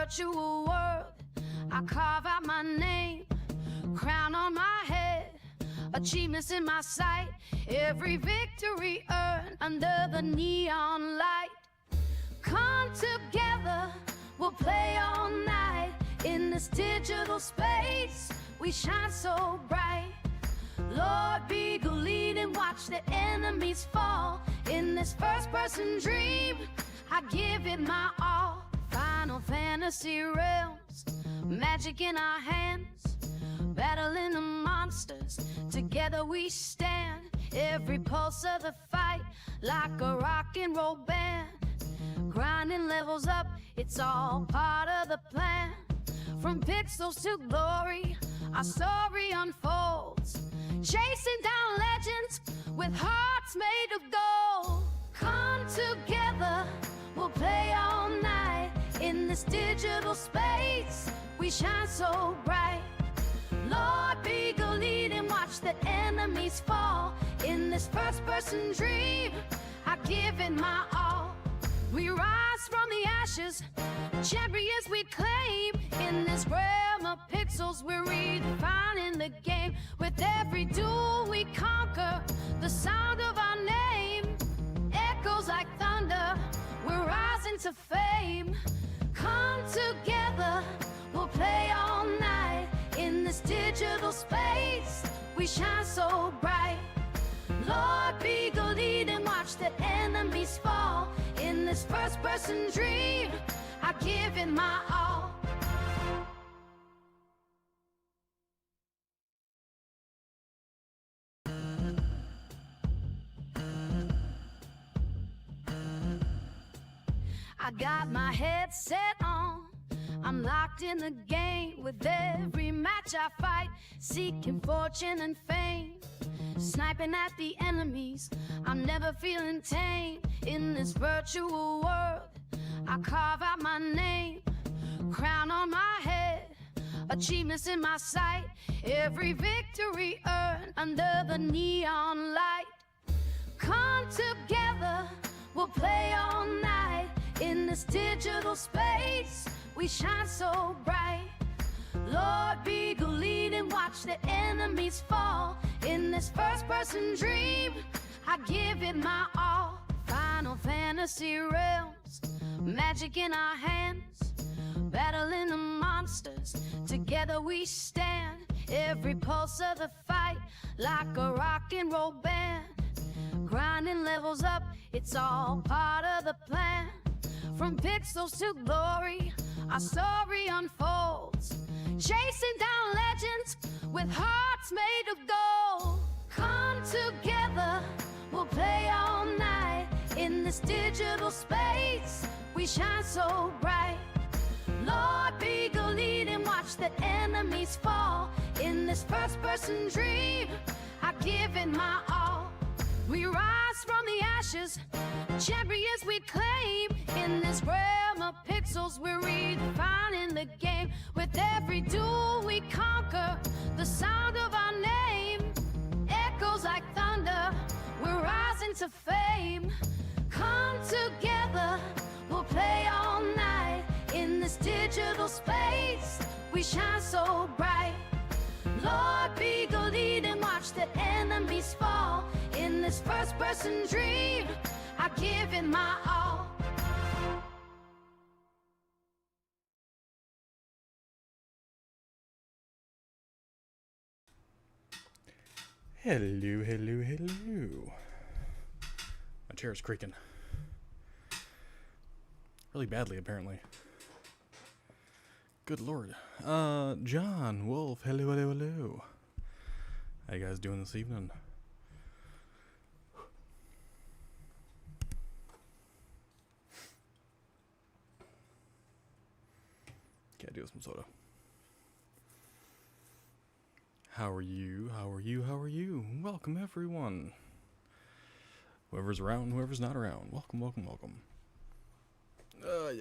virtual world. I carve out my name, crown on my head, achievements in my sight, every victory earned under the neon light. Come together, we'll play all night. In this digital space, we shine so bright. LordBiegel, lead and watch the enemies fall. In this first-person dream, I give it my all. Final Fantasy realms, magic in our hands, battling the monsters, together we stand. Every pulse of the fight, like a rock and roll band. Grinding levels up, it's all part of the plan. From pixels to glory, our story unfolds, chasing down legends with hearts made of gold. Come together, we'll play all night. In this digital space, we shine so bright. LordBiegel, lead and watch the enemies fall. In this first-person dream, I give it my all. We rise from the ashes, champions we claim. In this realm of pixels, we're redefining the game. With every duel we conquer, the sound of our name echoes like thunder, we're rising to fame. Come together, we'll play all night. In this digital space, we shine so bright. LordBiegel, lead and watch the enemies fall. In this first-person dream, I give it my all. I got my headset on, I'm locked in the game. With every match I fight, seeking fortune and fame. Sniping at the enemies, I'm never feeling tame. In this virtual world, I carve out my name, crown on my head, achievements in my sight, every victory earned under the neon light. Come together, we'll play all night. In this digital space, we shine so bright. LordBiegel, lead and watch the enemies fall. In this first-person dream, I give it my all. Final Fantasy realms, magic in our hands, battling the monsters, together we stand. Every pulse of the fight, like a rock and roll band. Grinding levels up, it's all part of the plan. From pixels to glory, our story unfolds, chasing down legends with hearts made of gold. Come together, we'll play all night. In this digital space, we shine so bright. LordBiegel, lead and watch the enemies fall. In this first-person dream, I give it my all. We rise from the ashes, champions we claim. In this realm of pixels, we're redefining the game. With every duel we conquer, the sound of our name echoes like thunder, we're rising to fame. Come together, we'll play all night. In this digital space, we shine so bright. LordBiegel, lead and watch the enemies fall. In this first-person dream, I give it my all. Hello, hello, hello. My chair's creaking. Really badly, apparently. Good lord. John, Wolf, hello, hello, hello. How you guys doing this evening? Can't do some soda. How are you? How are you? How are you? Welcome, everyone. Whoever's around, whoever's not around. Welcome, welcome, welcome. Yeah.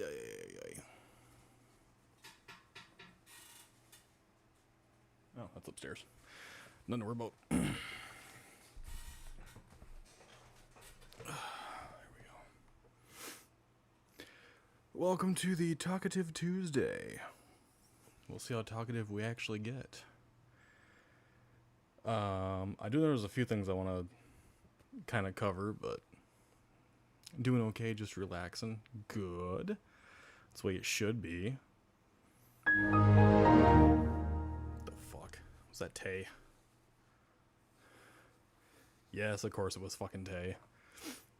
Oh, that's upstairs. Nothing to worry about. There we go. welcome to the Talkative Tuesday. We'll see how talkative we actually get. I do know there's a few things I want to kind of cover, but doing okay, just relaxing. Good. That's the way it should be. The fuck? Was that Tay? Yes, of course it was fucking Tay.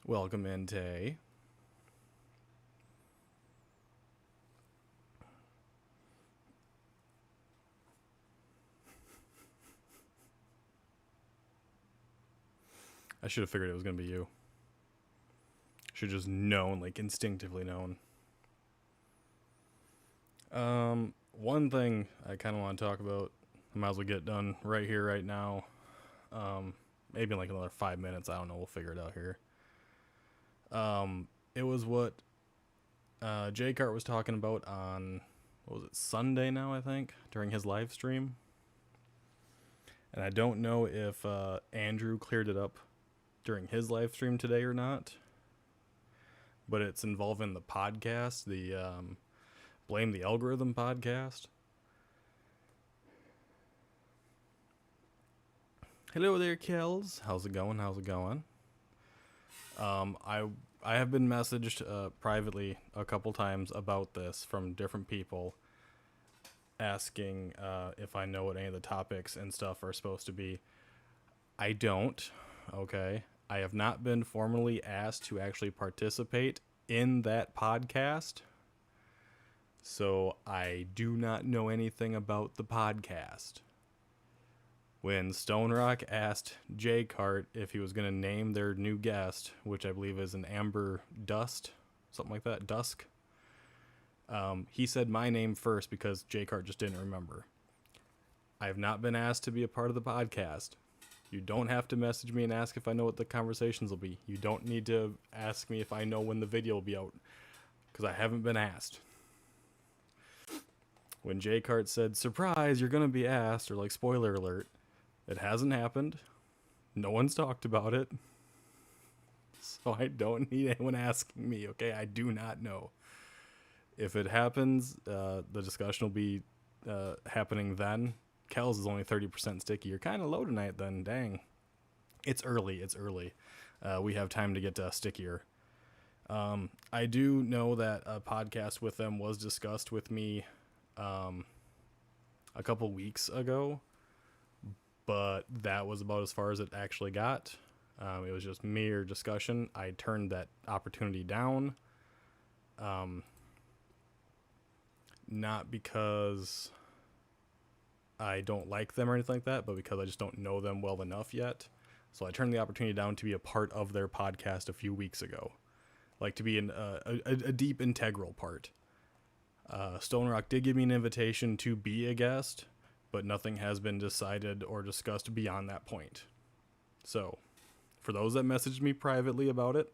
Welcome in, Tay. I should have figured it was going to be you. Should have just known, like instinctively known. One thing I kind of want to talk about, I might as well get done right here, right now. Maybe in like another 5 minutes, I don't know, we'll figure it out here. It was what J Cart was talking about on, what was it, Sunday now, I think, during his live stream. And I don't know if Andrew cleared it up during his live stream today or not, but it's involving the podcast, the Blame the Algorithm podcast. Hello there, Kells. How's it going? I have been messaged privately a couple times about this from different people asking if I know what any of the topics and stuff are supposed to be. I don't. Okay. I have not been formally asked to actually participate in that podcast, so I do not know anything about the podcast. When Stone Rock asked J Cart if he was going to name their new guest, which I believe is an Amber Dust, something like that, Dusk, he said my name first because J Cart just didn't remember. I have not been asked to be a part of the podcast. You don't have to message me and ask if I know what the conversations will be. You don't need to ask me if I know when the video will be out, because I haven't been asked. When J Cart said, surprise, you're going to be asked, or like spoiler alert, it hasn't happened. No one's talked about it. So I don't need anyone asking me, okay? I do not know. If it happens, the discussion will be happening then. Kells is only 30% sticky. You're kind of low tonight then. Dang. It's early. We have time to get stickier. I do know that a podcast with them was discussed with me a couple weeks ago, but that was about as far as it actually got. It was just mere discussion. I turned that opportunity down. Not because I don't like them or anything like that, but because I just don't know them well enough yet. So I turned the opportunity down to be a part of their podcast a few weeks ago. Like to be a deep integral part. Stone Rock did give me an invitation to be a guest, but nothing has been decided or discussed beyond that point. So, for those that messaged me privately about it,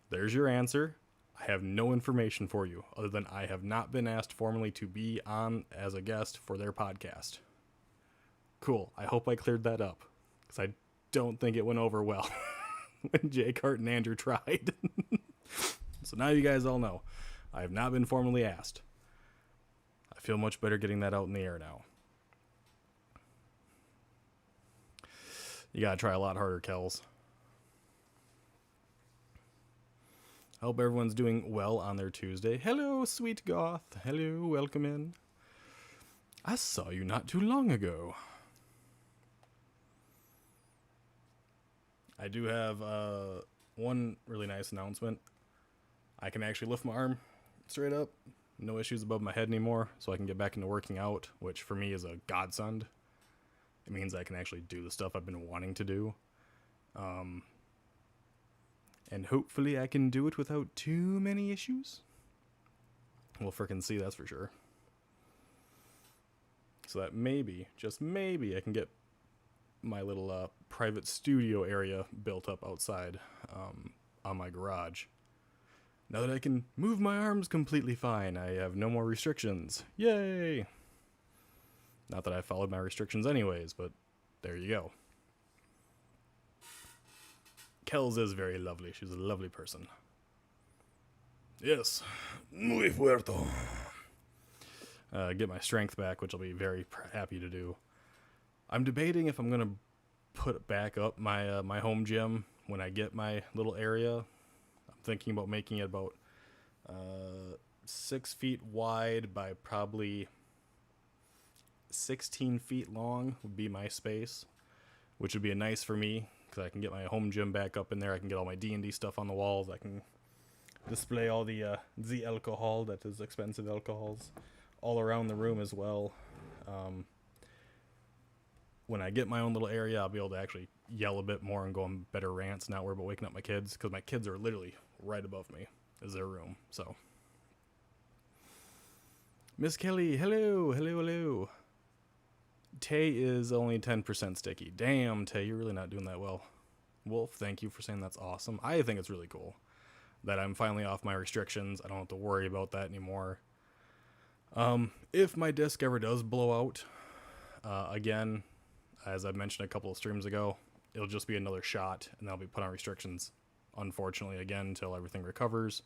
there's your answer. I have no information for you, other than I have not been asked formally to be on as a guest for their podcast. Cool. I hope I cleared that up, because I don't think it went over well when J Cart and Andrew tried. So now you guys all know. I have not been formally asked. I feel much better getting that out in the air now. You gotta try a lot harder, Kells. I hope everyone's doing well on their Tuesday. Hello, sweet goth. Hello, welcome in. I saw you not too long ago. I do have one really nice announcement. I can actually lift my arm straight up. No issues above my head anymore, so I can get back into working out, which for me is a godsend. It means I can actually do the stuff I've been wanting to do. And hopefully I can do it without too many issues. We'll frickin' see, that's for sure. So that maybe, just maybe, I can get my little private studio area built up outside on my garage. Now that I can move my arms completely fine, I have no more restrictions. Yay! Not that I followed my restrictions anyways, but there you go. Kells is very lovely. She's a lovely person. Yes. Muy fuerte. Get my strength back, which I'll be very happy to do. I'm debating if I'm going to put back up my my home gym when I get my little area. I'm thinking about making it about 6 feet wide by probably 16 feet long would be my space, which would be nice for me because I can get my home gym back up in there. I can get all my D&D stuff on the walls. I can display all the alcohol, that is expensive alcohols, all around the room as well. When I get my own little area, I'll be able to actually yell a bit more and go on better rants, not worry about waking up my kids, because my kids are literally right above me is their room. So, Miss Kelly, hello, hello, hello. Tay is only 10% sticky. Damn, Tay, you're really not doing that well. Wolf, thank you for saying that's awesome. I think it's really cool that I'm finally off my restrictions. I don't have to worry about that anymore. If my disc ever does blow out, again, as I mentioned a couple of streams ago, it'll just be another shot, and I'll be put on restrictions, unfortunately, again, until everything recovers.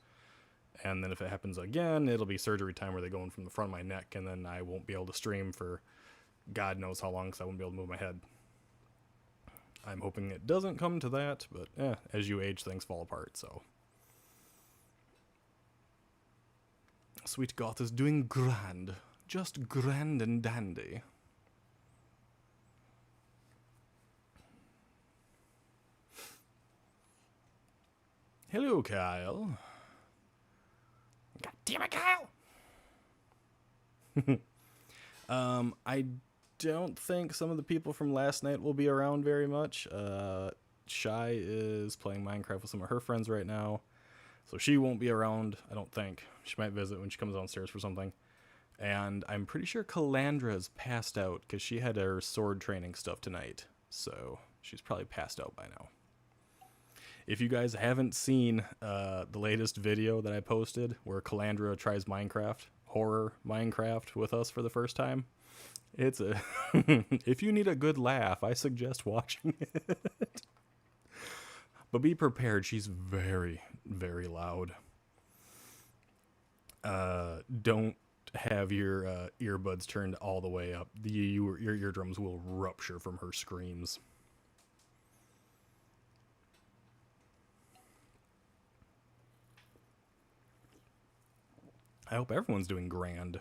And then if it happens again, it'll be surgery time where they go in from the front of my neck, and then I won't be able to stream for God knows how long, because I won't be able to move my head. I'm hoping it doesn't come to that, but as you age, things fall apart, so. Sweet Goth is doing grand. Just grand and dandy. Hello, Kyle. God damn it, Kyle! I don't think some of the people from last night will be around very much. Shy is playing Minecraft with some of her friends right now, so she won't be around, I don't think. She might visit when she comes downstairs for something. And I'm pretty sure Calandra's passed out because she had her sword training stuff tonight, so she's probably passed out by now. If you guys haven't seen the latest video that I posted where Calandra tries Minecraft, horror Minecraft with us for the first time, it's a if you need a good laugh, I suggest watching it. But be prepared, she's very, very loud. Don't have your earbuds turned all the way up. Your eardrums will rupture from her screams. I hope everyone's doing grand.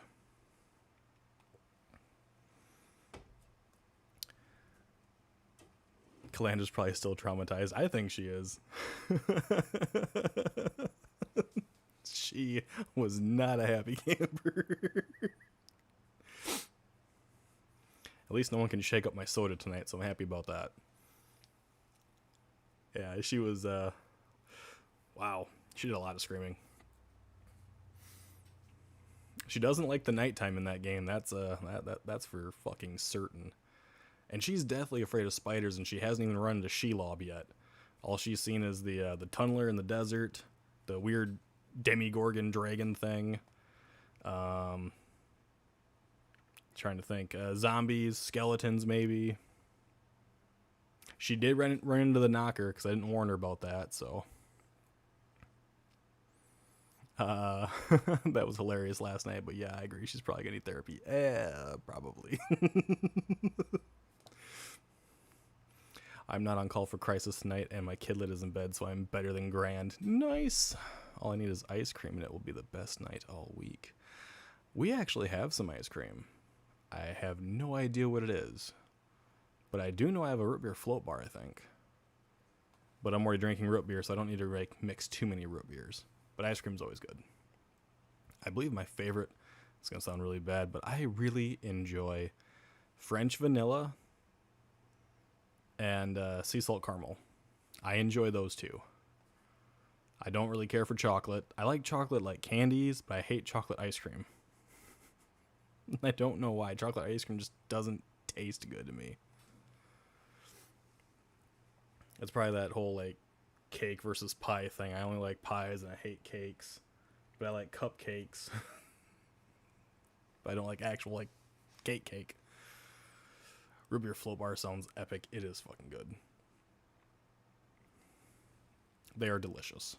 Calandra's probably still traumatized. I think she is. She was not a happy camper. At least no one can shake up my soda tonight, so I'm happy about that. Yeah, she was, wow. She did a lot of screaming. She doesn't like the nighttime in that game. That's for fucking certain. And she's deathly afraid of spiders, and she hasn't even run into Shelob yet. All she's seen is the tunneler in the desert, the weird demigorgon dragon thing. Trying to think. Zombies, skeletons, maybe. She did run into the knocker, because I didn't warn her about that, so. That was hilarious last night, but yeah, I agree. She's probably gonna need therapy. Probably. I'm not on call for crisis tonight, and my kidlet is in bed, so I'm better than grand. Nice. All I need is ice cream, and it will be the best night all week. We actually have some ice cream. I have no idea what it is, but I do know I have a root beer float bar, I think. But I'm already drinking root beer, so I don't need to mix too many root beers. But ice cream's always good. I believe my favorite, it's going to sound really bad, but I really enjoy French vanilla and sea salt caramel. I enjoy those two. I don't really care for chocolate. I like chocolate like candies, but I hate chocolate ice cream. I don't know why. Chocolate ice cream just doesn't taste good to me. It's probably that whole like cake versus pie thing. I only like pies and I hate cakes, but I like cupcakes. But I don't like actual like cake. Root beer float bar sounds epic. It is fucking good. They are delicious.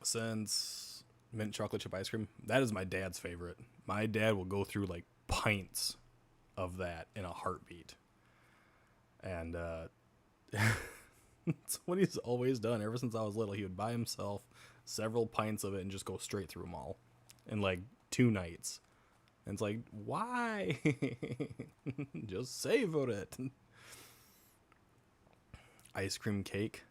Since mint chocolate chip ice cream, that is my dad's favorite. My dad will go through like pints of that in a heartbeat. And it's what he's always done ever since I was little. He would buy himself several pints of it and just go straight through them all in like 2 nights. And it's like, why? Just savor it. Ice cream cake.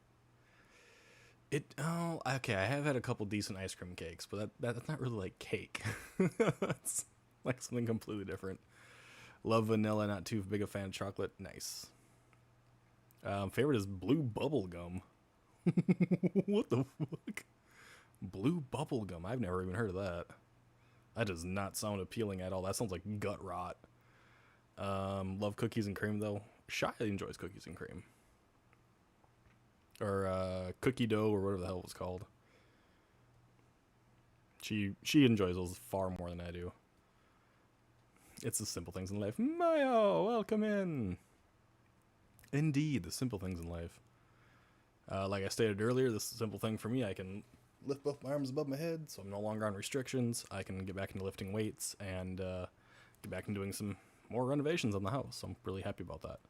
Okay, I have had a couple decent ice cream cakes, but that's not really like cake. It's like something completely different. Love vanilla, not too big a fan of chocolate. Nice. Favorite is blue bubble gum. What the fuck? Blue bubble gum. I've never even heard of that. That does not sound appealing at all. That sounds like gut rot. Love cookies and cream though. Shy enjoys cookies and cream. Or cookie dough or whatever the hell it was called. She enjoys those far more than I do. It's the simple things in life. Mayo, welcome in. Indeed, the simple things in life. Like I stated earlier, this simple thing for me, I can lift both my arms above my head, so I'm no longer on restrictions. I can get back into lifting weights and get back into doing some more renovations on the house. So I'm really happy about that.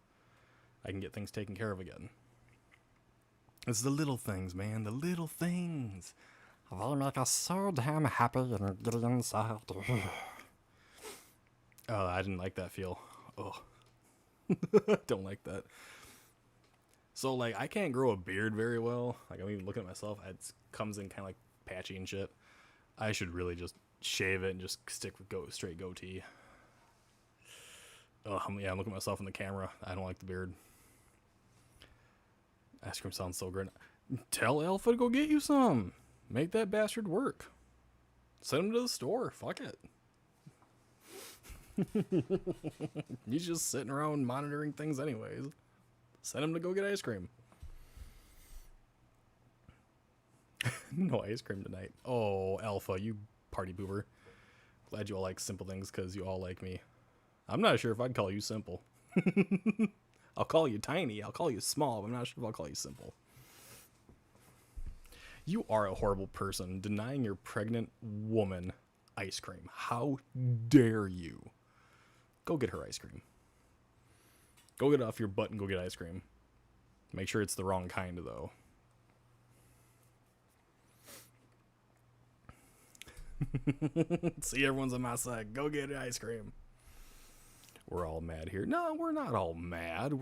I can get things taken care of again. It's the little things, man. The little things. They make us so damn happy and get inside. Oh, I didn't like that feel. Oh. Don't like that. So, like, I can't grow a beard very well. Like, I'm even looking at myself. It comes in kind of like patchy and shit. I should really just shave it and just stick with straight goatee. Oh, yeah, I'm looking at myself in the camera. I don't like the beard. Ice cream sounds so good. Tell Alpha to go get you some. Make that bastard work. Send him to the store. Fuck it. He's just sitting around monitoring things anyways. Send him to go get ice cream. No ice cream tonight. Oh, Alpha, you party boober. Glad you all like simple things because you all like me. I'm not sure if I'd call you simple. I'll call you tiny. I'll call you small, but I'm not sure if I'll call you simple. You are a horrible person denying your pregnant woman ice cream. How dare you? Go get her ice cream. Go get it off your butt and go get ice cream. Make sure it's the wrong kind, though. See, everyone's on my side. Go get ice cream. We're all mad here. No, we're not all mad.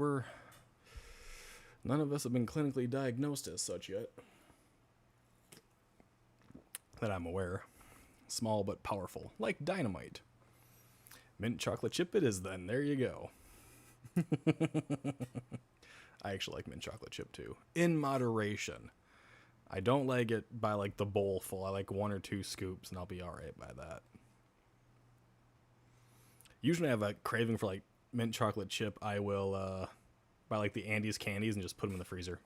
None of us have been clinically diagnosed as such yet. That I'm aware. Small but powerful. Like dynamite. Mint chocolate chip it is then. There you go. I actually like mint chocolate chip too. In moderation. I don't like it by like the bowl full. I like 1 or 2 scoops and I'll be alright by that. Usually I have a craving for like mint chocolate chip. I will buy like the Andes candies and just put them in the freezer.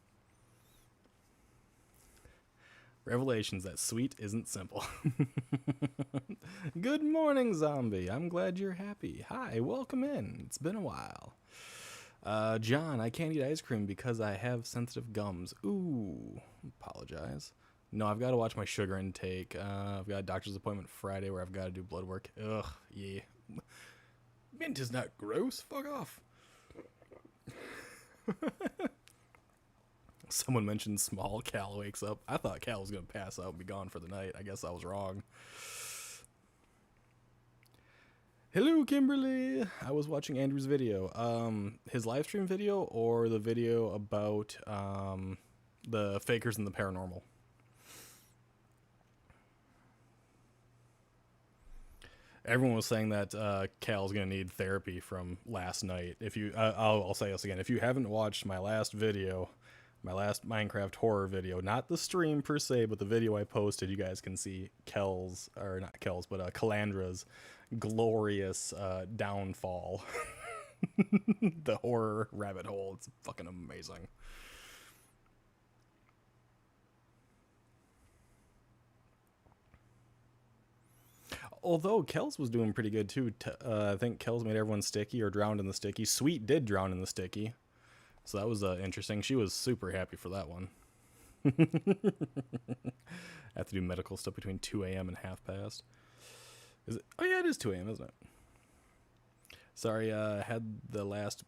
Revelations that sweet isn't simple. Good morning, zombie. I'm glad you're happy. Hi, welcome in. It's been a while. John, I can't eat ice cream because I have sensitive gums. Ooh, apologize. No, I've got to watch my sugar intake. I've got a doctor's appointment Friday where I've got to do blood work. Ugh, yeah. Mint is not gross. Fuck off. Someone mentioned small. Cal wakes up. I thought Cal was going to pass out and be gone for the night. I guess I was wrong. Hello, Kimberly. I was watching Andrew's video. His live stream video or the video about the fakers and the paranormal? Everyone was saying that Cal's going to need therapy from last night. If you, I'll say this again. If you haven't watched my last video, my last Minecraft horror video, not the stream per se, but the video I posted, you guys can see Calandra's glorious downfall. The horror rabbit hole. It's fucking amazing. Although Kels was doing pretty good too. I think Kels made everyone sticky or drowned in the sticky. Sweet did drown in the sticky. So that was interesting. She was super happy for that one. I have to do medical stuff between 2 a.m. and half past. Is it? Oh yeah, it is 2 a.m., isn't it? Sorry, had the last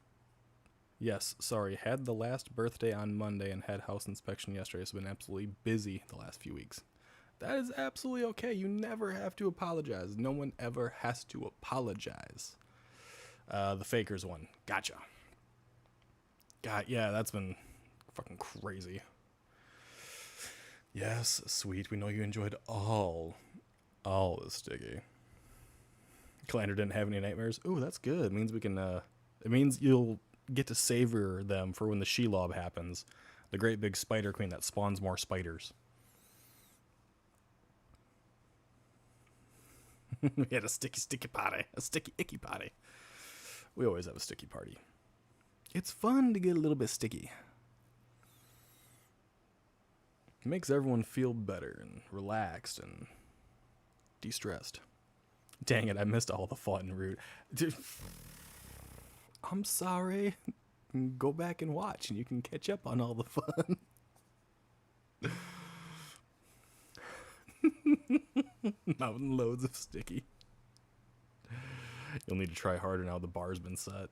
birthday on Monday and had house inspection yesterday. It's been absolutely busy the last few weeks. That is absolutely okay. You never have to apologize. No one ever has to apologize. The Fakers one. Gotcha. God, yeah, that's been fucking crazy. Yes, sweet. We know you enjoyed all the sticky. Calandra didn't have any nightmares. Ooh, that's good. It means we can, it means you'll get to savor them for when the Shelob happens. The great big spider queen that spawns more spiders. We had a sticky party. A sticky icky party. We always have a sticky party. It's fun to get a little bit sticky. It makes everyone feel better and relaxed and de-stressed. Dang it, I missed all the fun, Rude. Dude, I'm sorry. Go back and watch and you can catch up on all the fun. Mountain loads of sticky. You'll need to try harder now the bar's been set.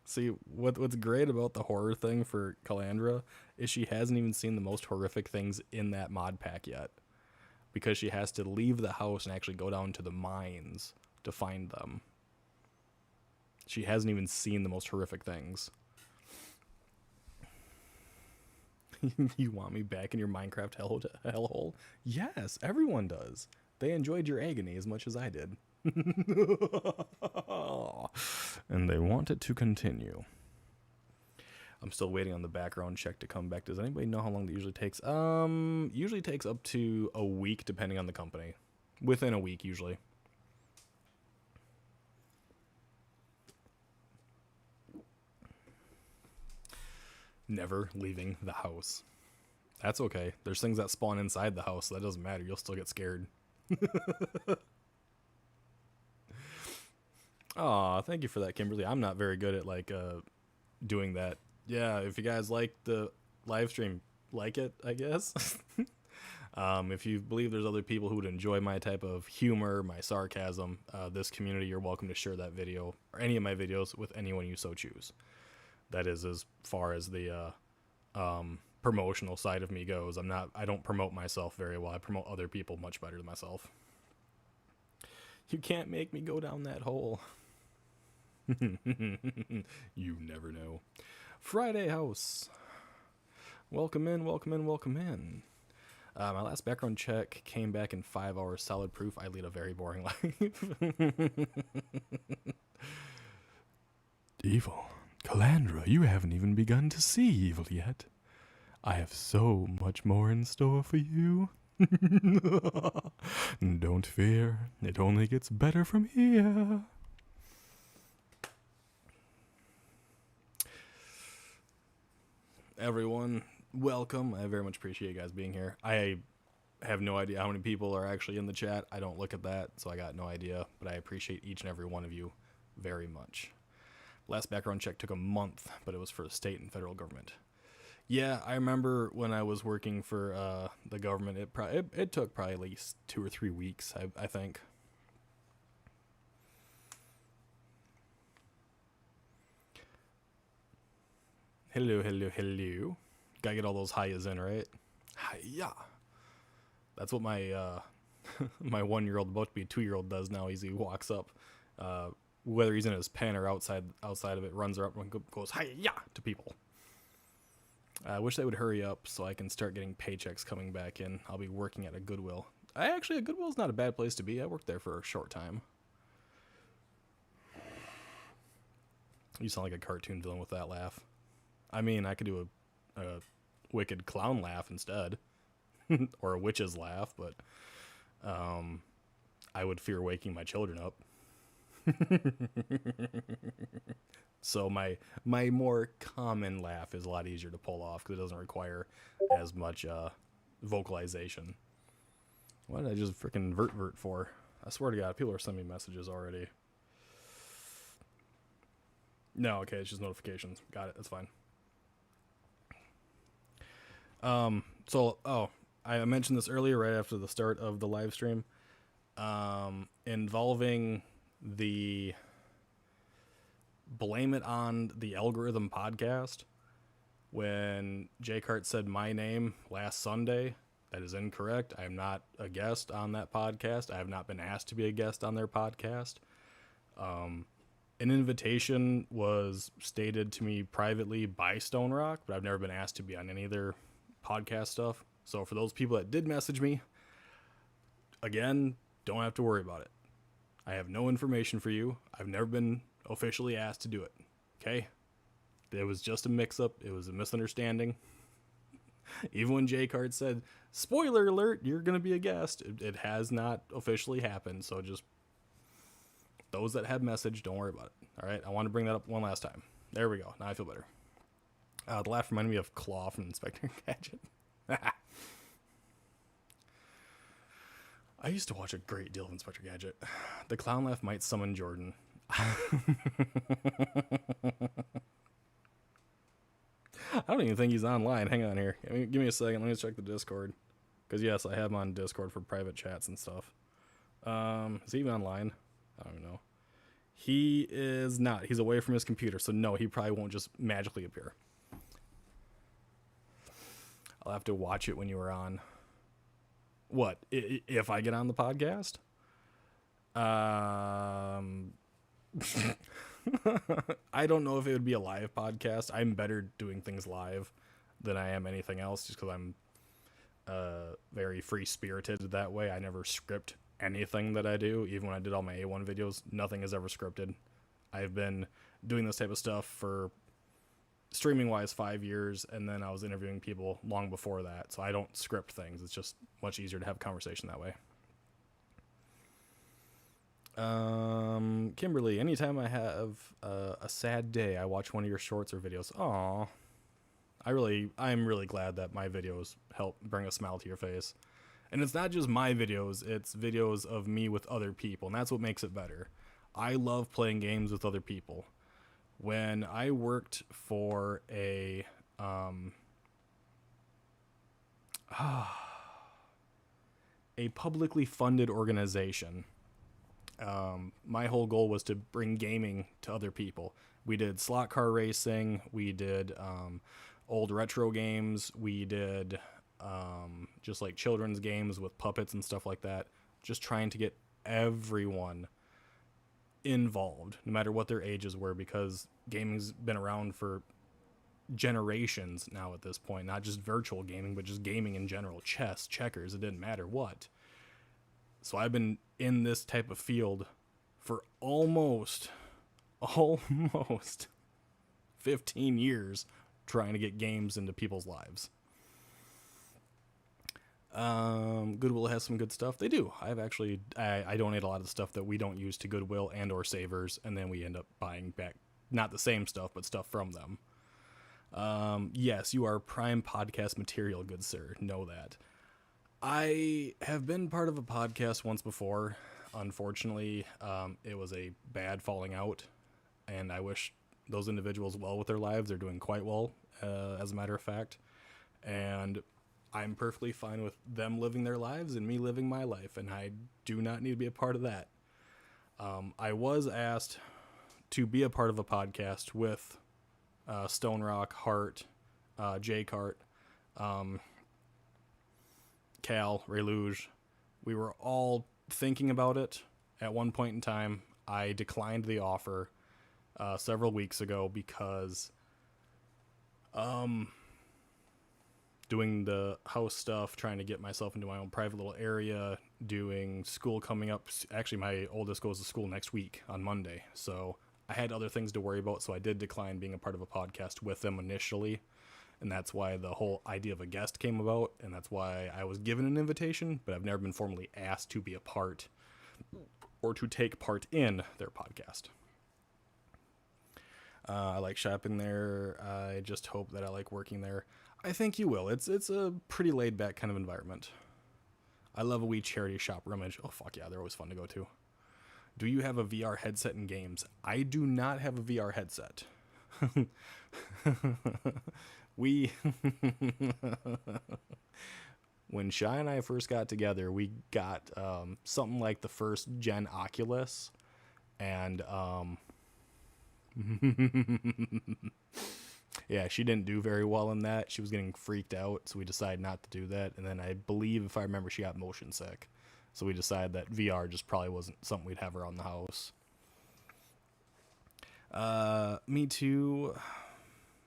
See, what's great about the horror thing for Calandra is she hasn't even seen the most horrific things in that mod pack yet. Because she has to leave the house and actually go down to the mines to find them. She hasn't even seen the most horrific things. You want me back in your Minecraft hellhole? Yes, everyone does. They enjoyed your agony as much as I did. And they want it to continue. I'm still waiting on the background check to come back. Does anybody know how long that usually takes? Usually takes up to a week depending on the company. Within a week usually. Never leaving the house. That's okay. There's things that spawn inside the house, so that doesn't matter. You'll still get scared. Aw, thank you for that, Kimberly. I'm not very good at doing that. Yeah, if you guys like the live stream, like it, I guess. If you believe there's other people who would enjoy my type of humor, my sarcasm, this community, you're welcome to share that video or any of my videos with anyone you so choose. That is as far as the promotional side of me goes. I don't promote myself very well. I promote other people much better than myself. You can't make me go down that hole. You never know. Friday House. Welcome in, welcome in, welcome in. My last background check came back in 5 hours. Solid proof I lead a very boring life. Evil. Calandra, you haven't even begun to see evil yet. I have so much more in store for you. Don't fear, it only gets better from here. Everyone, welcome. I very much appreciate you guys being here. I have no idea how many people are actually in the chat. I don't look at that, so I got no idea, but I appreciate each and every one of you very much. Last background check took a month, but it was for the state and federal government. Yeah, I remember when I was working for the government, it took probably at least 2 or 3 weeks, I think. Hello, hello, hello. Gotta get all those hi-yas in, right? Hi-ya. That's what my my 1-year-old, about to be a 2-year-old, does now. He walks up, whether he's in his pen or outside of it, runs up and goes hi-ya to people. I wish they would hurry up so I can start getting paychecks coming back in. I'll be working at a Goodwill. A Goodwill's not a bad place to be. I worked there for a short time. You sound like a cartoon villain with that laugh. I mean, I could do a wicked clown laugh instead. Or a witch's laugh, but I would fear waking my children up. So my more common laugh is a lot easier to pull off because it doesn't require as much vocalization. What did I just freaking vert for? I swear to God, people are sending me messages already. No, okay, it's just notifications. Got it, that's fine. I mentioned this earlier, right after the start of the live stream, involving the Blame It on the Algorithm podcast. When Jay Cart said my name last Sunday, that is incorrect. I am not a guest on that podcast. I have not been asked to be a guest on their podcast. An invitation was stated to me privately by Stone Rock, but I've never been asked to be on any of their podcast stuff. So for those people that did message me, again, don't have to worry about it. I have no information for you. I've never been officially asked to do it. Okay? It was just a mix-up. It was a misunderstanding. Even when Jay Card said, spoiler alert, you're going to be a guest, it has not officially happened. So just those that have messaged, don't worry about it. All right? I want to bring that up one last time. There we go. Now I feel better. The laugh reminded me of Claw from Inspector Gadget. I used to watch a great deal of Inspector Gadget. The clown laugh might summon Jordan. I don't even think he's online. Hang on here. Give me a second. Let me check the Discord. Because, yes, I have him on Discord for private chats and stuff. Is he even online? I don't even know. He is not. He's away from his computer. So, no, he probably won't just magically appear. I'll have to watch it when you were on. What? If I get on the podcast? I don't know if it would be a live podcast. I'm better doing things live than I am anything else, just because I'm very free-spirited that way. I never script anything that I do. Even when I did all my A1 videos, nothing is ever scripted. I've been doing this type of stuff for streaming-wise 5 years, and then I was interviewing people long before that, so I don't script things. It's just much easier to have a conversation that way. Kimberly, anytime I have a sad day, I watch one of your shorts or videos. Aw. I'm really glad that my videos help bring a smile to your face. And it's not just my videos, it's videos of me with other people, and that's what makes it better. I love playing games with other people. When I worked for a publicly funded organization, my whole goal was to bring gaming to other people. We did slot car racing, we did old retro games, we did just like children's games with puppets and stuff like that, just trying to get everyone involved, no matter what their ages were, because gaming's been around for generations now at this point, not just virtual gaming, but just gaming in general, chess, checkers, it didn't matter what. So I've been in this type of field for almost 15 years trying to get games into people's lives. Goodwill has some good stuff. They do. I donate a lot of the stuff that we don't use to Goodwill and or Savers, and then we end up buying back not the same stuff, but stuff from them. Yes, you are prime podcast material, good sir. Know that. I have been part of a podcast once before. Unfortunately, it was a bad falling out, and I wish those individuals well with their lives. They're doing quite well, as a matter of fact. And I'm perfectly fine with them living their lives and me living my life, and I do not need to be a part of that. I was asked to be a part of a podcast with Stone Rock, Hart, Jay Cart, Cal, Ray Luge. We were all thinking about it at one point in time. I declined the offer several weeks ago because doing the house stuff, trying to get myself into my own private little area, doing school coming up. Actually, my oldest goes to school next week on Monday, so I had other things to worry about, so I did decline being a part of a podcast with them initially, and that's why the whole idea of a guest came about, and that's why I was given an invitation, but I've never been formally asked to be a part or to take part in their podcast. I like shopping there. I just hope that I like working there. I think you will. It's a pretty laid-back kind of environment. I love a wee charity shop rummage. Oh, fuck yeah, they're always fun to go to. Do you have a VR headset in games? I do not have a VR headset. We when Shy and I first got together, we got something like the first gen Oculus, and yeah, she didn't do very well in that. She was getting freaked out, so we decided not to do that. And then I believe, if I remember, she got motion sick, so we decided that VR just probably wasn't something we'd have around the house. Me too.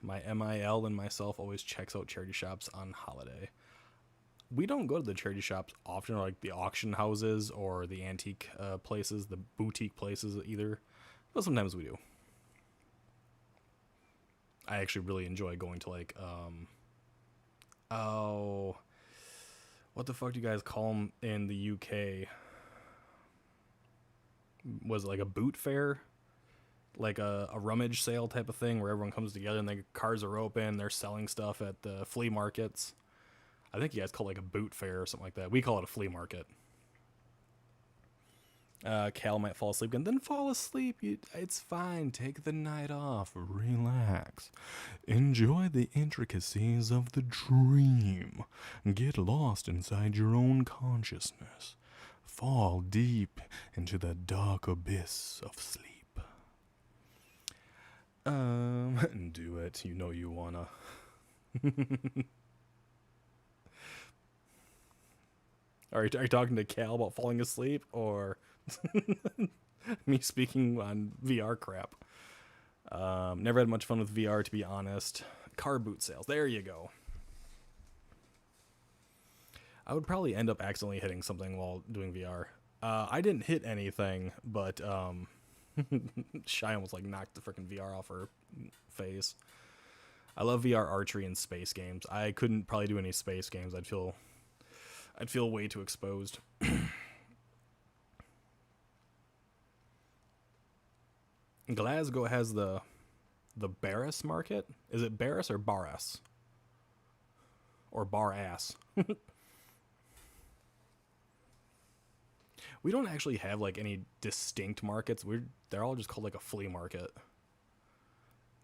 My MIL and myself always checks out charity shops on holiday. We don't go to the charity shops often, like the auction houses or the antique places, the boutique places either, but sometimes we do. I actually really enjoy going to like, oh, what the fuck do you guys call them in the UK? Was it like a boot fair? Like a rummage sale type of thing where everyone comes together and the cars are open, they're selling stuff at the flea markets. I think you guys call it like a boot fair or something like that. We call it a flea market. Cal might fall asleep again. Then fall asleep. It's fine. Take the night off. Relax. Enjoy the intricacies of the dream. Get lost inside your own consciousness. Fall deep into the dark abyss of sleep. Do it. You know you wanna. Are you talking to Cal about falling asleep, or me speaking on VR crap? Never had much fun with VR, to be honest. Car boot sales. There you go. I would probably end up accidentally hitting something while doing VR. I didn't hit anything, but Shy almost like knocked the freaking VR off her face. I love VR archery and space games. I couldn't probably do any space games. I'd feel way too exposed. Glasgow has the Barras market. Is it Barras or Barras? Or Bar-ass? We don't actually have like any distinct markets. They're all just called like a flea market.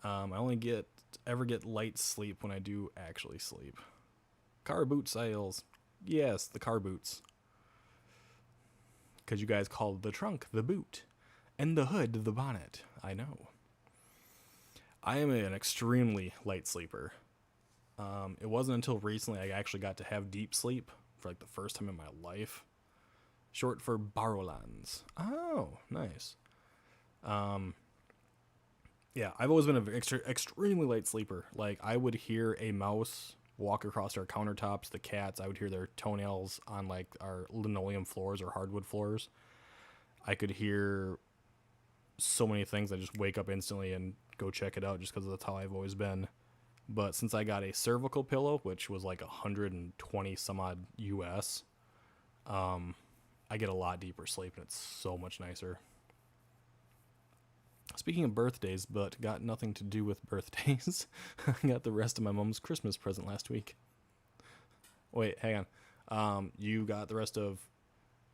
I only ever get light sleep when I do actually sleep. Car boot sales. Yes, the car boots. Because you guys called the trunk the boot, and the hood the bonnet. I know. I am an extremely light sleeper. It wasn't until recently I actually got to have deep sleep for like the first time in my life. Short for Barrowlands. Oh, nice. Yeah, I've always been an extremely light sleeper. Like, I would hear a mouse walk across our countertops, the cats, I would hear their toenails on, like, our linoleum floors or hardwood floors. I could hear so many things. I just wake up instantly and go check it out just because that's how I've always been. But since I got a cervical pillow, which was like 120 some odd US, I get a lot deeper sleep, and it's so much nicer. Speaking of birthdays, but got nothing to do with birthdays, I got the rest of my mom's Christmas present last week. Wait, hang on. You got the rest of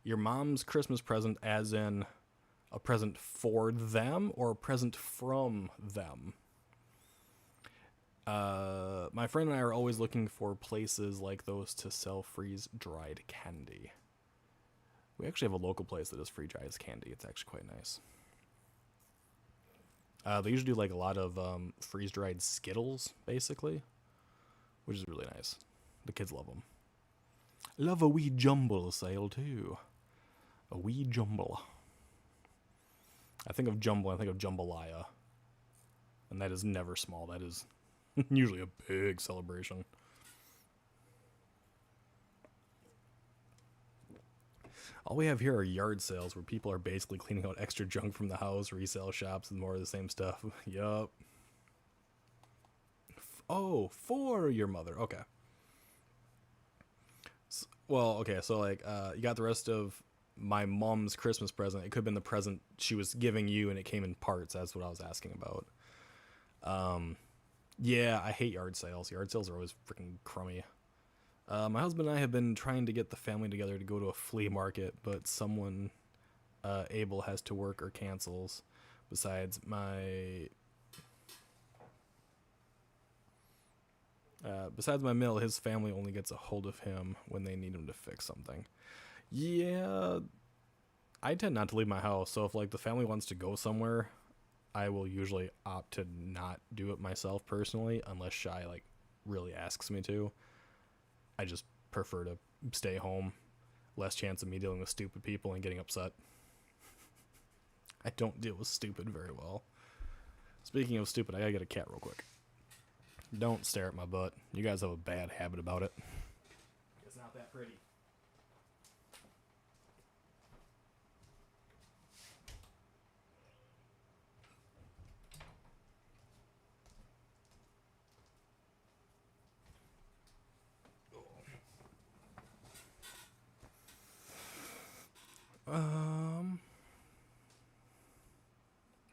your mom's Christmas present as in a present for them or a present from them? My friend and I are always looking for places like those to sell freeze-dried candy. We actually have a local place that does freeze-dried candy. It's actually quite nice. They usually do like a lot of freeze-dried Skittles, basically, which is really nice. The kids love them. Love a wee jumble sale, too. A wee jumble. I think of jumble, I think of jambalaya. And that is never small. That is usually a big celebration. All we have here are yard sales where people are basically cleaning out extra junk from the house, resale shops, and more of the same stuff. Yup. Oh, for your mother. Okay. So like, you got the rest of my mom's Christmas present. It could have been the present she was giving you, and it came in parts. That's what I was asking about. Yeah, I hate yard sales. Yard sales are always freaking crummy. My husband and I have been trying to get the family together to go to a flea market, but someone able has to work or cancels. Besides, my Besides my mill, his family only gets a hold of him when they need him to fix something. Yeah, I tend not to leave my house, so if like the family wants to go somewhere, I will usually opt to not do it myself personally, unless Shy like really asks me to. I just prefer to stay home. Less chance of me dealing with stupid people and getting upset. I don't deal with stupid very well. Speaking of stupid, I gotta get a cat real quick. Don't stare at my butt. You guys have a bad habit about it. It's not that pretty.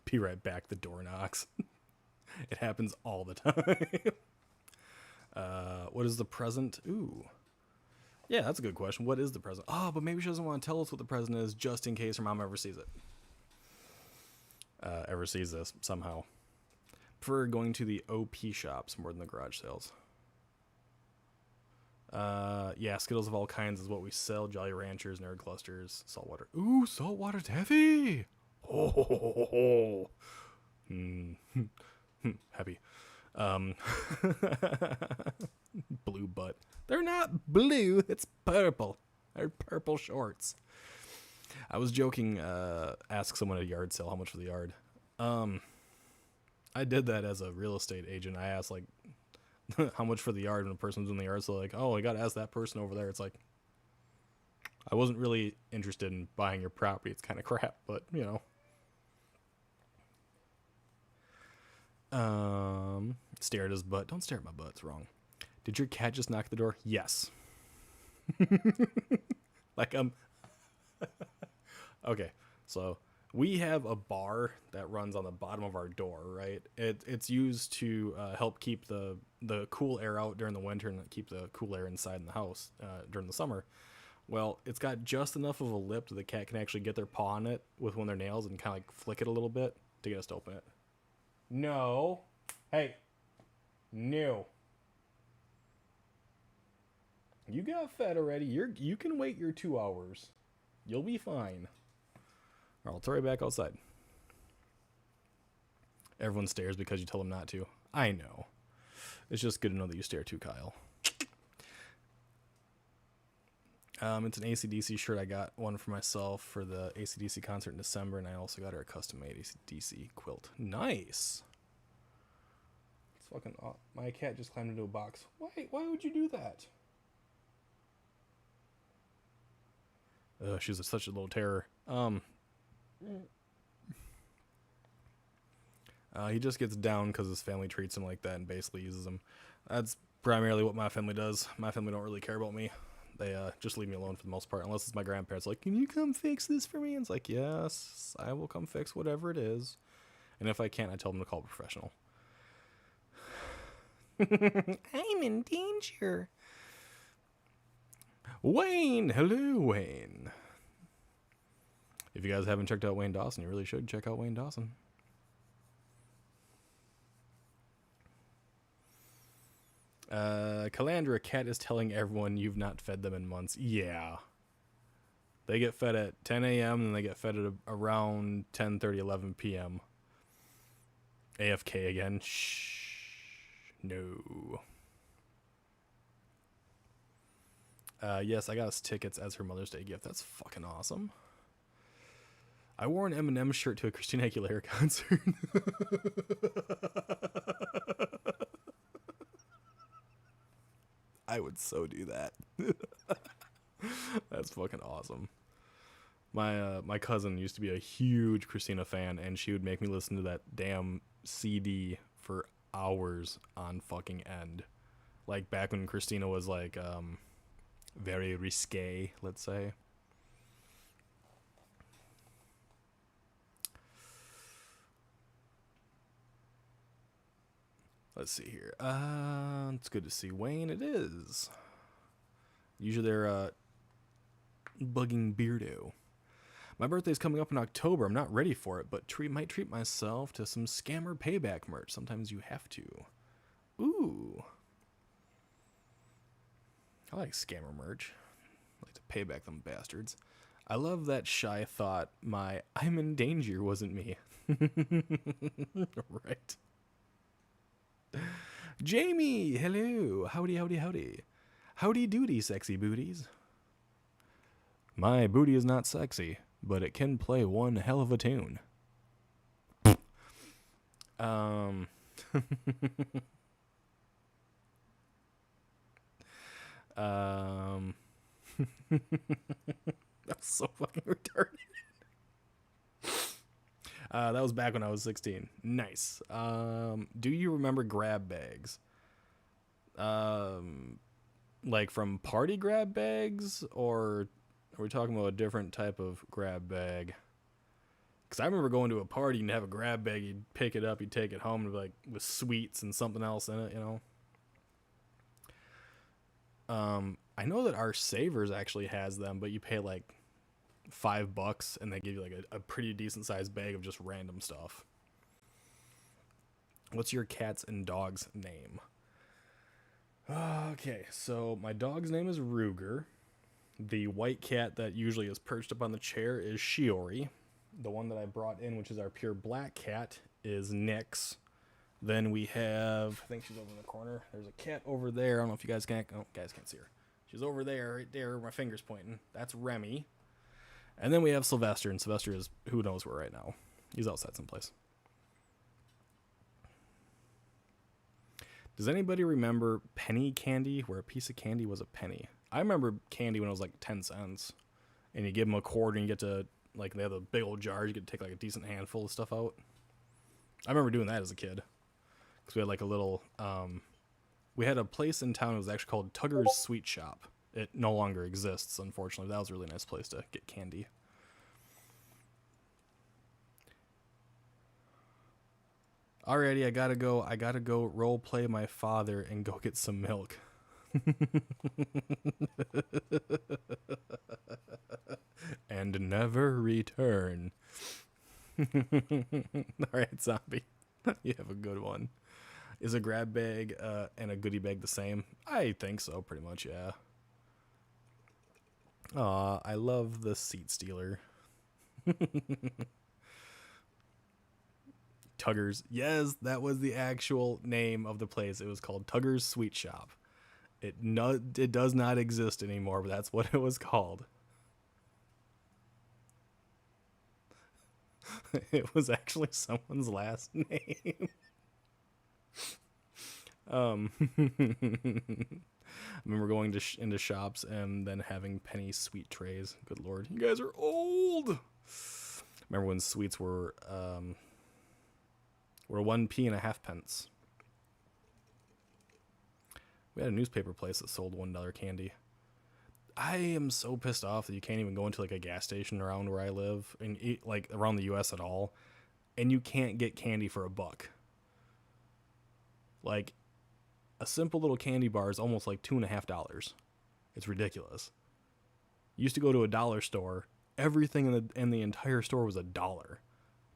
Be right back. The door knocks. It happens all the time. What is the present? Ooh. Yeah, that's a good question. What is the present? Oh, but maybe she doesn't want to tell us what the present is just in case her mom ever sees it. Ever sees this somehow. Prefer going to the OP shops more than the garage sales. Yeah, Skittles of all kinds is what we sell. Jolly Ranchers, Nerd Clusters, saltwater. Ooh, saltwater taffy! Oh, happy. Blue butt. They're not blue, it's purple. They're purple shorts. I was joking, ask someone at a yard sale how much for the yard. I did that as a real estate agent. I asked like how much for the yard when a person was in the yard sale, like, oh, I gotta ask that person over there. It's like, I wasn't really interested in buying your property. It's kind of crap, but you know. Stare at his butt. Don't stare at my butt. It's wrong. Did your cat just knock the door? Yes. Like, okay. So we have a bar that runs on the bottom of our door, right? It's used to help keep the cool air out during the winter and keep the cool air inside in the house during the summer. Well, it's got just enough of a lip that the cat can actually get their paw on it with one of their nails and kind of like flick it a little bit to get us to open it. No. Hey. No. You got fed already. You can wait your 2 hours. You'll be fine. Or I'll throw you back outside. Everyone stares because you tell them not to. I know. It's just good to know that you stare too, Kyle. It's an AC/DC shirt. I got one for myself for the AC/DC concert in December, and I also got her a custom-made AC/DC quilt. Nice. It's fucking awesome. My cat just climbed into a box. Why would you do that? She's such a little terror. He just gets down because his family treats him like that and basically uses him. That's primarily what my family does. My family don't really care about me. They just leave me alone for the most part, unless it's my grandparents like, can you come fix this for me? And it's like, yes, I will come fix whatever it is. And if I can't, I tell them to call a professional. I'm in danger. Wayne, hello, Wayne. If you guys haven't checked out Wayne Dawson, you really should check out Wayne Dawson. Calandra, cat is telling everyone you've not fed them in months. Yeah. They get fed at 10 a.m. and they get fed at around 10:30, 11 p.m. AFK again. Shh. No. Yes, I got us tickets as her Mother's Day gift. That's fucking awesome. I wore an Eminem shirt to a Christina Aguilera concert. I would so do that. That's fucking awesome. My cousin used to be a huge Christina fan, and she would make me listen to that damn CD for hours on fucking end. Like back when Christina was like very risque, let's say. Let's see here. It's good to see Wayne. It is. Usually they're bugging Beardo. My birthday's coming up in October. I'm not ready for it, but might treat myself to some scammer payback merch. Sometimes you have to. Ooh. I like scammer merch. I like to pay back them bastards. I love that Shy thought my "I'm in danger" wasn't me. Right. Jamie, hello. Howdy, howdy, howdy. Howdy doody, sexy booties. My booty is not sexy, but it can play one hell of a tune. That's so fucking retarded. That was back when I was 16. Nice. Do you remember grab bags? Like from party grab bags, or are we talking about a different type of grab bag? Because I remember going to a party and have a grab bag. You'd pick it up, you'd take it home, and like with sweets and something else in it, you know. I know that our Savers actually has them, but you pay like $5 and they give you like a pretty decent sized bag of just random stuff. What's your cat's and dog's name? Okay, so my dog's name is Ruger. The white cat that usually is perched up on the chair is Shiori. The one that I brought in, which is our pure black cat, is Nyx. Then we have, I think she's over in the corner. There's a cat over there. I don't know if you guys can't see her. She's over there, right there, where my finger's pointing. That's Remy. And then we have Sylvester, and Sylvester is who knows where right now. He's outside someplace. Does anybody remember penny candy, where a piece of candy was a penny? I remember candy when it was like 10 cents. And you give them a quarter and you get to, like, they have a big old jar. You get to take like a decent handful of stuff out. I remember doing that as a kid. Because we had like a little, we had a place in town that was actually called Tugger's Sweet Shop. It no longer exists, unfortunately. That was a really nice place to get candy. Alrighty, I gotta go role play my father and go get some milk. And never return. Alright, zombie. You have a good one. Is a grab bag and a goodie bag the same? I think so, pretty much, yeah. Aw, I love the seat stealer. Tugger's. Yes, that was the actual name of the place. It was called Tugger's Sweet Shop. It does not exist anymore, but that's what it was called. It was actually someone's last name. I remember going into shops and then having penny sweet trays. Good lord, you guys are old. Remember when sweets were 1p and a half pence. We had a newspaper place that sold $1 candy. I am so pissed off that you can't even go into like a gas station around where I live and eat, like around the US at all, and you can't get candy for $1. Like a simple little candy bar is almost like $2.50. It's ridiculous. Used to go to a dollar store, everything in the entire store was $1.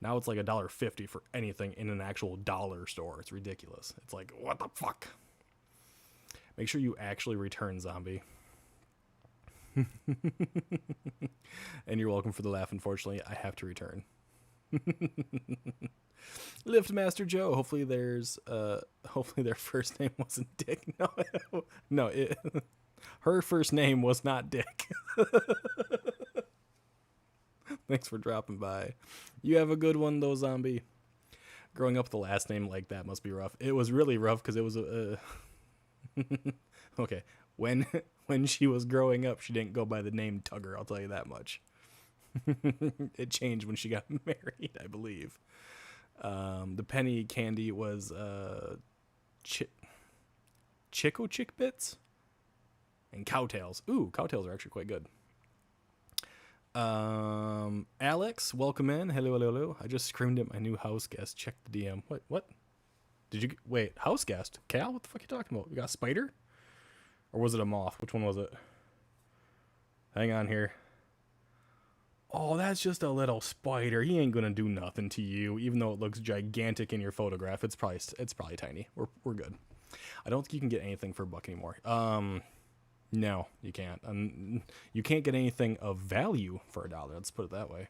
Now it's like $1.50 for anything in an actual dollar store. It's ridiculous. It's like, what the fuck? Make sure you actually return, zombie. And you're welcome for the laugh. Unfortunately, I have to return. Lift Master Joe. Hopefully their first name wasn't Dick. No, her first name was not Dick. Thanks for dropping by. You have a good one though, zombie. Growing up with the last name like that must be rough. It was really rough because it was okay. When she was growing up, she didn't go by the name Tugger, I'll tell you that much. It changed when she got married, I believe. The penny candy was Chico Chick Bits and Cowtails. Ooh, Cowtails are actually quite good. Alex, welcome in. Hello. I just screamed at my new house guest. Check the DM. What? Did you wait? House guest? Cal? What the fuck are you talking about? You got a spider? Or was it a moth? Which one was it? Hang on here. Oh, that's just a little spider. He ain't gonna do nothing to you, even though it looks gigantic in your photograph. It's probably tiny. We're good. I don't think you can get anything for $1 anymore. No, you can't. You can't get anything of value for $1. Let's put it that way.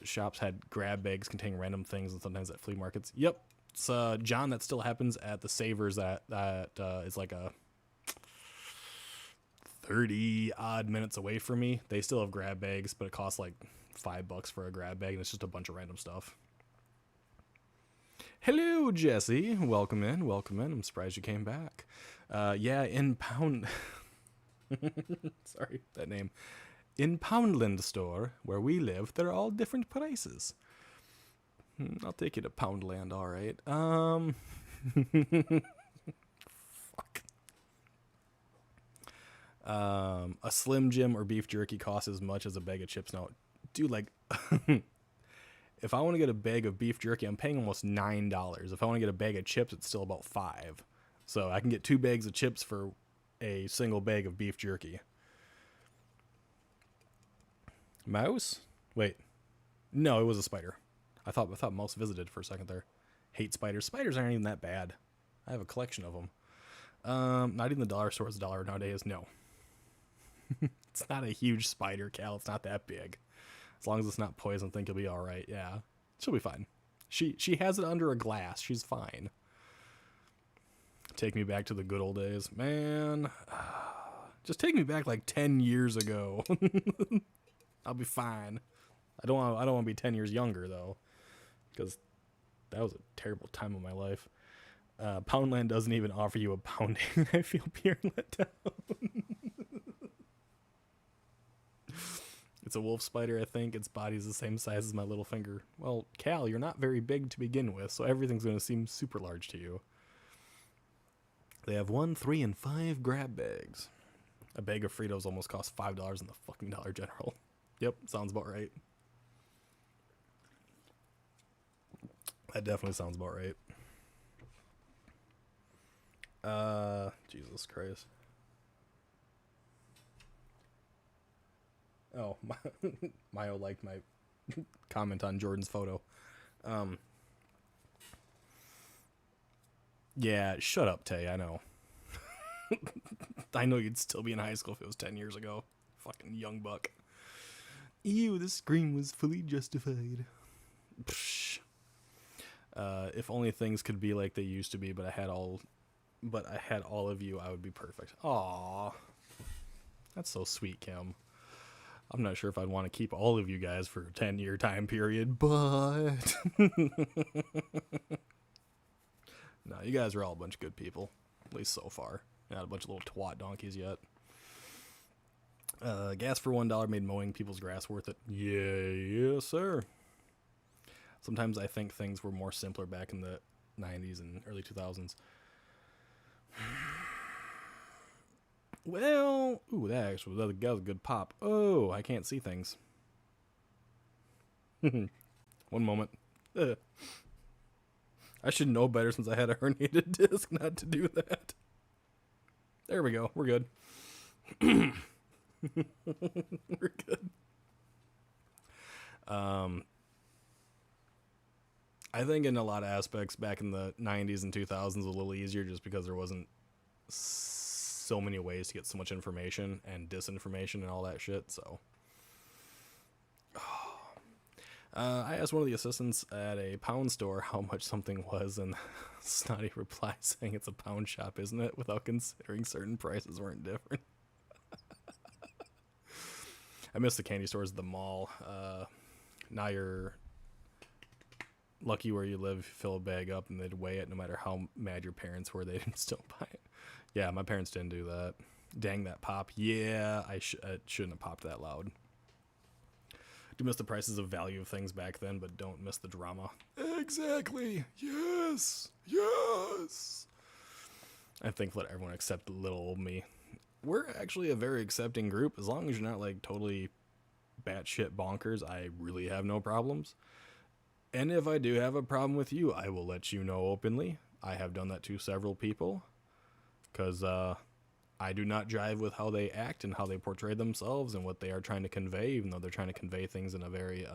Shops had grab bags containing random things, and sometimes at flea markets. Yep, it's John. That still happens at the Savers. That is like a 30 odd minutes away from me. They still have grab bags, but it costs like $5 for a grab bag, and it's just a bunch of random stuff. Hello, Jesse. Welcome in. Welcome in. I'm surprised you came back. Yeah, in Pound. Sorry, that name. In Poundland store, where we live, they're all different prices. I'll take you to Poundland, all right. Fuck. A Slim Jim or beef jerky costs as much as a bag of chips now. Dude, like, if I want to get a bag of beef jerky, I'm paying almost $9. If I want to get a bag of chips, it's still about $5. So I can get 2 bags of chips for a single bag of beef jerky. Mouse? Wait. No, it was a spider. I thought mouse visited for a second there. Hate spiders. Spiders aren't even that bad. I have a collection of them. Not even the dollar store is $1 nowadays. No. It's not a huge spider, Cal. It's not that big. As long as it's not poison, I think you'll be all right. Yeah, she'll be fine. She has it under a glass. She's fine. Take me back to the good old days, man. Just take me back like 10 years ago. I'll be fine. I don't want to be 10 years younger though, because that was a terrible time of my life. Poundland doesn't even offer you a pounding. I feel pure let down. It's a wolf spider, I think. Its body's the same size as my little finger. Well, Cal, you're not very big to begin with, so everything's going to seem super large to you. They have 1, 3, and 5 grab bags. A bag of Fritos almost costs $5 in the fucking Dollar General. Yep, sounds about right. That definitely sounds about right. Jesus Christ. Oh, Mayo liked my comment on Jordan's photo. Yeah, shut up, Tay. I know. I know you'd still be in high school if it was 10 years ago. Fucking young buck. Ew, the scream was fully justified. Psh. If only things could be like they used to be, but I had all of you, I would be perfect. Aw. That's so sweet, Kim. I'm not sure if I'd want to keep all of you guys for a 10-year time period, but... No, you guys are all a bunch of good people. At least so far. Not a bunch of little twat donkeys yet. Gas for $1 made mowing people's grass worth it. Yeah, yes, sir. Sometimes I think things were more simpler back in the 90s and early 2000s. Well, ooh, that was a good pop. Oh, I can't see things. One moment. I should know better since I had a herniated disc not to do that. There we go. We're good. We're good. I think in a lot of aspects back in the 90s and 2000s a little easier just because there wasn't so many ways to get so much information and disinformation and all that shit, so. I asked one of the assistants at a pound store how much something was, and Snotty replied saying it's a pound shop, isn't it? Without considering certain prices weren't different. I miss the candy stores at the mall. Now you're lucky where you live, fill a bag up, and they'd weigh it no matter how mad your parents were, they'd still buy it. Yeah, my parents didn't do that. Dang that pop. Yeah, I shouldn't have popped that loud. Do miss the prices of value of things back then, but don't miss the drama. Exactly. Yes. Yes. I think let everyone accept little old me. We're actually a very accepting group. As long as you're not like totally batshit bonkers, I really have no problems. And if I do have a problem with you, I will let you know openly. I have done that to several people. Because I do not jive with how they act and how they portray themselves and what they are trying to convey, even though they're trying to convey things in a very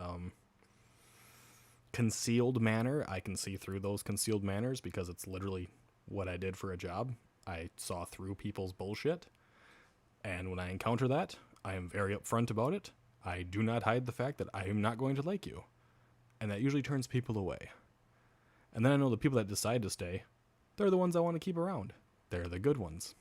concealed manner. I can see through those concealed manners because it's literally what I did for a job. I saw through people's bullshit. And when I encounter that, I am very upfront about it. I do not hide the fact that I am not going to like you. And that usually turns people away. And then I know the people that decide to stay, they're the ones I want to keep around. They're the good ones.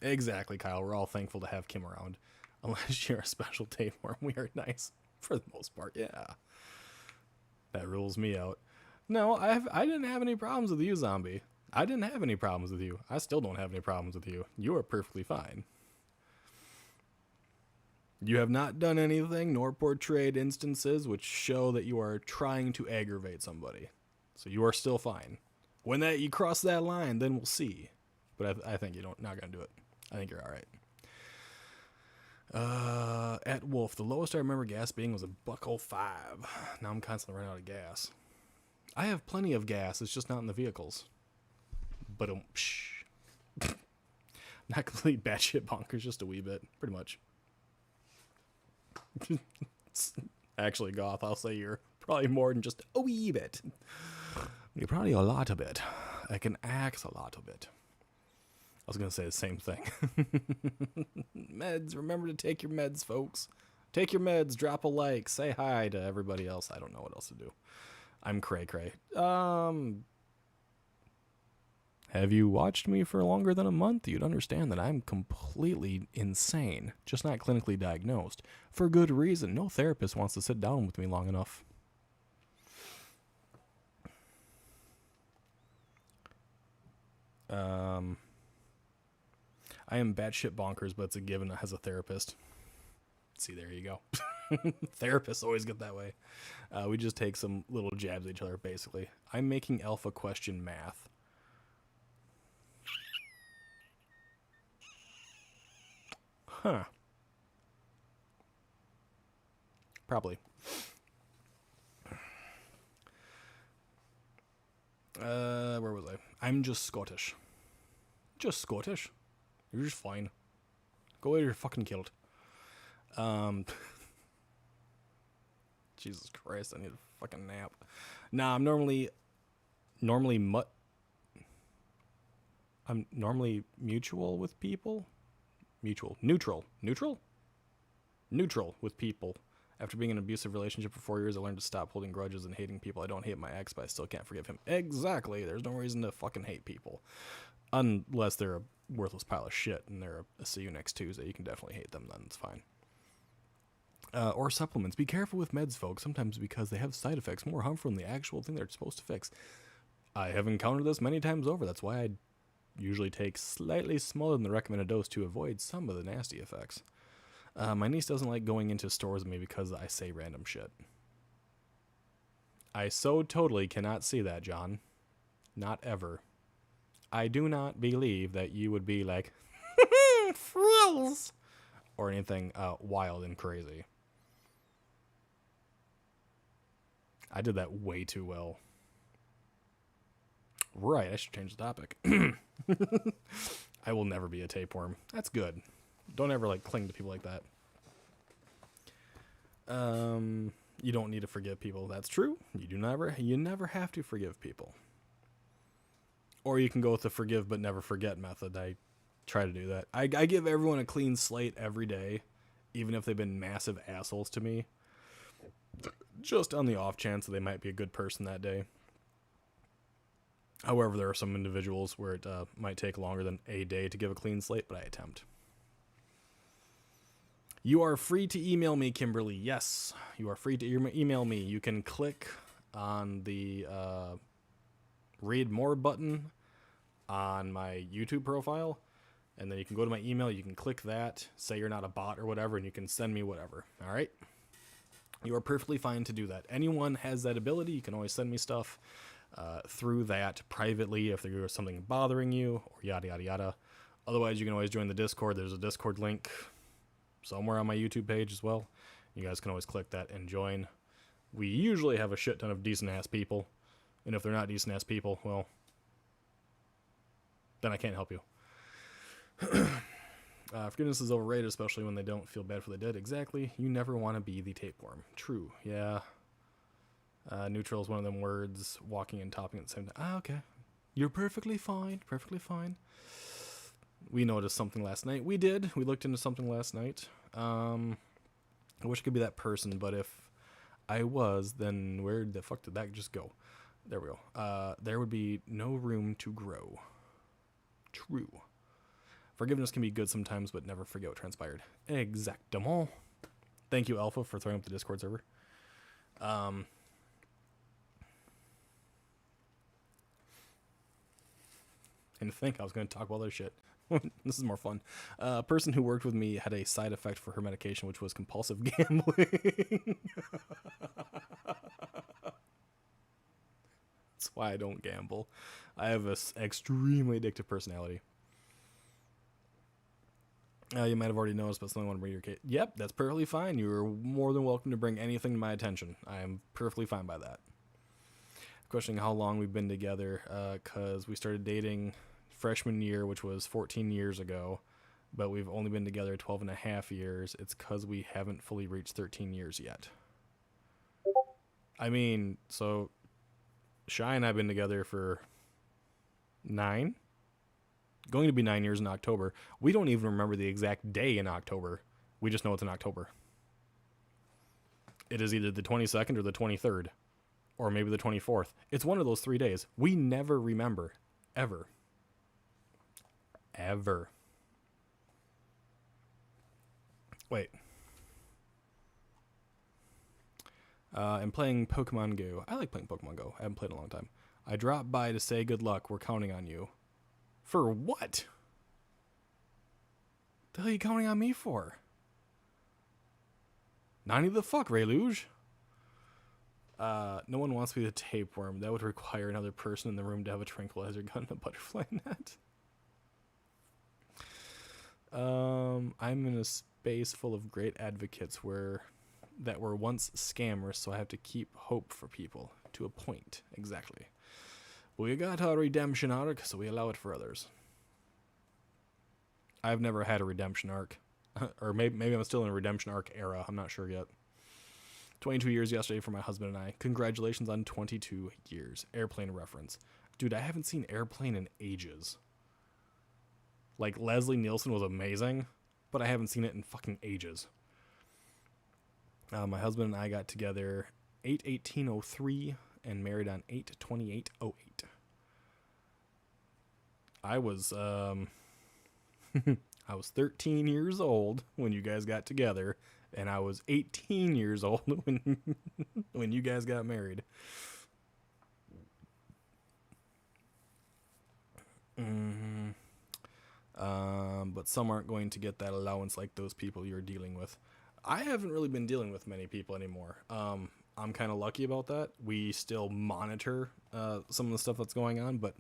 Exactly, Kyle. We're all thankful to have Kim around. Unless you're a special tapeworm, we are nice for the most part. Yeah. That rules me out. No, I didn't have any problems with you, Zombie. I didn't have any problems with you. I still don't have any problems with you. You are perfectly fine. You have not done anything nor portrayed instances which show that you are trying to aggravate somebody. So you are still fine. When you cross that line, then we'll see. But I think you're not going to do it. I think you're all right. At Wolf, the lowest I remember gas being was $1.05. Now I'm constantly running out of gas. I have plenty of gas. It's just not in the vehicles. But not complete batshit bonkers, just a wee bit, pretty much. Actually, Goth, I'll say you're probably more than just a wee bit. You're probably a lot of it. I can act a lot of it. I was going to say the same thing. Meds. Remember to take your meds, folks. Take your meds. Drop a like. Say hi to everybody else. I don't know what else to do. I'm cray cray. Have you watched me for longer than a month? You'd understand that I'm completely insane. Just not clinically diagnosed. For good reason. No therapist wants to sit down with me long enough. I am batshit bonkers, but it's a given that has a therapist. See, there you go. Therapists always get that way. We just take some little jabs at each other, basically. I'm making alpha question math. Huh. Probably. Where was I? I'm just Scottish. Just Scottish. You're just fine. Go away, you're fucking killed. Jesus Christ, I need a fucking nap. Nah, I'm normally mutual with people. Neutral with people. After being in an abusive relationship for 4 years, I learned to stop holding grudges and hating people. I don't hate my ex, but I still can't forgive him. Exactly. There's no reason to fucking hate people. Unless they're a worthless pile of shit and they're a see you next Tuesday. You can definitely hate them, then it's fine. Or supplements. Be careful with meds, folks, sometimes because they have side effects more harmful than the actual thing they're supposed to fix. I have encountered this many times over. That's why I usually take slightly smaller than the recommended dose to avoid some of the nasty effects. My niece doesn't like going into stores with me because I say random shit. I so totally cannot see that, John. Not ever. I do not believe that you would be like, frills, or anything wild and crazy. I did that way too well. Right, I should change the topic. I will never be a tapeworm. That's good. Don't ever cling to people like that. You don't need to forgive people. That's true. You never have to forgive people. Or you can go with the forgive but never forget method. I try to do that. I give everyone a clean slate every day, even if they've been massive assholes to me. Just on the off chance that they might be a good person that day. However, there are some individuals where it might take longer than a day to give a clean slate, but I attempt. You are free to email me, Kimberly. Yes, you are free to email me. You can click on the read more button on my YouTube profile, and then you can go to my email. You can click that, say you're not a bot or whatever, and you can send me whatever. All right? You are perfectly fine to do that. Anyone has that ability. You can always send me stuff through that privately if there is something bothering you, or yada, yada, yada. Otherwise, you can always join the Discord. There's a Discord link somewhere on my YouTube page as well. You guys can always click that and join. We usually have a shit ton of decent-ass people. And if they're not decent-ass people, well, then I can't help you. Forgiveness is overrated, especially when they don't feel bad for the dead. Exactly. You never want to be the tapeworm. True. Yeah. Neutral is one of them words. Walking and topping at the same time. Ah, okay. You're perfectly fine. Perfectly fine. We noticed something last night. We did. We looked into something last night. I wish I could be that person, but if I was, then where the fuck did that just go? There we go. There would be no room to grow. True. Forgiveness can be good sometimes, but never forget what transpired. Exactement. Thank you, Alpha, for throwing up the Discord server. And think I was going to talk about other shit. This is more fun. A person who worked with me had a side effect for her medication, which was compulsive gambling. That's why I don't gamble. I have an extremely addictive personality. You might have already noticed, but something want to bring your case. Yep, that's perfectly fine. You're more than welcome to bring anything to my attention. I am perfectly fine by that. Questioning how long we've been together, because we started dating freshman year, which was 14 years ago, but we've only been together 12 and a half years. It's because we haven't fully reached 13 years yet. I mean, so Shy and I have been together for 9? Going to be 9 years in October. We don't even remember the exact day in October. We just know it's in October. It is either the 22nd or the 23rd. Or maybe the 24th. It's one of those 3 days. We never remember. Ever. Ever. Wait. I'm playing Pokemon Go. I like playing Pokemon Go. I haven't played in a long time. I dropped by to say good luck. We're counting on you. For what? The hell are you counting on me for? Nani the fuck, Rayluge? No one wants me to tapeworm. That would require another person in the room to have a tranquilizer gun and a butterfly net. I'm in a space full of great advocates that were once scammers, so I have to keep hope for people. To a point. Exactly. We got our redemption arc, so we allow it for others. I've never had a redemption arc. Or maybe I'm still in a redemption arc era. I'm not sure yet. 22 years yesterday for my husband and I. Congratulations on 22 years. Airplane reference. Dude, I haven't seen Airplane in ages. Like, Leslie Nielsen was amazing, but I haven't seen it in fucking ages. My husband and I got together 8/18/03 and married on 8/28/08. I was I was 13 years old when you guys got together, and I was 18 years old when you guys got married. But some aren't going to get that allowance like those people you're dealing with. I haven't really been dealing with many people anymore. I'm kind of lucky about that. We still monitor some of the stuff that's going on, but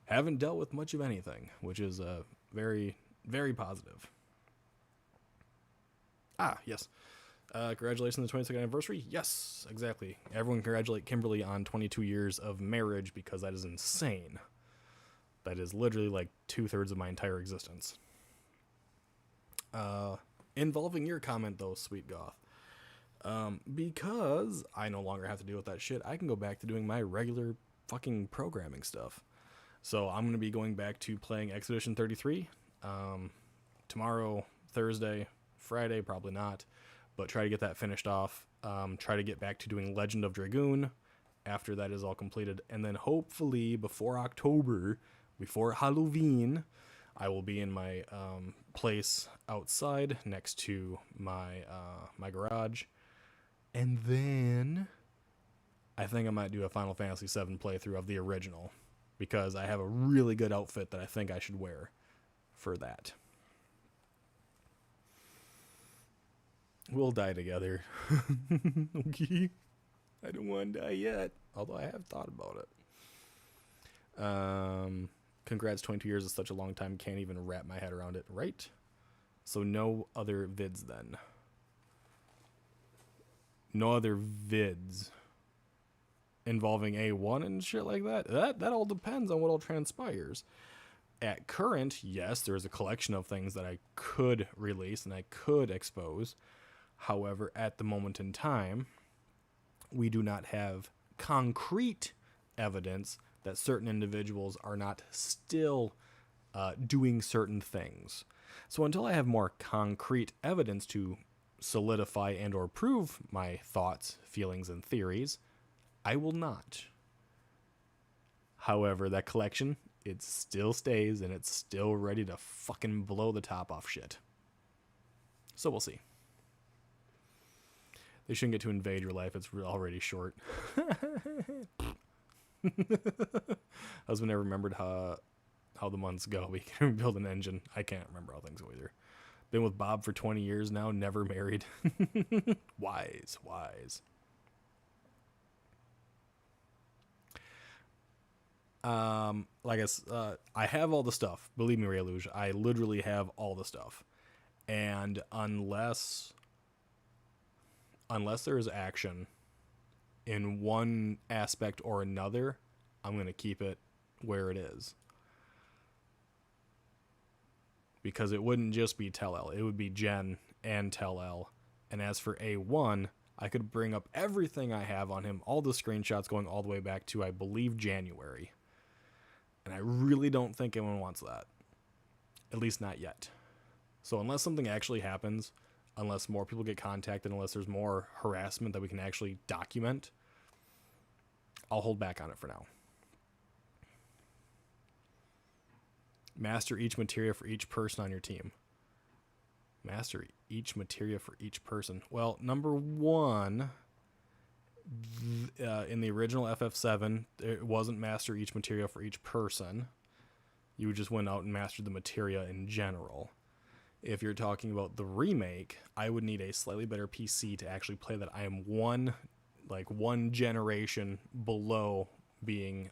haven't dealt with much of anything, which is very, very positive. Yes. Congratulations on the 22nd anniversary. Yes, exactly. Everyone congratulate Kimberly on 22 years of marriage, because that is insane. That is literally like 2/3 of my entire existence. Involving your comment, though, Sweet Goth. Because I no longer have to deal with that shit, I can go back to doing my regular fucking programming stuff. So I'm going to be going back to playing Expedition 33. Tomorrow, Thursday, Friday, probably not. But try to get that finished off. Try to get back to doing Legend of Dragoon after that is all completed. And then hopefully before October, before Halloween, I will be in my place outside next to my my garage. And then I think I might do a Final Fantasy VII playthrough of the original, because I have a really good outfit that I think I should wear for that. We'll die together. Okay. I don't want to die yet, although I have thought about it. Congrats, 22 years is such a long time, can't even wrap my head around it, right? So no other vids then. No other vids involving A1 and shit like that. That all depends on what all transpires. At current, yes, there's a collection of things that I could release and I could expose. However, at the moment in time, we do not have concrete evidence that certain individuals are not still doing certain things. So until I have more concrete evidence to solidify and or prove my thoughts, feelings, and theories, I will not. However, that collection, it still stays, and it's still ready to fucking blow the top off shit. So we'll see. They shouldn't get to invade your life. It's already short. Husband never remembered how the months go. We can build an engine. I can't remember how things go either. Been with Bob for 20 years now, never married. Wise. I have all the stuff. Believe me, Ray Luge, I literally have all the stuff. And unless there is action in one aspect or another, I'm going to keep it where it is. Because it wouldn't just be Tell-El. It would be Gen and Tell-El. And as for A1, I could bring up everything I have on him, all the screenshots going all the way back to, I believe, January. And I really don't think anyone wants that. At least not yet. So unless something actually happens, unless more people get contacted, unless there's more harassment that we can actually document, I'll hold back on it for now. Master each materia for each person on your team. Master each materia for each person. Well, number one, in the original FF7, it wasn't master each materia for each person. You just went out and mastered the materia in general. If you're talking about the remake, I would need a slightly better PC to actually play that. I am one generation below being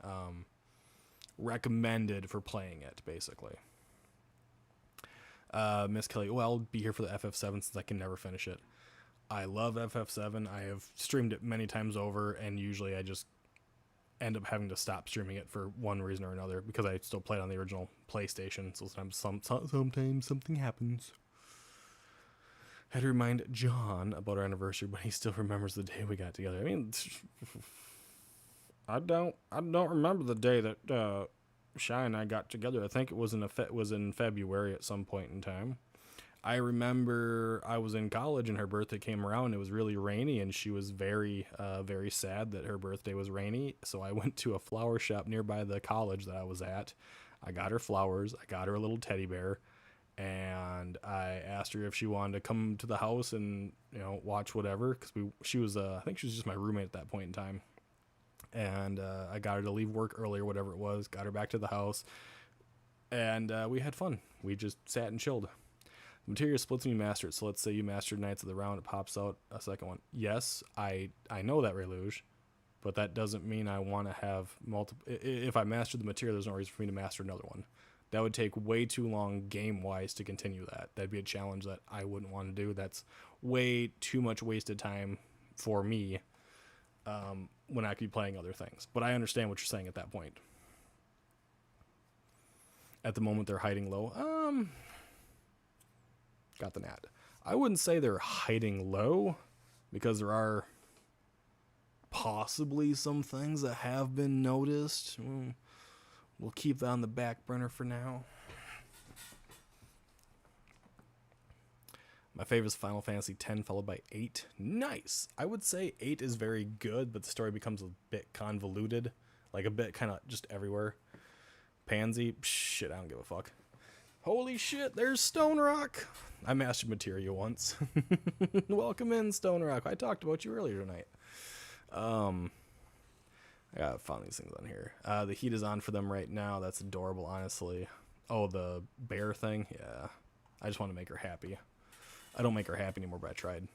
recommended for playing it, basically. Miss Kelly, well, I'll be here for the FF7 since I can never finish it. I love FF7. I have streamed it many times over, and usually I just end up having to stop streaming it for one reason or another because I still play it on the original PlayStation. So sometimes something happens. I had to remind John about our anniversary, but he still remembers the day we got together. I mean, I don't remember the day that Shy and I got together. I think it was in February at some point in time. I remember I was in college and her birthday came around. It was really rainy, and she was very, very sad that her birthday was rainy. So I went to a flower shop nearby the college that I was at. I got her flowers. I got her a little teddy bear, and I asked her if she wanted to come to the house and watch whatever, because she was I think she was just my roommate at that point in time. And I got her to leave work early or whatever it was. Got her back to the house, and we had fun. We just sat and chilled. The materia splits when you master it. So let's say you mastered Knights of the Round, it pops out a second one. Yes, I know that, Reluge, but that doesn't mean I want to have multiple. If I master the materia, there's no reason for me to master another one. That would take way too long game-wise to continue that. That'd be a challenge that I wouldn't want to do. That's way too much wasted time for me when I could be playing other things. But I understand what you're saying at that point. At the moment, they're hiding low. Got the nat. I wouldn't say they're hiding low, because there are possibly some things that have been noticed. We'll keep that on the back burner for now. My favorite is Final Fantasy X followed by 8. Nice! I would say 8 is very good, but the story becomes a bit convoluted. Like a bit kind of just everywhere. Pansy? Shit, I don't give a fuck. Holy shit, there's Stone Rock! I mastered materia once. Welcome in, Stone Rock. I talked about you earlier tonight. I gotta find these things on here. The heat is on for them right now. That's adorable, honestly. Oh, the bear thing? Yeah. I just want to make her happy. I don't make her happy anymore, but I tried.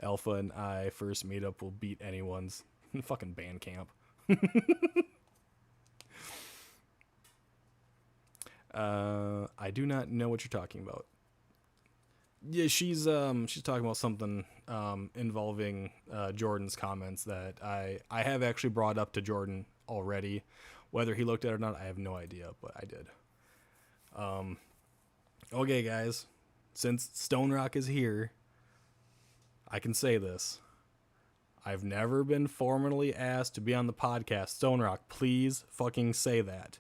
Alpha and I first meetup will beat anyone's fucking band camp. I do not know what you're talking about. Yeah, she's talking about something involving Jordan's comments that I have actually brought up to Jordan already. Whether he looked at it or not, I have no idea, but I did. Okay, guys, since Stone Rock is here, I can say this. I've never been formally asked to be on the podcast. Stone Rock, please fucking say that.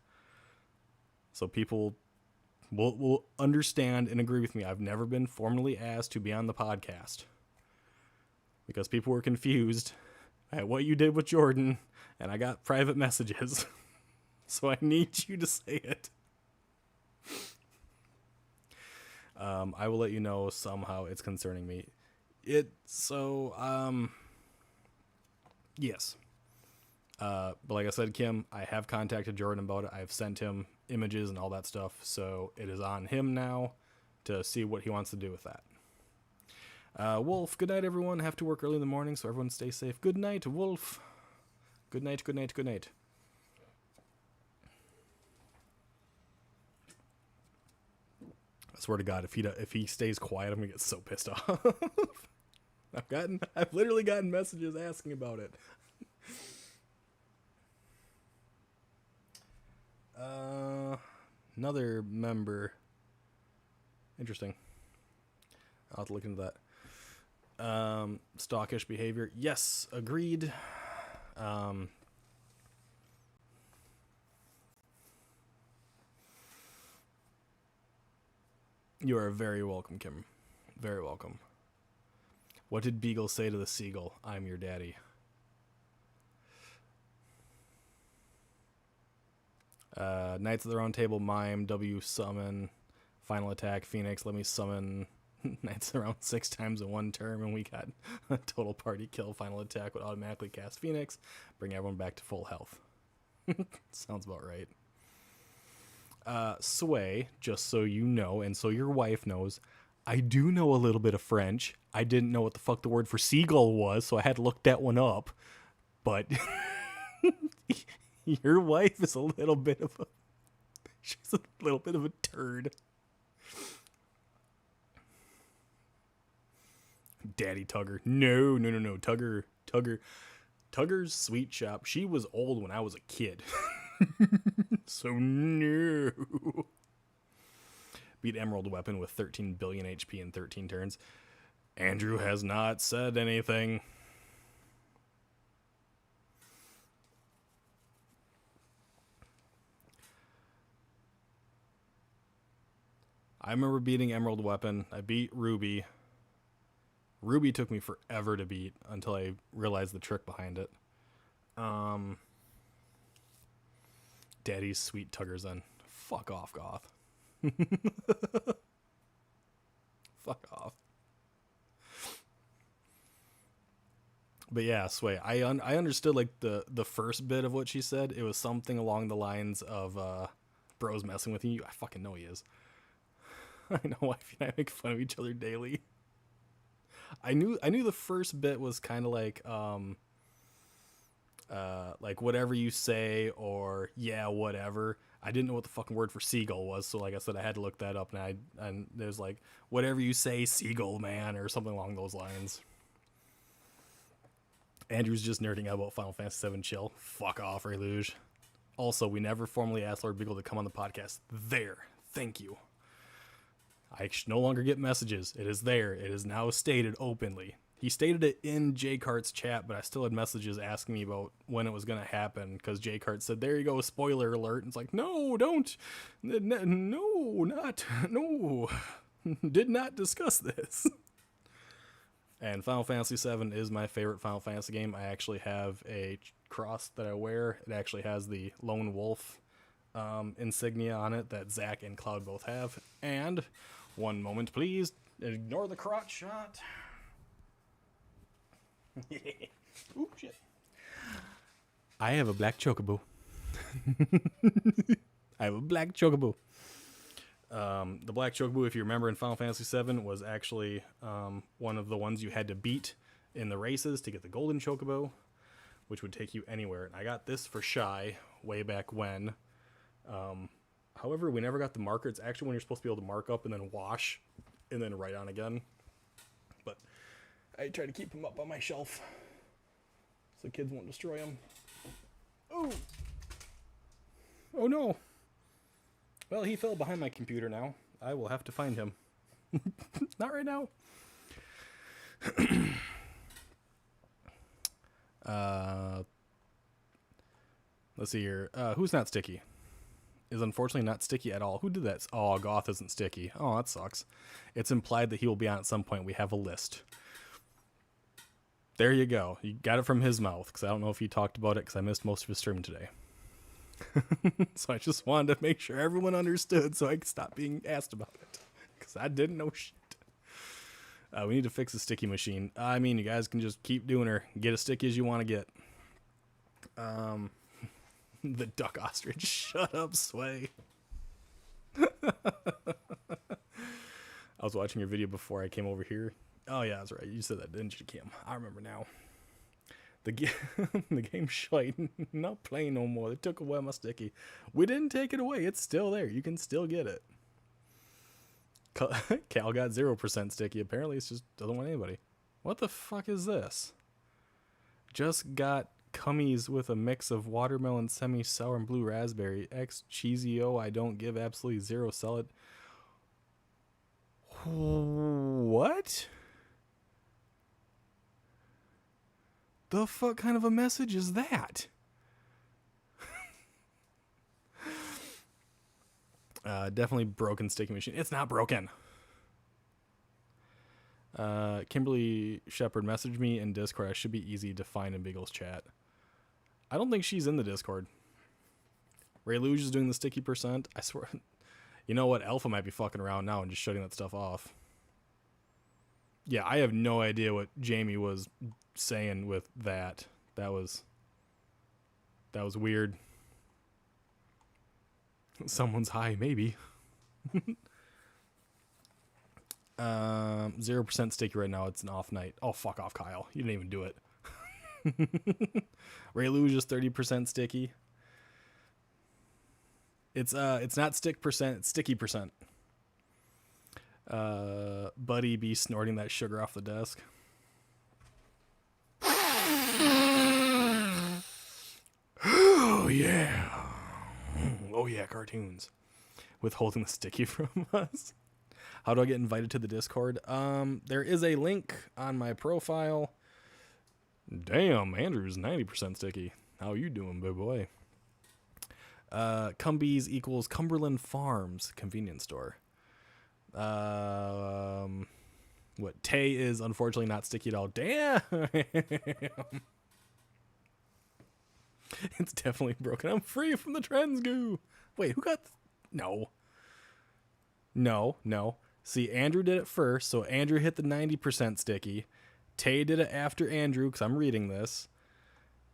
So people will understand and agree with me. I've never been formally asked to be on the podcast. Because people were confused at what you did with Jordan, and I got private messages. So I need you to say it. I will let you know somehow it's concerning me. Yes. But like I said, Kim, I have contacted Jordan about it. I've sent him images and all that stuff. So it is on him now to see what he wants to do with that. Wolf, good night, everyone. Have to work early in the morning, so everyone stay safe. Good night, Wolf. Good night, good night, good night. I swear to God, if he stays quiet, I'm gonna get so pissed off. I've literally gotten messages asking about it. Another member. Interesting. I'll have to look into that. Stalkish behavior. Yes, agreed. You are very welcome, Kim. Very welcome. What did Beagle say to the seagull? I'm your daddy. Knights of the Round Table, Mime, W summon, Final Attack, Phoenix. Let me summon Knights of the Round 6 times in one turn, and we got a total party kill. Final Attack would automatically cast Phoenix, bring everyone back to full health. Sounds about right. Sway, just so you know, and so your wife knows, I do know a little bit of French. I didn't know what the fuck the word for seagull was, so I had to look that one up. But your wife is a little bit of a... She's a little bit of a turd. Daddy Tugger. No. Tugger's sweet shop. She was old when I was a kid. So no. Beat Emerald Weapon with 13 billion HP in 13 turns. Andrew has not said anything. I remember beating Emerald Weapon. I beat Ruby. Ruby took me forever to beat until I realized the trick behind it. Daddy's sweet Tugger's in. Fuck off, Goth. Fuck off. But yeah, Sway, I understood like the first bit of what she said. It was something along the lines of bro's messing with you. I fucking know he is. I know wife and I make fun of each other daily. I knew the first bit was kind of like whatever you say, or yeah, whatever. I didn't know what the fucking word for seagull was, so like I said, I had to look that up, and there's like whatever you say, seagull man, or something along those lines. Andrew's just nerding out about Final Fantasy VII. Chill. Fuck off, Reluge. Also, we never formally asked LordBiegel to come on the podcast. There. Thank you. I no longer get messages. It is there. It is now stated openly. He stated it in J-Cart's chat, but I still had messages asking me about when it was going to happen, because J-Cart said, there you go, spoiler alert. And it's like, no, don't. No. Did not discuss this. And Final Fantasy VII is my favorite Final Fantasy game. I actually have a cross that I wear. It actually has the Lone Wolf insignia on it that Zach and Cloud both have. And, one moment please, ignore the crotch shot. Ooh, shit. I have a black chocobo. I have a black chocobo. The black chocobo, if you remember in Final Fantasy VII, was actually one of the ones you had to beat in the races to get the golden chocobo, which would take you anywhere. And I got this for Shy way back when. However, we never got the marker. It's actually when you're supposed to be able to mark up and then wash and then write on again. But I try to keep them up on my shelf so kids won't destroy them. Oh! Oh no! Well, he fell behind my computer now. I will have to find him. Not right now. Let's see here. Who's not sticky? Is unfortunately not sticky at all. Who did that? Oh, Goth isn't sticky. Oh, that sucks. It's implied that he will be on at some point. We have a list. There you go. You got it from his mouth, because I don't know if he talked about it, because I missed most of his stream today. So I just wanted to make sure everyone understood so I could stop being asked about it, because I didn't know shit. We need to fix the sticky machine. I mean, you guys can just keep doing her. Get as sticky as you want to get. The duck ostrich. Shut up, Sway. I was watching your video before I came over here. Oh, yeah, that's right. You said that, didn't you, Kim? I remember now. The game shite. Not playing no more. They took away my sticky. We didn't take it away. It's still there. You can still get it. Cal got 0% sticky. Apparently, it's just doesn't want anybody. What the fuck is this? Just got cummies with a mix of watermelon, semi-sour, and blue raspberry. X cheesy-o. I don't give absolutely zero. Sell it. What? The fuck kind of a message is that? Definitely broken sticky machine. It's not broken. Kimberly Shepard messaged me in Discord. I should be easy to find in Beagle's chat. I don't think she's in the Discord. Ray Luge is doing the sticky percent. I swear. You know what? Alpha might be fucking around now and just shutting that stuff off. Yeah, I have no idea what Jamie was saying with that. That was weird. Someone's high, maybe. 0% sticky right now. It's an off night. Oh, fuck off, Kyle. You didn't even do it. Ray Luge is 30% sticky. It's not stick percent, it's sticky percent. Buddy be snorting that sugar off the desk. Oh yeah. Oh yeah, cartoons. Withholding the sticky from us. How do I get invited to the Discord? There is a link on my profile. Damn, Andrew's 90% sticky. How you doing, big boy? Cumbies equals Cumberland Farms convenience store. What? Tay is unfortunately not sticky at all. Damn. It's definitely broken. I'm free from the trends goo. Wait, who got... No. See, Andrew did it first, so Andrew hit the 90% sticky. Tay did it after Andrew, because I'm reading this.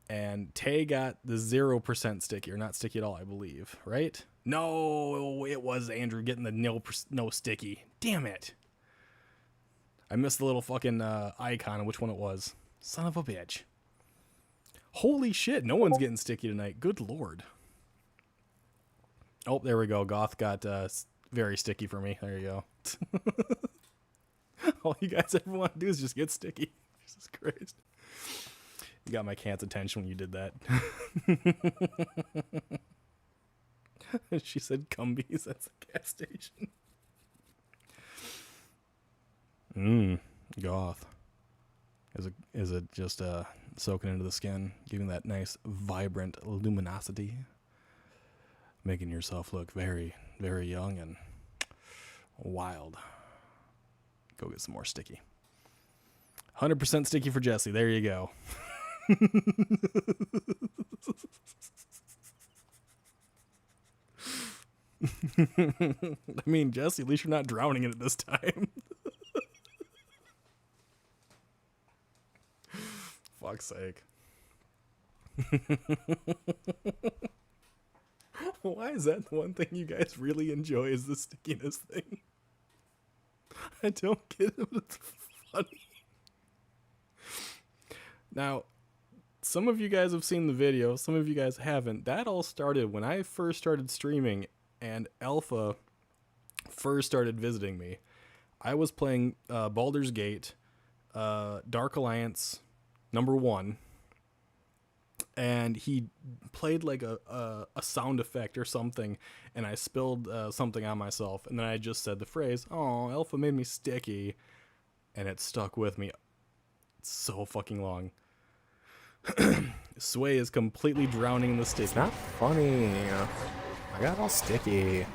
And Tay got the 0% sticky, or not sticky at all, I believe. Right? No, it was Andrew getting the no sticky. Damn it. I missed the little fucking icon of which one it was. Son of a bitch. Holy shit, no one's getting sticky tonight. Good lord. Oh, there we go. Goth got very sticky for me. There you go. All you guys ever want to do is just get sticky. Jesus Christ. You got my cat's attention when you did that. She said Cumbies. That's a gas station. Goth. Is it just soaking into the skin, giving that nice vibrant luminosity, making yourself look very, very young and wild. Go get some more sticky. 100% sticky for Jesse. There you go. I mean, Jesse, at least you're not drowning in it this time. Fuck's sake. Why is that the one thing you guys really enjoy is the stickiness thing? I don't get it, but it's funny. Now, some of you guys have seen the video, some of you guys haven't. That all started when I first started streaming and Alpha first started visiting me. I was playing Baldur's Gate, Dark Alliance #1, and he played like a sound effect or something, and I spilled something on myself, and then I just said the phrase, "Oh, Alpha made me sticky," and it stuck with me so fucking long. Sway is completely drowning in the sticky. It's not funny. I got all sticky.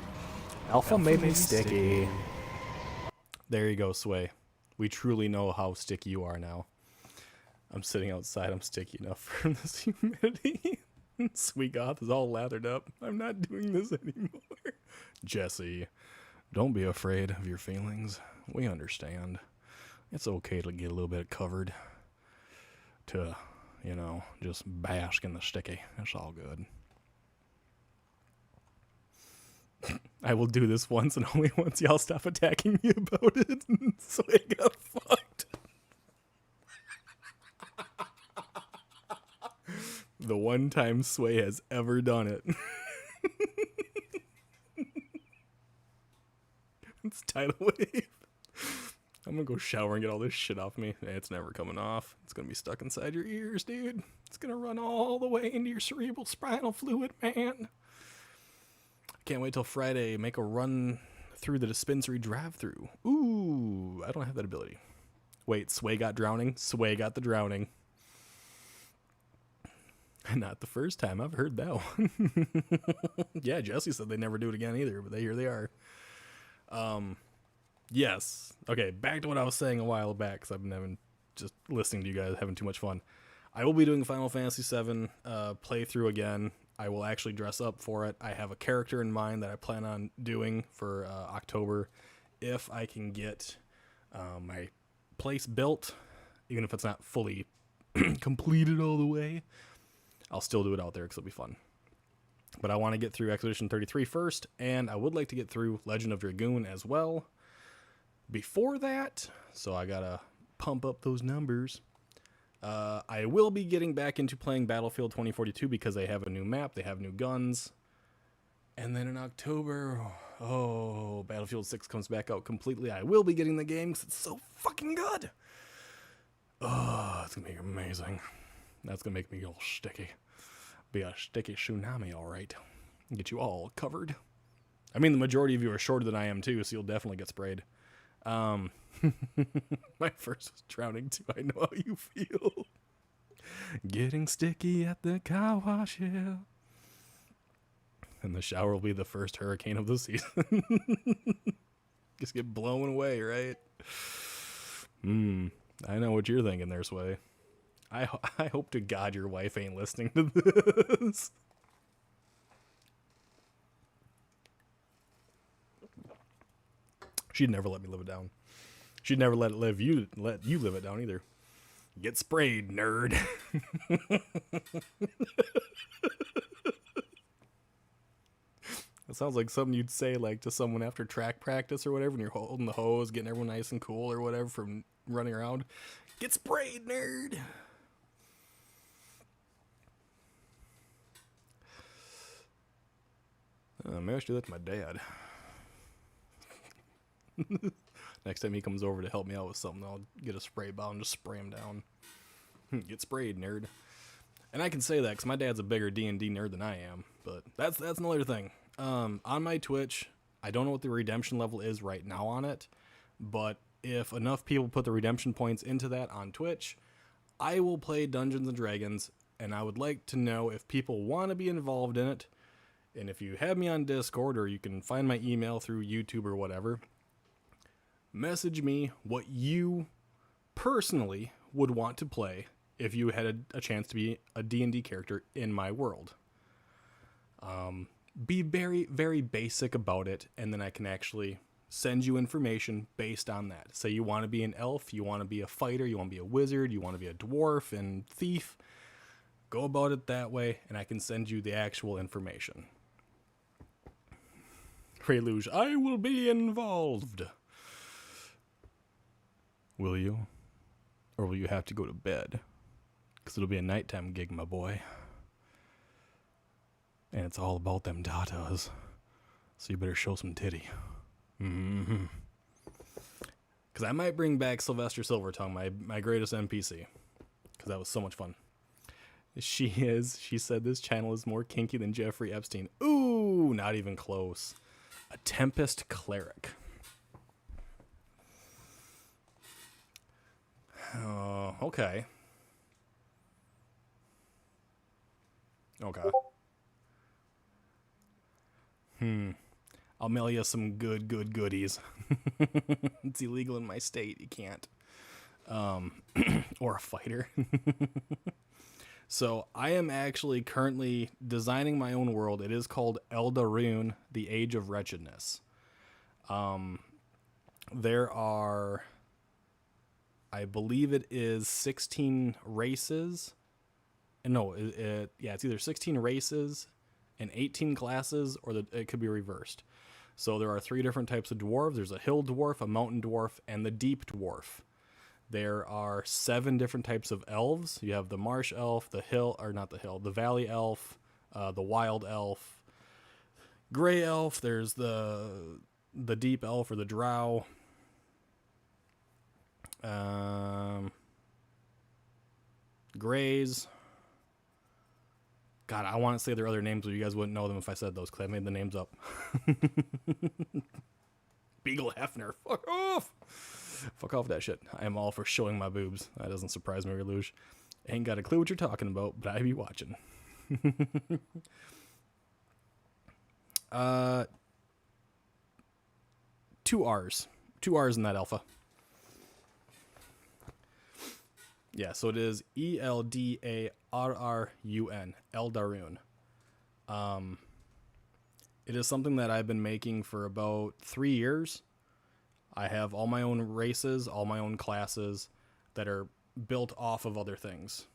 Alpha made me sticky. There you go, Sway. We truly know how sticky you are now. I'm sitting outside. I'm sticky enough from this humidity. Sweet Goth is all lathered up. I'm not doing this anymore. Jesse, don't be afraid of your feelings. We understand. It's okay to get a little bit covered. To, you know, just bask in the sticky. It's all good. I will do this once and only once y'all stop attacking me about it. So I got fucked. The one time Sway has ever done it. It's tidal wave. I'm gonna go shower and get all this shit off me. It's never coming off. It's gonna be stuck inside your ears, dude. It's gonna run all the way into your cerebral spinal fluid, man. Can't wait till Friday. Make a run through the dispensary drive-through. Ooh, I don't have that ability. Wait, Sway got drowning? Sway got the drowning. Not the first time. I've heard that one. Yeah, Jesse said they never do it again either, but here they are. Yes. Okay, back to what I was saying a while back, because I've been just listening to you guys, having too much fun. I will be doing Final Fantasy VII playthrough again. I will actually dress up for it. I have a character in mind that I plan on doing for October. If I can get my place built, even if it's not fully completed all the way, I'll still do it out there because it'll be fun. But I want to get through Expedition 33 first, and I would like to get through Legend of Dragoon as well before that, so I gotta pump up those numbers. I will be getting back into playing Battlefield 2042 because they have a new map, they have new guns, and then in October, Battlefield 6 comes back out completely. I will be getting the game because it's so fucking good. Oh, it's gonna be amazing. That's gonna make me all sticky. Be a sticky tsunami, all right. Get you all covered. I mean, the majority of you are shorter than I am too, so you'll definitely get sprayed. My first was drowning too. I know how you feel. Getting sticky at the car wash, yeah. And the shower will be the first hurricane of the season. Just get blown away, right? I know what you're thinking there, Sway. I hope to God your wife ain't listening to this. She'd never let me live it down. She'd never let you live it down either. Get sprayed, nerd. It sounds like something you'd say like to someone after track practice or whatever, when you're holding the hose, getting everyone nice and cool or whatever from running around. Get sprayed, nerd. Maybe I should do that to my dad. Next time he comes over to help me out with something, I'll get a spray bottle and just spray him down. Get sprayed, nerd. And I can say that because my dad's a bigger D&D nerd than I am. But that's another thing. On my Twitch, I don't know what the redemption level is right now on it. But if enough people put the redemption points into that on Twitch, I will play Dungeons & Dragons. And I would like to know if people want to be involved in it. And if you have me on Discord, or you can find my email through YouTube or whatever, message me what you personally would want to play if you had a chance to be a D&D character in my world. Be very, very basic about it, and then I can actually send you information based on that. Say you want to be an elf, you want to be a fighter, you want to be a wizard, you want to be a dwarf and thief. Go about it that way, and I can send you the actual information. Preluge, I will be involved. Will you? Or will you have to go to bed? Because it'll be a nighttime gig, my boy. And it's all about them tatas. So you better show some titty. Because I might bring back Sylvester Silvertongue, my greatest NPC. Because that was so much fun. She said this channel is more kinky than Jeffrey Epstein. Ooh, not even close. A Tempest Cleric. Oh, okay. Okay. I'll mail you some good goodies. It's illegal in my state. You can't. Or a fighter. So I am actually currently designing my own world. It is called Eldaroon, the Age of Wretchedness. There are, I believe it is 16 races. No, it's either 16 races and 18 classes, or it could be reversed. So there are 3 different types of dwarves. There's a hill dwarf, a mountain dwarf, and the deep dwarf. There are 7 different types of elves. You have the marsh elf, the valley elf, the wild elf, gray elf. There's the deep elf or the drow. Grays. God, I want to say their other names, but you guys wouldn't know them if I said those, because I made the names up. Beagle Hefner. Fuck off. Fuck off that shit. I am all for showing my boobs. That doesn't surprise me, Reluge. Ain't got a clue what you're talking about, but I be watching. 2 R's. 2 R's in that alpha. Yeah, so it is Eldarrun. Eldaroon. It is something that I've been making for about 3 years. I have all my own races, all my own classes that are built off of other things.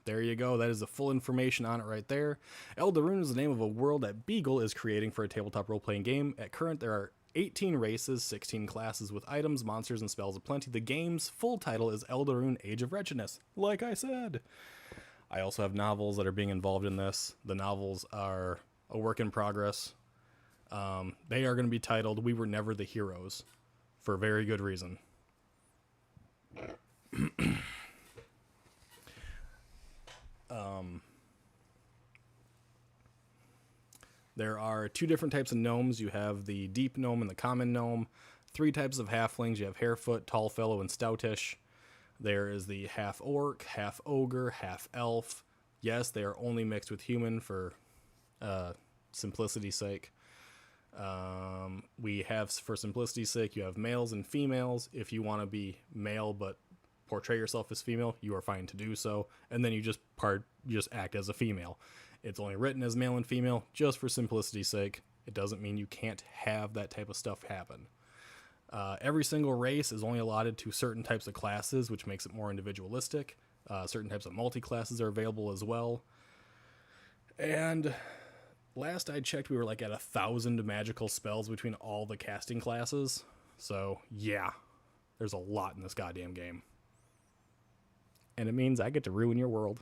There you go. That is the full information on it right there. Eldaroon is the name of a world that Beagle is creating for a tabletop role-playing game. At current, there are 18 races, 16 classes with items, monsters, and spells aplenty. The game's full title is Eldaroon Age of Wretchedness, like I said. I also have novels that are being involved in this. The novels are a work in progress. They are going to be titled We Were Never the Heroes, for a very good reason. There are 2 different types of gnomes. You have the deep gnome and the common gnome. 3 types of halflings. You have Harefoot, Tallfellow, and Stoutish. There is the half orc, half ogre, half elf. Yes, they are only mixed with human for simplicity's sake. We have, for simplicity's sake, you have males and females. If you want to be male but portray yourself as female, you are fine to do so. And then you just act as a female. It's only written as male and female just for simplicity's sake. It doesn't mean you can't have that type of stuff happen. Every single race is only allotted to certain types of classes, which makes it more individualistic. Certain types of multi-classes are available as well. And last I checked, we were like at 1,000 magical spells between all the casting classes. So, yeah, there's a lot in this goddamn game. And it means I get to ruin your world.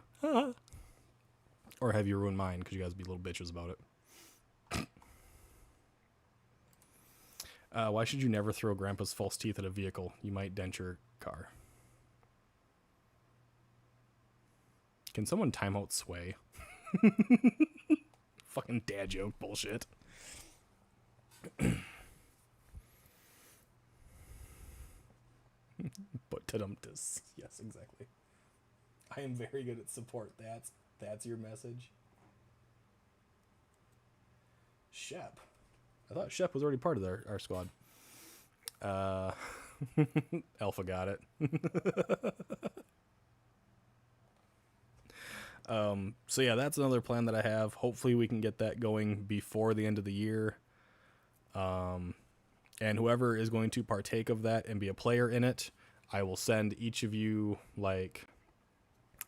Or have you ruin mine, because you guys be little bitches about it. Why should you never throw Grandpa's false teeth at a vehicle? You might dent your car. Can someone time out Sway? Fucking dad joke bullshit. But tadumtus. Yes, exactly. I am very good at support. That's your message. Shep. I thought Shep was already part of our squad. Alpha got it. So yeah, that's another plan that I have. Hopefully we can get that going before the end of the year. And whoever is going to partake of that and be a player in it, I will send each of you like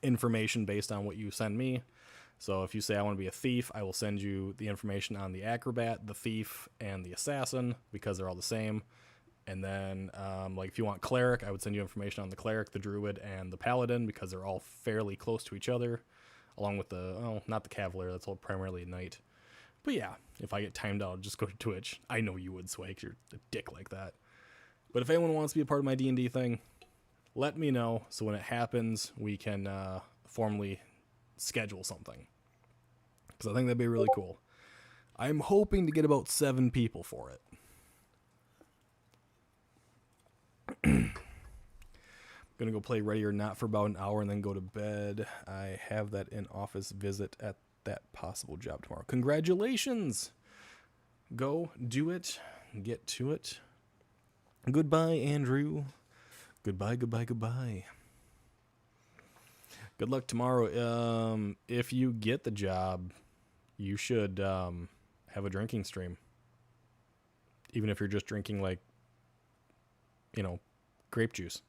information based on what you send me. So if you say I want to be a thief, I will send you the information on the acrobat, the thief, and the assassin, because they're all the same. And then like if you want cleric, I would send you information on the cleric, the druid, and the paladin, because they're all fairly close to each other, along with not the cavalier, that's all primarily a knight. But yeah, if I get timed out, I'll just go to Twitch. I know you would, Sway, 'cause you're a dick like that. But if anyone wants to be a part of my D&D thing, let me know, so when it happens, we can formally schedule something. Because I think that'd be really cool. I'm hoping to get about 7 people for it. Gonna go play Ready or Not for about an hour and then go to bed. I have that in-office visit at that possible job tomorrow. Congratulations! Go do it. Get to it. Goodbye, Andrew. Goodbye, goodbye, goodbye. Good luck tomorrow. If you get the job, you should have a drinking stream. Even if you're just drinking, like, grape juice.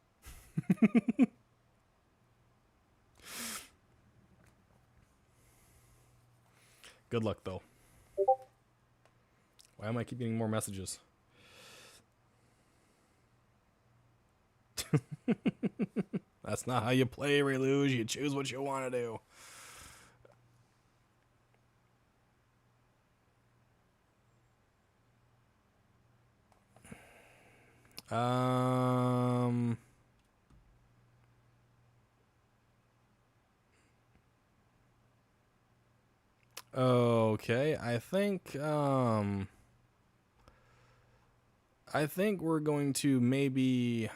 Good luck, though. Why am I keep getting more messages? That's not how you play, Reluge. You choose what you want to do. Okay, I think we're going to maybe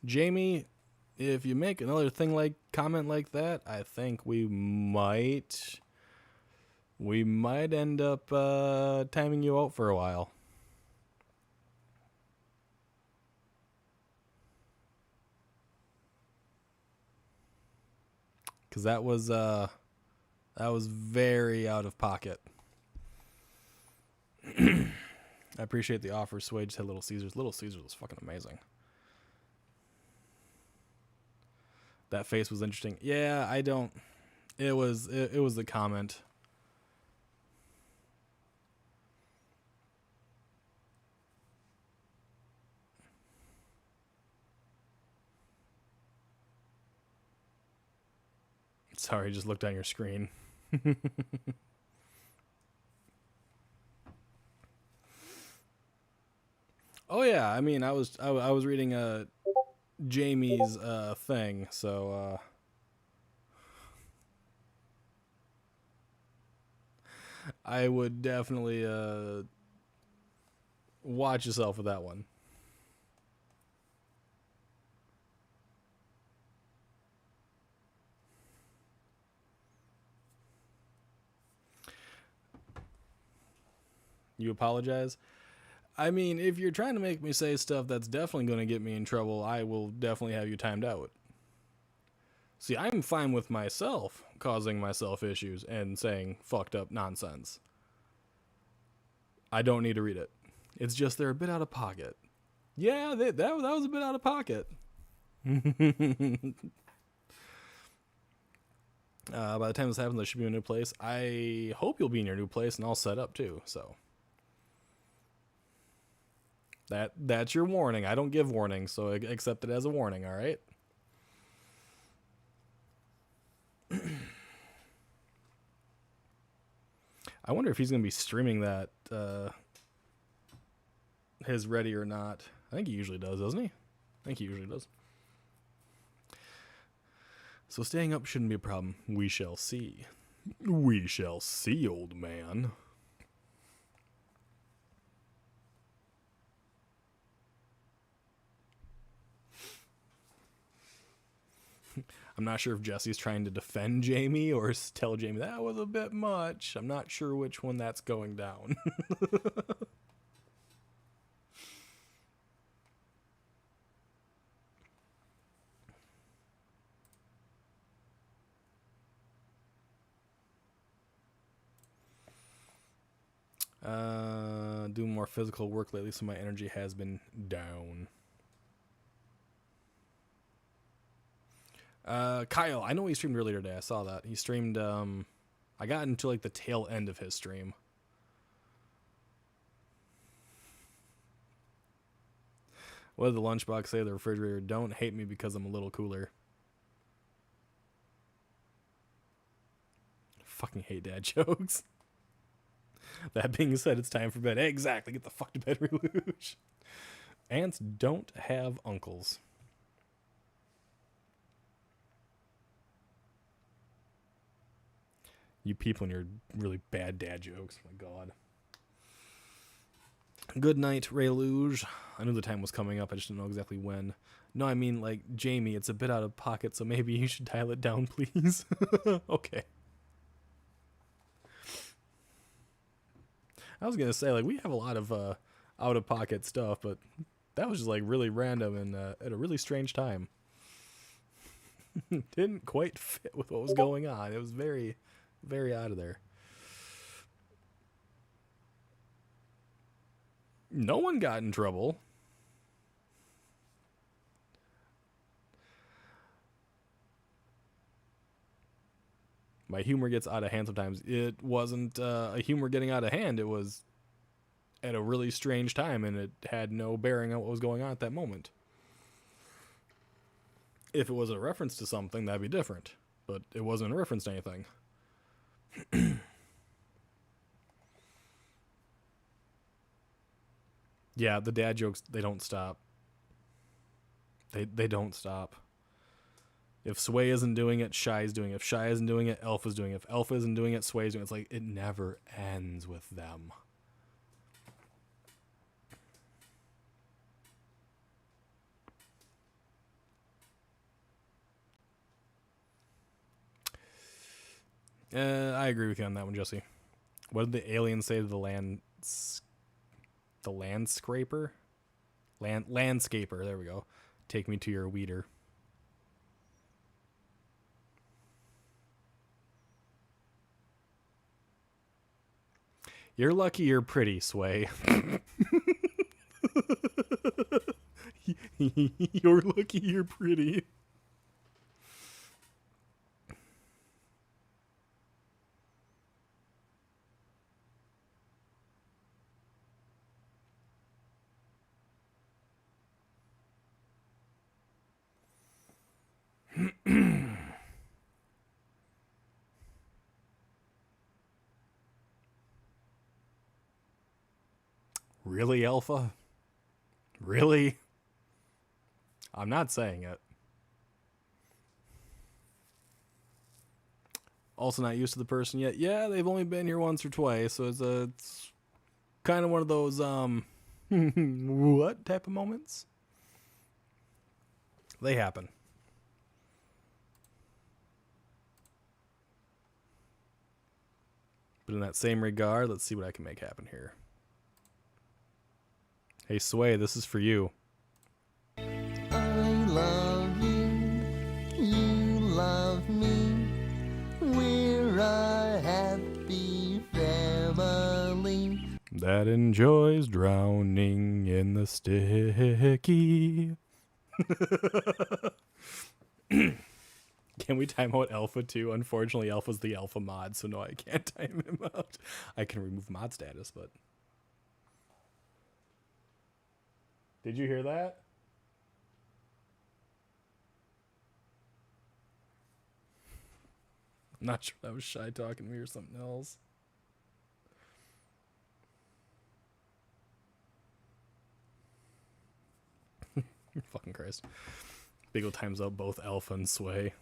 Jamie, if you make another comment like that, I think we might end up timing you out for a while. Cause that was very out of pocket. I appreciate the offer. Swage said Little Caesars. Little Caesars was fucking amazing. That face was interesting. Yeah, it was the comment. Sorry, just looked on your screen. Oh yeah, I mean, I was reading Jamie's thing, so I would definitely watch yourself with that one. You apologize? I mean, if you're trying to make me say stuff that's definitely going to get me in trouble, I will definitely have you timed out. See, I'm fine with myself causing myself issues and saying fucked up nonsense. I don't need to read it. It's just they're a bit out of pocket. Yeah, that was a bit out of pocket. By the time this happens, I should be in a new place. I hope you'll be in your new place and all set up too, so... That's your warning. I don't give warnings, so accept it as a warning, all right? I wonder if he's going to be streaming that, his Ready or Not. I think he usually does, doesn't he? I think he usually does. So staying up shouldn't be a problem. We shall see. We shall see, old man. I'm not sure if Jesse's trying to defend Jamie or tell Jamie that was a bit much. I'm not sure which one that's going down. Doing more physical work lately, so my energy has been down. Kyle, I know he streamed earlier today. I saw that. He streamed, I got into like the tail end of his stream. What did the lunchbox say to the refrigerator? Don't hate me because I'm a little cooler. Fucking hate dad jokes. That being said, it's time for bed. Exactly. Get the fuck to bed, Reluge. Ants don't have uncles. You people and your really bad dad jokes. My God. Good night, Ray Luge. I knew the time was coming up. I just didn't know exactly when. No, I mean, like, Jamie, it's a bit out of pocket, so maybe you should dial it down, please. Okay. I was going to say, like, we have a lot of out-of-pocket stuff, but that was just, like, really random and at a really strange time. Didn't quite fit with what was going on. It was very, very out of there. No one got in trouble. My humor gets out of hand sometimes. It wasn't a humor getting out of hand. It was at a really strange time, and it had no bearing on what was going on at that moment. If it was a reference to something, that'd be different. But it wasn't a reference to anything. Yeah, the dad jokes, they don't stop. They don't stop. If Sway isn't doing it, Shy's doing it. If Shy isn't doing it, Alpha's doing it. If Alpha isn't doing it, Sway's doing it. It's like, it never ends with them. I agree with you on that one, Jesse. What did the alien say to the landscaper? Landscaper, there we go. Take me to your weeder. You're lucky you're pretty, Sway. You're lucky you're pretty. Really, Alpha? Really? I'm not saying it. Also not used to the person yet. Yeah, they've only been here once or twice, so it's kind of one of those, what type of moments? They happen. But in that same regard, let's see what I can make happen here. Hey, Sway, this is for you. I love you, you love me, we're a happy family. That enjoys drowning in the sticky. Can we time out Alpha too? Unfortunately, Alpha's the alpha mod, so no, I can't time him out. I can remove mod status, but... Did you hear that? I'm not sure that was Shy talking to me or something else. Fucking Christ. Biegel times out both Alpha and Sway.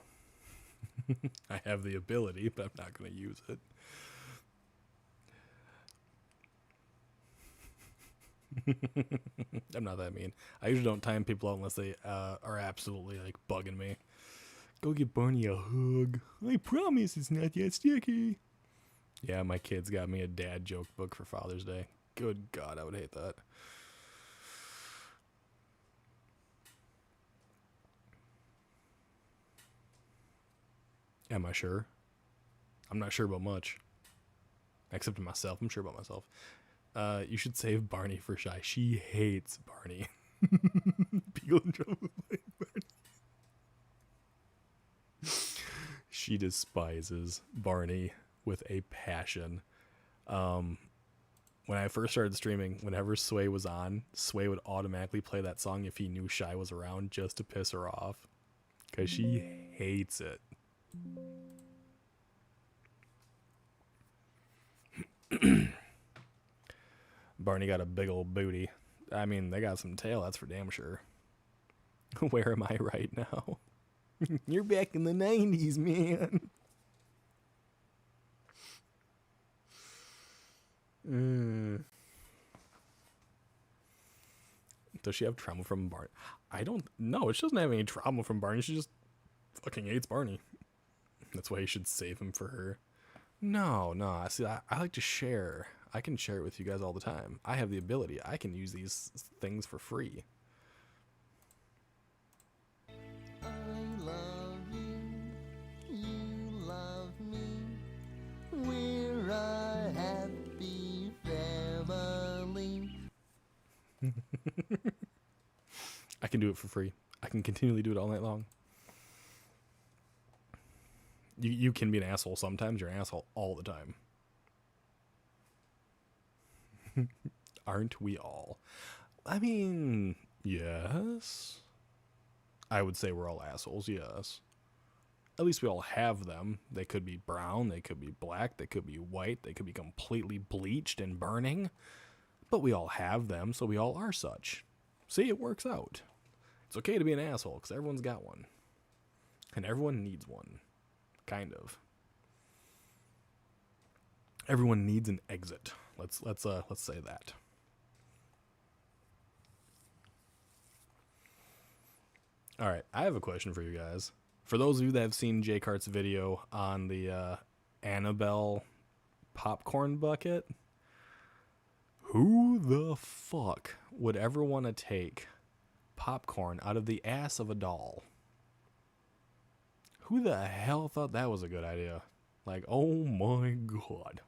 I have the ability, but I'm not going to use it. I'm not that mean. I usually don't time people out unless they are absolutely like bugging me. Go give Barney a hug. I promise it's not that sticky. Yeah, my kids got me a dad joke book for Father's Day. Good God, I would hate that. Am I sure? I'm not sure about much. Except for myself. I'm sure about myself. You should save Barney for Shy. She hates Barney. Beagle in trouble with Barney. She despises Barney with a passion. When I first started streaming, whenever Sway was on, Sway would automatically play that song if he knew Shy was around just to piss her off. Because she hates it. Barney got a big old booty. I mean, they got some tail, that's for damn sure. Where am I right now? You're back in the 90s, man. Does she have trauma from Barney? I don't know. She doesn't have any trauma from Barney. She just fucking hates Barney. That's why he should save him for her. No. See, I like to share. I can share it with you guys all the time. I have the ability. I can use these things for free. I love you, you love me. We're a happy family. I can do it for free. I can continually do it all night long. You can be an asshole sometimes. You're an asshole all the time. Aren't we all? I mean, yes. I would say we're all assholes, yes. At least we all have them. They could be brown, they could be black, they could be white, they could be completely bleached and burning. But we all have them, so we all are such. See, it works out. It's okay to be an asshole, because everyone's got one. And everyone needs one. Kind of. Everyone needs an exit. Let's say that. All right, I have a question for you guys. For those of you that have seen Jay Cart's video on the Annabelle popcorn bucket, who the fuck would ever want to take popcorn out of the ass of a doll? Who the hell thought that was a good idea? Like, oh my god.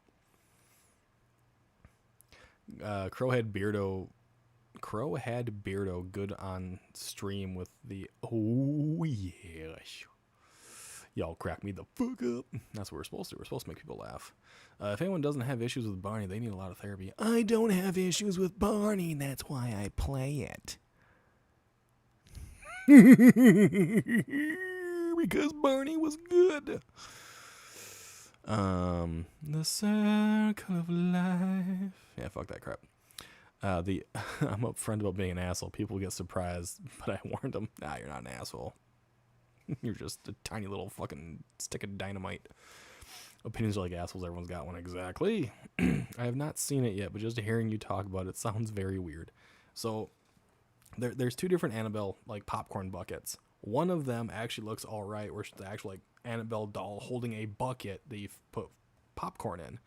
Crow had Beardo good on stream with the oh yeah. Y'all crack me the fuck up. That's what we're supposed to do. We're supposed to make people laugh. If anyone doesn't have issues with Barney, they need a lot of therapy. I don't have issues with Barney. That's why I play it. Because Barney was good. The circle of life. Yeah, fuck that crap. I'm upfront about being an asshole. People get surprised, but I warned them. Nah, you're not an asshole. You're just a tiny little fucking stick of dynamite. Opinions are like assholes. Everyone's got one. Exactly. I have not seen it yet, but just hearing you talk about it sounds very weird. So there's two different Annabelle like popcorn buckets. One of them actually looks all right, where it's the actual like Annabelle doll holding a bucket that you've put popcorn in.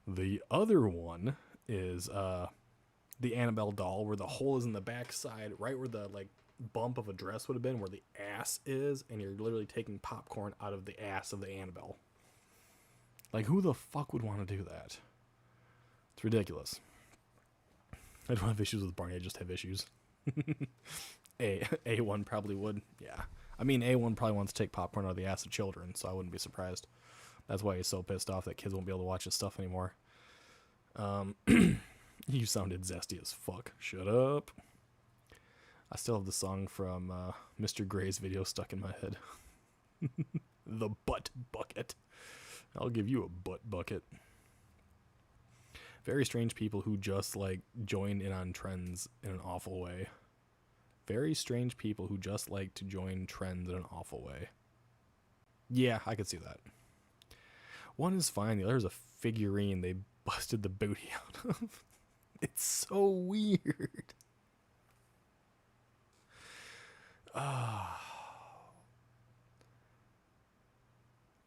The other one is the Annabelle doll where the hole is in the back side, right where the like bump of a dress would have been, where the ass is, and you're literally taking popcorn out of the ass of the Annabelle. Like, who the fuck would want to do that? It's ridiculous. I don't have issues with Barney, I just have issues. A1 probably would, yeah. I mean, A1 probably wants to take popcorn out of the ass of children, so I wouldn't be surprised. That's why he's so pissed off that kids won't be able to watch his stuff anymore. You sounded zesty as fuck. Shut up. I still have the song from Mr. Gray's video stuck in my head. The butt bucket. I'll give you a butt bucket. Very strange people who just like join in on trends in an awful way. Very strange people who just like to join trends in an awful way. Yeah, I could see that. One is fine, the other is a figurine they busted the booty out of. It's so weird.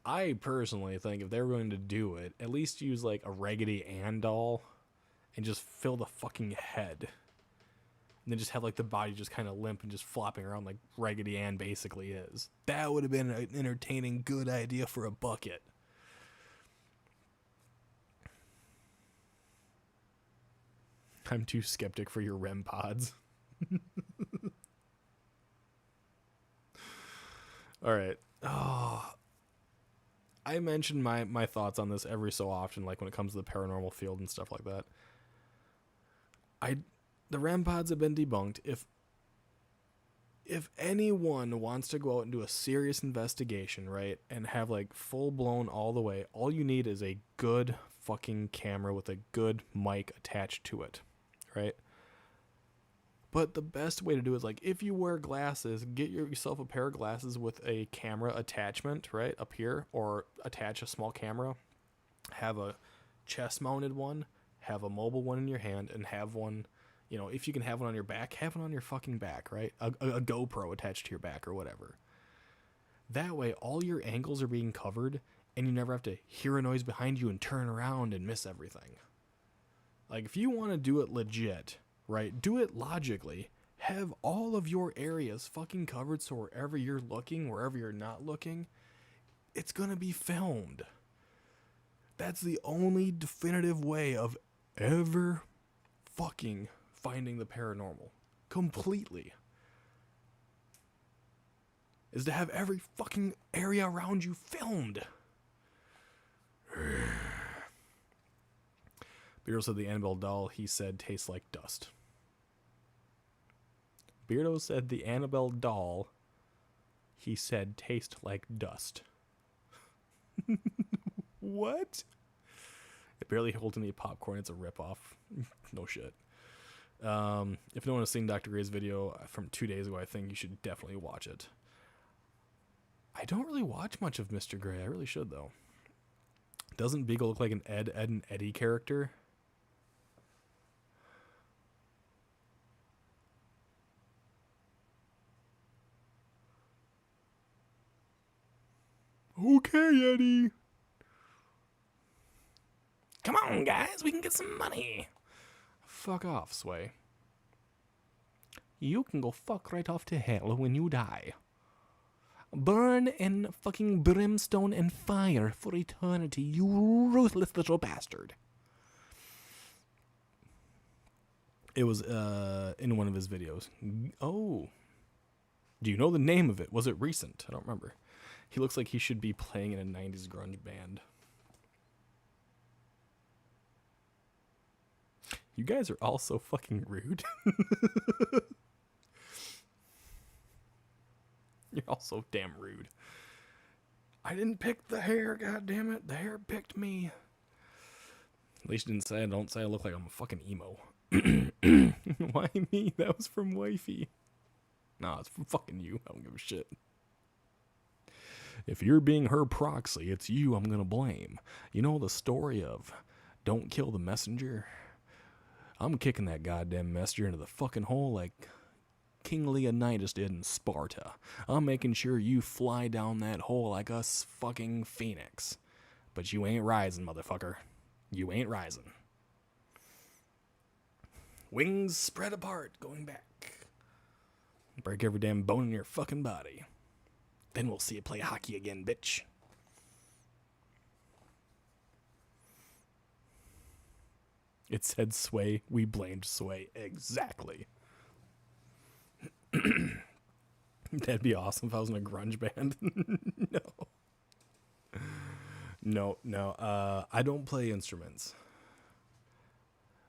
I personally think if they're going to do it, at least use like a Raggedy Ann doll and just fill the fucking head. And then just have like the body just kind of limp and just flopping around like Raggedy Ann basically is. That would have been an entertaining, good idea for a bucket. I'm too skeptic for your REM pods. All right. Oh, I mention my thoughts on this every so often, like when it comes to the paranormal field and stuff like that. The REM pods have been debunked. If anyone wants to go out and do a serious investigation, right, and have like full blown all the way, all you need is a good fucking camera with a good mic attached to it, right? But the best way to do it is like if you wear glasses, get yourself a pair of glasses with a camera attachment, right, up here, or attach a small camera. Have a chest mounted one. have a mobile one in your hand and have one, you know, if you can have one on your back, have one on your fucking back, right? A GoPro attached to your back or whatever. That way, all your angles are being covered, and you never have to hear a noise behind you and turn around and miss everything. Like, if you want to do it legit, right, do it logically. Have all of your areas fucking covered so wherever you're looking, wherever you're not looking, it's gonna be filmed. That's the only definitive way of ever fucking finding the paranormal. Completely. Is to have every fucking area around you filmed. Beardo said the Annabelle doll, he said, tastes like dust. Beardo said the Annabelle doll, he said, tastes like dust. What? It barely holds any popcorn. It's a ripoff. No shit. If no one has seen Dr. Gray's video from 2 days ago, I think you should definitely watch it. I don't really watch much of Mr. Gray. I really should, though. Doesn't Beagle look like an Ed, and Eddie character? Okay, Eddie. Come on, guys. We can get some money. Fuck off, Sway. You can go fuck right off to hell when you die. Burn in fucking brimstone and fire for eternity, you ruthless little bastard. It was in one of his videos. Oh. Do you know the name of it? Was it recent? I don't remember. He looks like he should be playing in a 90s grunge band. You guys are all so fucking rude. You're all so damn rude. I didn't pick the hair, goddammit. The hair picked me. At least you didn't say, don't say I look like I'm a fucking emo. Why me? That was from Wifey. Nah, it's from fucking you. I don't give a shit. If you're being her proxy, it's you I'm gonna blame. You know the story of don't kill the messenger? I'm kicking that goddamn messenger into the fucking hole like King Leonidas did in Sparta. I'm making sure you fly down that hole like a fucking phoenix. But you ain't rising, motherfucker. You ain't rising. Wings spread apart, going back. Break every damn bone in your fucking body. Then we'll see you play hockey again, bitch. It said Sway. We blamed Sway. Exactly. That'd be awesome if I was in a grunge band. No. I don't play instruments.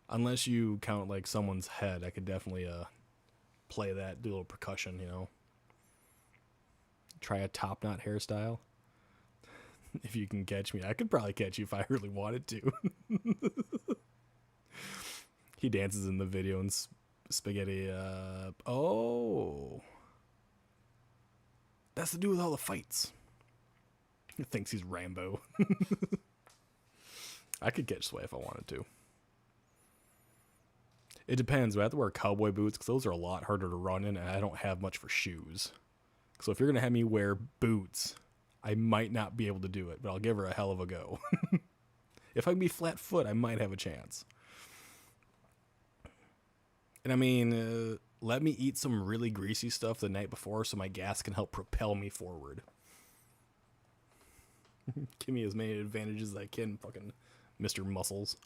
Unless you count like someone's head, I could definitely play that, do a little percussion, you know. Try a top knot hairstyle. If you can catch me. I could probably catch you if I really wanted to. He dances in the video and spaghetti. Oh. That's to do with all the fights. He thinks he's Rambo. I could catch Sway if I wanted to. It depends. I have to wear cowboy boots because those are a lot harder to run in, and I don't have much for shoes. So if you're going to have me wear boots, I might not be able to do it, but I'll give her a hell of a go. If I can be flat foot, I might have a chance. And I mean, let me eat some really greasy stuff the night before so my gas can help propel me forward. Give me as many advantages as I can, fucking Mr. Muscles.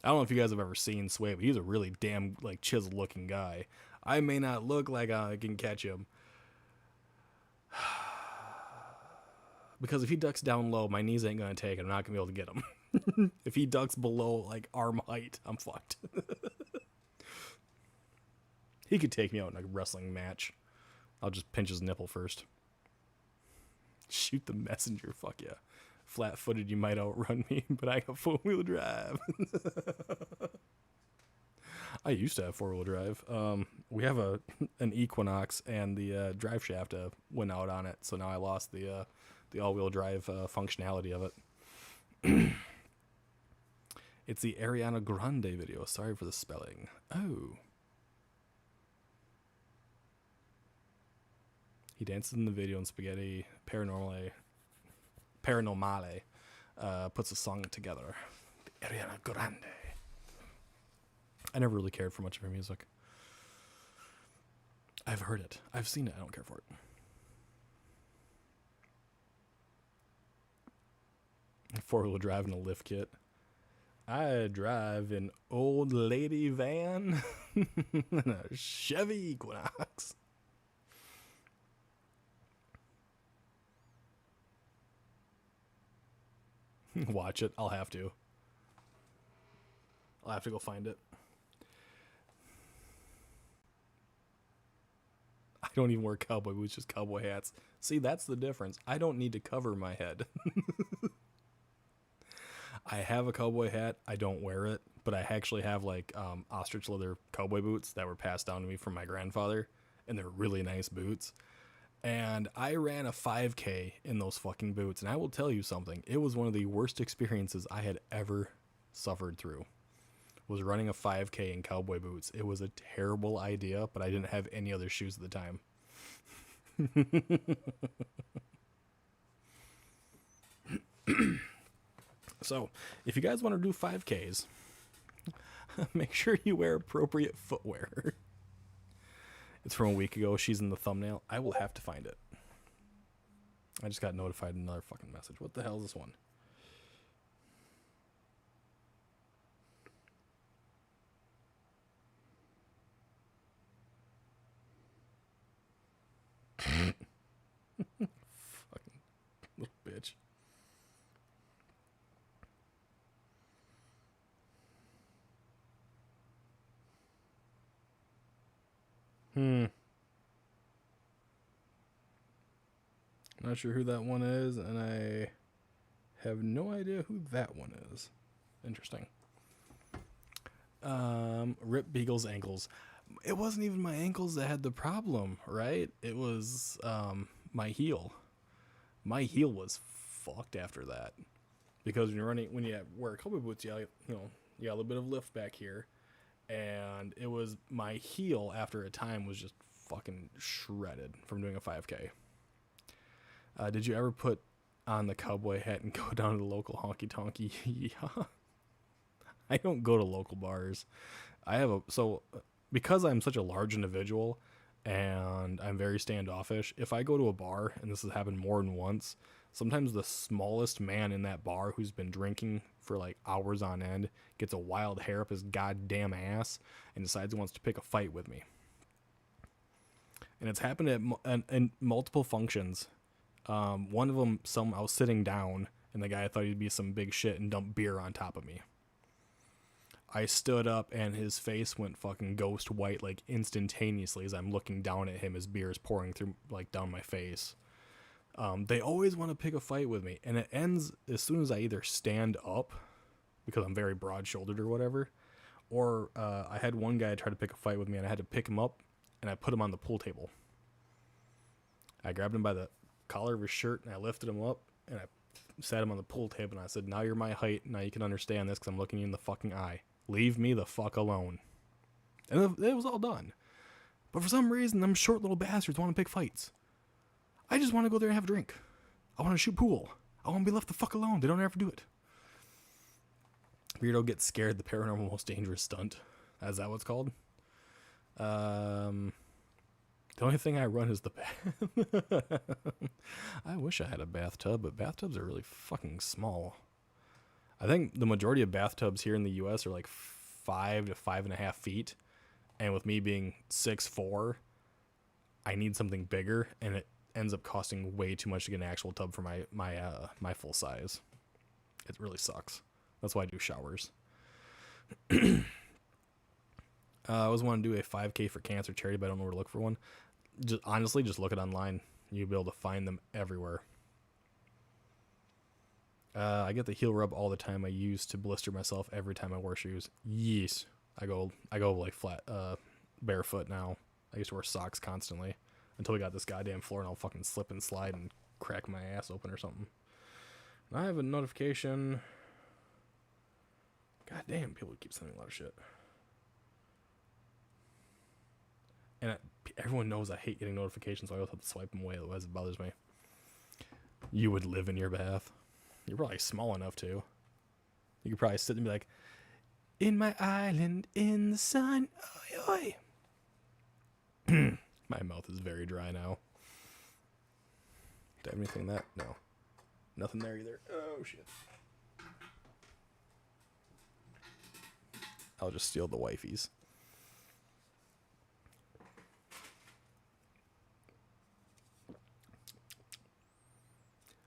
I don't know if you guys have ever seen Sway, but he's a really damn, like, chiseled looking guy. I may not look like I can catch him. Because if he ducks down low, my knees ain't going to take it. I'm not going to be able to get him. If he ducks below, like, arm height, I'm fucked. He could take me out in a wrestling match. I'll just pinch his nipple first. Shoot the messenger, fuck yeah. Flat-footed, you might outrun me, but I got four-wheel drive. I used to have four-wheel drive. We have an Equinox, and the drive shaft went out on it, so now I lost the all-wheel drive functionality of it. It's the Ariana Grande video. Sorry for the spelling. Oh. He dances in the video and Spaghetti Paranormale puts a song together. The Ariana Grande. I never really cared for much of her music. I've heard it. I've seen it. I don't care for it. Four-wheel drive in a lift kit. I drive an old lady van and a Chevy Equinox. Watch it. I'll have to. I'll have to go find it. I don't even wear cowboy boots, just cowboy hats. See, that's the difference. I don't need to cover my head. I have a cowboy hat. I don't wear it, but I actually have like ostrich leather cowboy boots that were passed down to me from my grandfather, and they're really nice boots. And I ran a 5K in those fucking boots, and I will tell you something. It was one of the worst experiences I had ever suffered through. Was running a 5K in cowboy boots. It was a terrible idea, but I didn't have any other shoes at the time. So, if you guys want to do 5Ks, make sure you wear appropriate footwear. It's from a week ago. She's in the thumbnail. I will have to find it. I just got notified another fucking message. What the hell is this one? Fucking little bitch. Not sure who that one is, and I have no idea who that one is. Interesting. Rip Beagle's ankles. It wasn't even my ankles that had the problem, right? It was my heel. My heel was fucked after that, because when you wear cowboy boots, you got a little bit of lift back here, and it was my heel after a time was just fucking shredded from doing a 5K. Did you ever put on the cowboy hat and go down to the local honky tonky? Yeah. I don't go to local bars. Because I'm such a large individual and I'm very standoffish, if I go to a bar, and this has happened more than once, sometimes the smallest man in that bar who's been drinking for like hours on end gets a wild hair up his goddamn ass and decides he wants to pick a fight with me. And it's happened at multiple functions. One of them, I was sitting down, and the guy thought he'd be some big shit and dump beer on top of me. I stood up, and his face went fucking ghost white, like instantaneously, as I'm looking down at him as beer is pouring through, like, down my face. They always want to pick a fight with me, and it ends as soon as I either stand up, because I'm very broad-shouldered or whatever, or I had one guy try to pick a fight with me, and I had to pick him up, and I put him on the pool table. I grabbed him by the collar of his shirt, and I lifted him up, and I sat him on the pool table, and I said, now you're my height, now you can understand this, because I'm looking you in the fucking eye. Leave me the fuck alone. And it was all done. But for some reason, them short little bastards want to pick fights. I just want to go there and have a drink. I want to shoot pool. I want to be left the fuck alone. They don't ever do it. Weirdo gets scared, the paranormal most dangerous stunt. Is that what it's called? The only thing I run is the bath. I wish I had a bathtub, but bathtubs are really fucking small. I think the majority of bathtubs here in the U.S. are like 5 to 5.5 feet. And with me being 6'4", I need something bigger, and it ends up costing way too much to get an actual tub for my full size. It really sucks. That's why I do showers. I always want to do a 5K for cancer charity, but I don't know where to look for one. Honestly, just look it online. You'll be able to find them everywhere. I get the heel rub all the time. I use to blister myself every time I wear shoes. Yes. I go like flat, barefoot now. I used to wear socks constantly until we got this goddamn floor, and I'll fucking slip and slide and crack my ass open or something. And I have a notification. God damn, people keep sending a lot of shit. And everyone knows I hate getting notifications, so I always have to swipe them away, otherwise it bothers me. You would live in your bath. You're probably small enough to. You could probably sit and be like, in my island, in the sun, oi, oi. My mouth is very dry now. Do I have anything in that? No. Nothing there either. Oh, shit. I'll just steal the wifey's.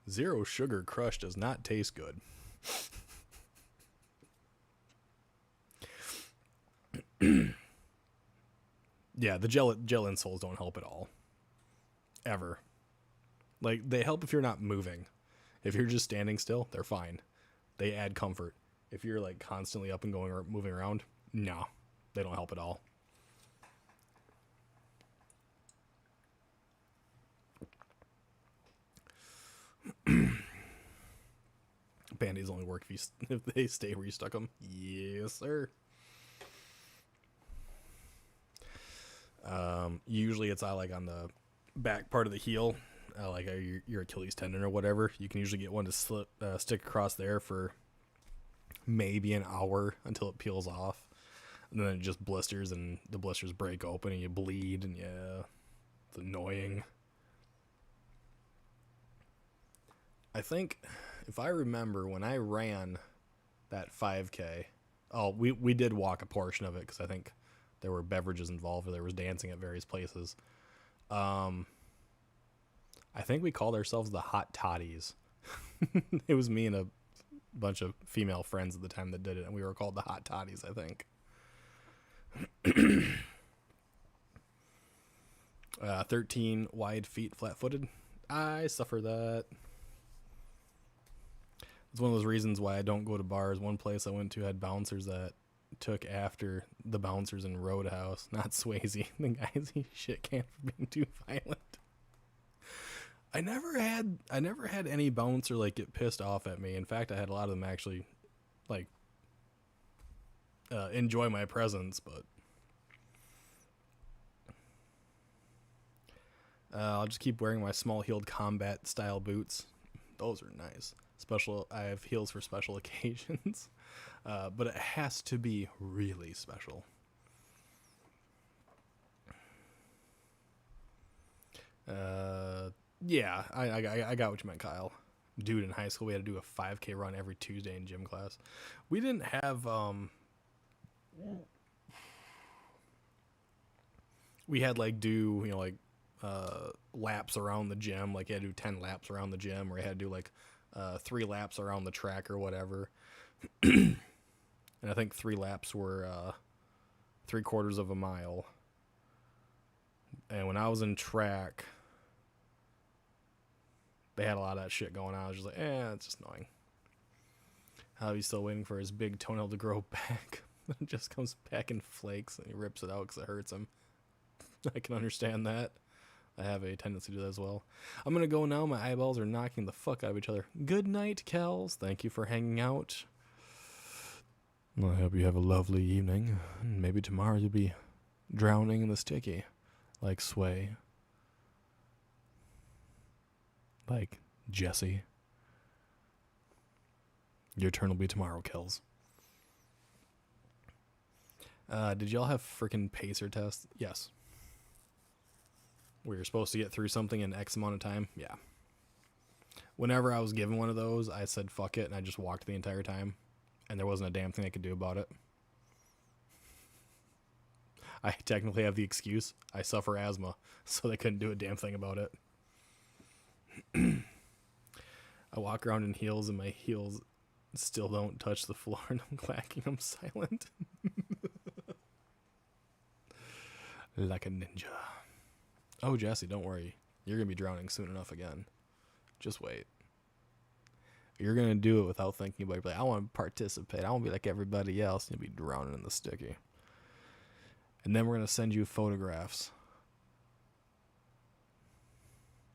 Zero sugar crush does not taste good. Yeah, the gel insoles don't help at all. Ever. Like, they help if you're not moving. If you're just standing still, they're fine. They add comfort. If you're like constantly up and going or moving around, no, they don't help at all. Band-Aids only work if they stay where you stuck them. Yes, sir. Usually it's like on the back part of the heel, like your Achilles tendon or whatever. You can usually get one to stick across there for maybe an hour until it peels off, and then it just blisters, and the blisters break open and you bleed, and yeah, it's annoying. I think if I remember when I ran that 5K, we did walk a portion of it because I think there were beverages involved or there was dancing at various places. I think we called ourselves the Hot Toddies. It was me and a bunch of female friends at the time that did it, and we were called the Hot Toddies, I think. 13 wide feet flat-footed. I suffer that. It's one of those reasons why I don't go to bars. One place I went to had bouncers that took after the bouncers in Roadhouse, not Swayze. The guys he shit canned for being too violent. I never had any bouncer like get pissed off at me. In fact, I had a lot of them actually like enjoy my presence, but I'll just keep wearing my small-heeled combat style boots. Those are nice. I have heels for special occasions, but it has to be really special. Yeah, I got what you meant, Kyle. Dude, in high school, we had to do a 5K run every Tuesday in gym class. We didn't have, we had, like, do, laps around the gym. Like, you had to do 10 laps around the gym, or you had to do, like, 3 laps around the track or whatever. And I think 3 laps were 3/4 of a mile. And when I was in track, they had a lot of that shit going on. I was just like, it's just annoying. How he's still waiting for his big toenail to grow back. It just comes back in flakes, and he rips it out because it hurts him. I can understand that. I have a tendency to do that as well. I'm going to go now. My eyeballs are knocking the fuck out of each other. Good night, Kels. Thank you for hanging out. I hope you have a lovely evening. Maybe tomorrow you'll be drowning in the sticky. Like Sway. Like Jesse. Your turn will be tomorrow, Kels. Did y'all have freaking pacer tests? Yes. Where you're supposed to get through something in X amount of time? Yeah. Whenever I was given one of those, I said fuck it, and I just walked the entire time. And there wasn't a damn thing I could do about it. I technically have the excuse. I suffer asthma, so they couldn't do a damn thing about it. I walk around in heels, and my heels still don't touch the floor, and I'm clacking. I'm silent. Like a ninja. Oh, Jesse, don't worry. You're going to be drowning soon enough again. Just wait. You're going to do it without thinking about it. Like, I want to participate. I want to be like everybody else. You'll be drowning in the sticky. And then we're going to send you photographs.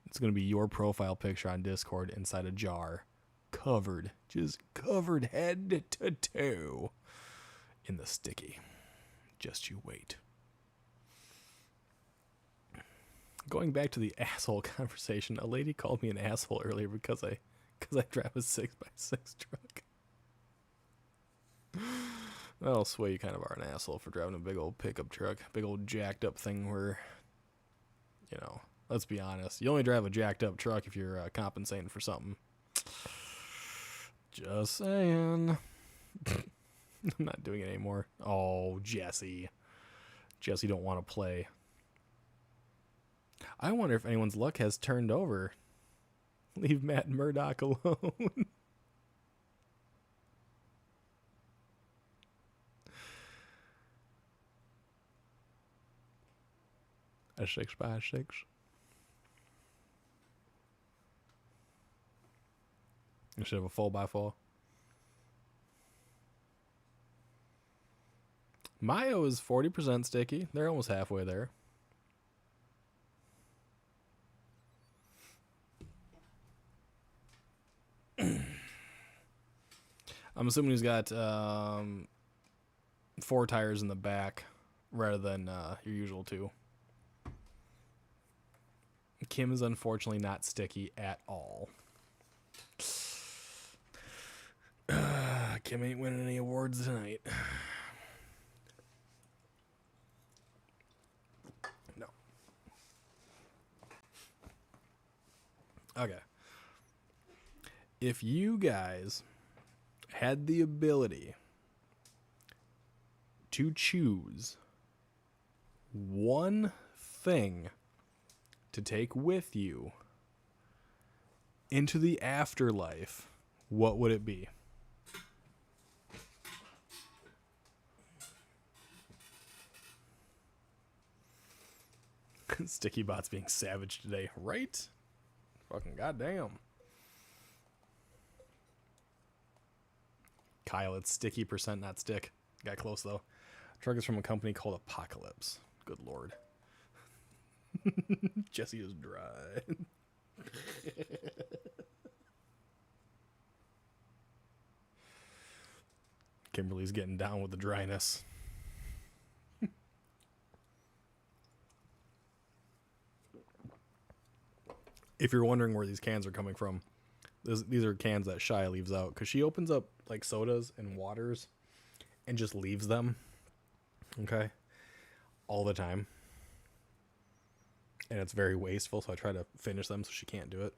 It's going to be your profile picture on Discord inside a jar. Covered. Just covered head to toe in the sticky. Just you wait. Going back to the asshole conversation, a lady called me an asshole earlier because I drive a 6x6 truck. Well, Sway, you kind of are an asshole for driving a big old pickup truck. Big old jacked up thing where, you know, let's be honest. You only drive a jacked up truck if you're compensating for something. Just saying. I'm not doing it anymore. Oh, Jesse. Jesse don't want to play. I wonder if anyone's luck has turned over. Leave Matt Murdock alone. A 6x6. Instead of a 4x4. Mayo is 40% sticky. They're almost halfway there. I'm assuming he's got 4 tires in the back rather than your usual 2. Kim is unfortunately not sticky at all. Kim ain't winning any awards tonight. No. Okay. If you guys had the ability to choose one thing to take with you into the afterlife, what would it be? Sticky Bot's being savage today, right? Fucking goddamn. Kyle, it's sticky %, not stick. Got close though. Truck is from a company called Apocalypse. Good lord. Jesse is dry. Kimberly's getting down with the dryness. If you're wondering where these cans are coming from, these are cans that Shia leaves out because she opens up like sodas and waters and just leaves them. Okay. All the time. And it's very wasteful, so I try to finish them so she can't do it.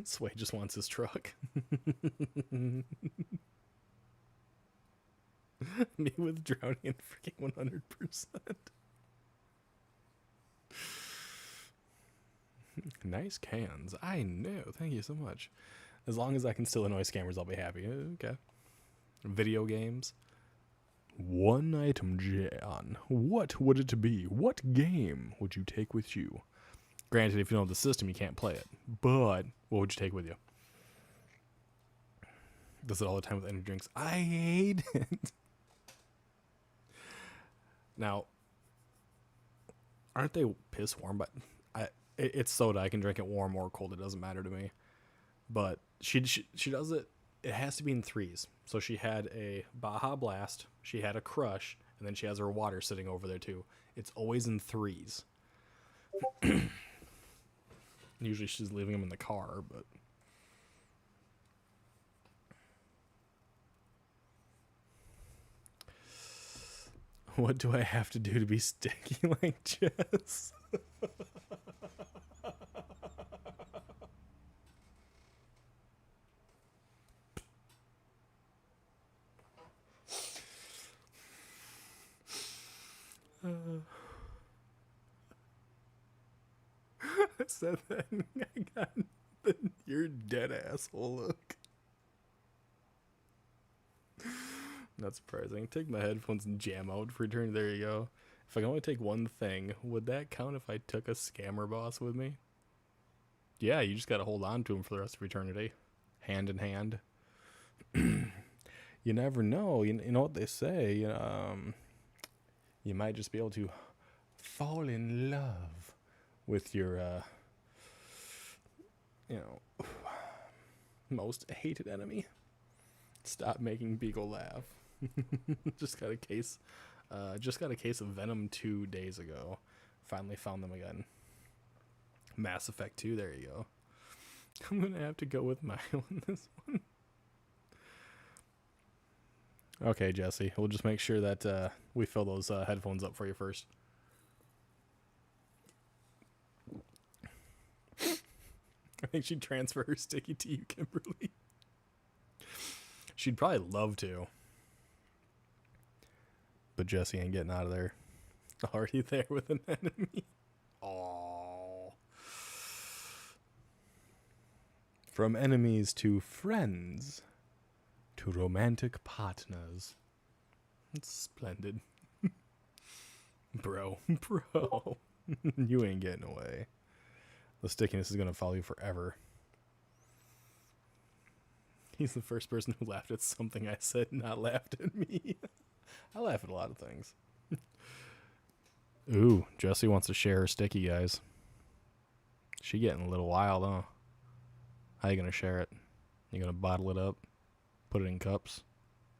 Sway just wants his truck. Me with drowning and freaking 100%. Nice cans. I know. Thank you so much. As long as I can still annoy scammers, I'll be happy. Okay. Video games. One item, Jan. What would it be? What game would you take with you? Granted, if you don't have the system, you can't play it. But what would you take with you? Does it all the time with energy drinks. I hate it. Now, aren't they piss warm? But it's soda. I can drink it warm or cold. It doesn't matter to me. But she does it. It has to be in threes. So she had a Baja Blast, she had a Crush, and then she has her water sitting over there too. It's always in threes. Usually she's leaving them in the car, but what do I have to do to be sticky like Jess? I said that and I got the "you're dead asshole" look. Not surprising. Take my headphones and jam out for eternity. There you go. If I can only take one thing, would that count if I took a scammer boss with me? Yeah, you just gotta hold on to him for the rest of eternity. Hand in hand. You never know. You know what they say. You might just be able to fall in love with your, most hated enemy. Stop making Beagle laugh. Just got a case of Venom 2 days ago. Finally found them again. Mass Effect 2, there you go. I'm gonna have to go with Milo on this one. Okay, Jesse, we'll just make sure that we fill those headphones up for you first. I think she'd transfer her sticky to you, Kimberly. She'd probably love to. But Jesse ain't getting out of there. Already there with an enemy. Oh. From enemies to friends to romantic partners. It's splendid. Bro. You ain't getting away. The stickiness is going to follow you forever. He's the first person who laughed at something I said, not laughed at me. I laugh at a lot of things. Ooh, Jessie wants to share her sticky, guys. She getting a little wild, huh? How you going to share it? You going to bottle it up? Put it in cups?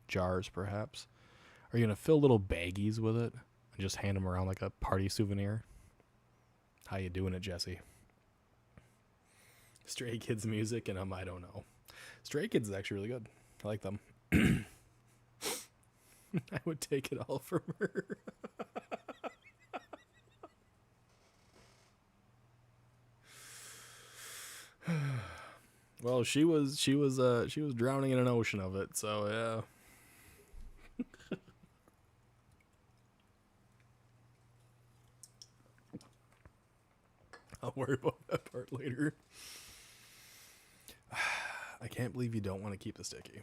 Jars, perhaps? Are you going to fill little baggies with it and just hand them around like a party souvenir? How you doing it, Jessie? Stray Kids music, and I don't know. Stray Kids is actually really good. I like them. I would take it all from her. Well, she was drowning in an ocean of it, so yeah. I'll worry about that part later. I can't believe you don't want to keep the sticky.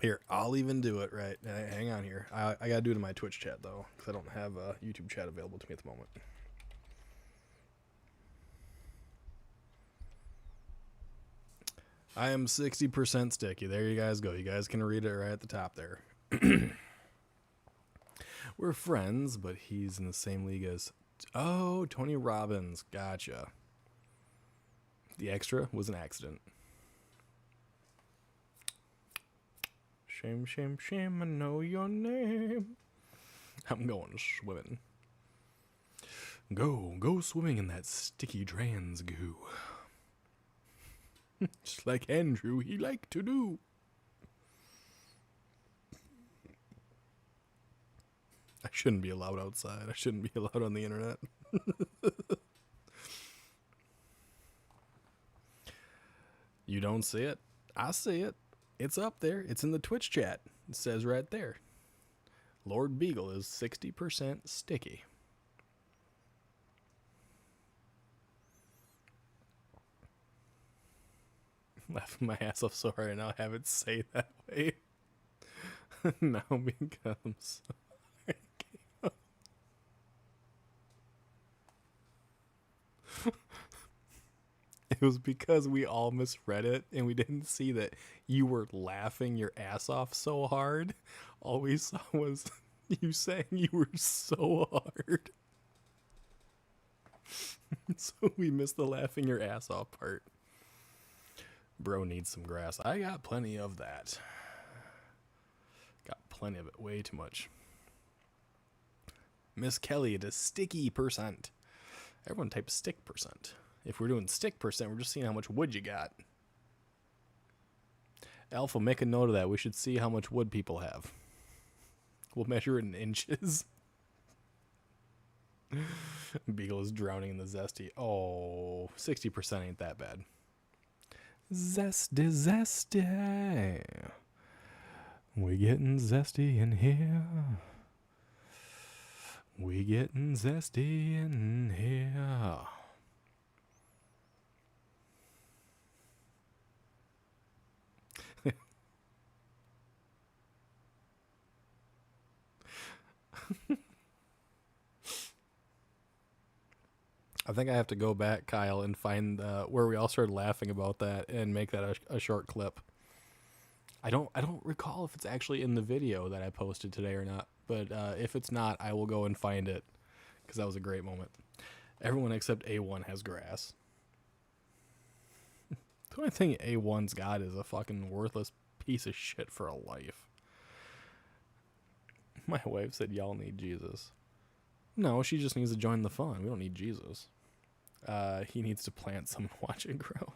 Here, I'll even do it, right? Hang on here. I got to do it in my Twitch chat, though, because I don't have a YouTube chat available to me at the moment. I am 60% sticky. There you guys go. You guys can read it right at the top there. We're friends, but he's in the same league as... Oh, Tony Robbins. Gotcha. The extra was an accident. Shame, shame, shame, I know your name. I'm going swimming. Go swimming in that sticky trans goo. Just like Andrew, he liked to do. I shouldn't be allowed outside. I shouldn't be allowed on the internet. You don't see it? I see it. It's up there. It's in the Twitch chat. It says right there. LordBiegel is 60% sticky. Laughing my ass off so hard, and I'll have it say that way. Now becomes... It was because we all misread it and we didn't see that you were laughing your ass off so hard. All we saw was you saying you were so hard. So we missed the laughing your ass off part. Bro needs some grass. I got plenty of that. Got plenty of it. Way too much. Miss Kelly, it is sticky %. Everyone type stick %. If we're doing stick %, we're just seeing how much wood you got. Alpha, make a note of that. We should see how much wood people have. We'll measure it in inches. Beagle is drowning in the zesty. Oh, 60% ain't that bad. Zesty, zesty. We getting zesty in here. We getting zesty in here. I think I have to go back, Kyle, and find where we all started laughing about that and make that a short clip. I don't recall if it's actually in the video that I posted today or not, but if it's not, I will go and find it because that was a great moment. Everyone except A1 has grass. The only thing A1's got is a fucking worthless piece of shit for a life. My wife said y'all need Jesus. No, she just needs to join the fun. We don't need Jesus. He needs to plant some and watch it grow.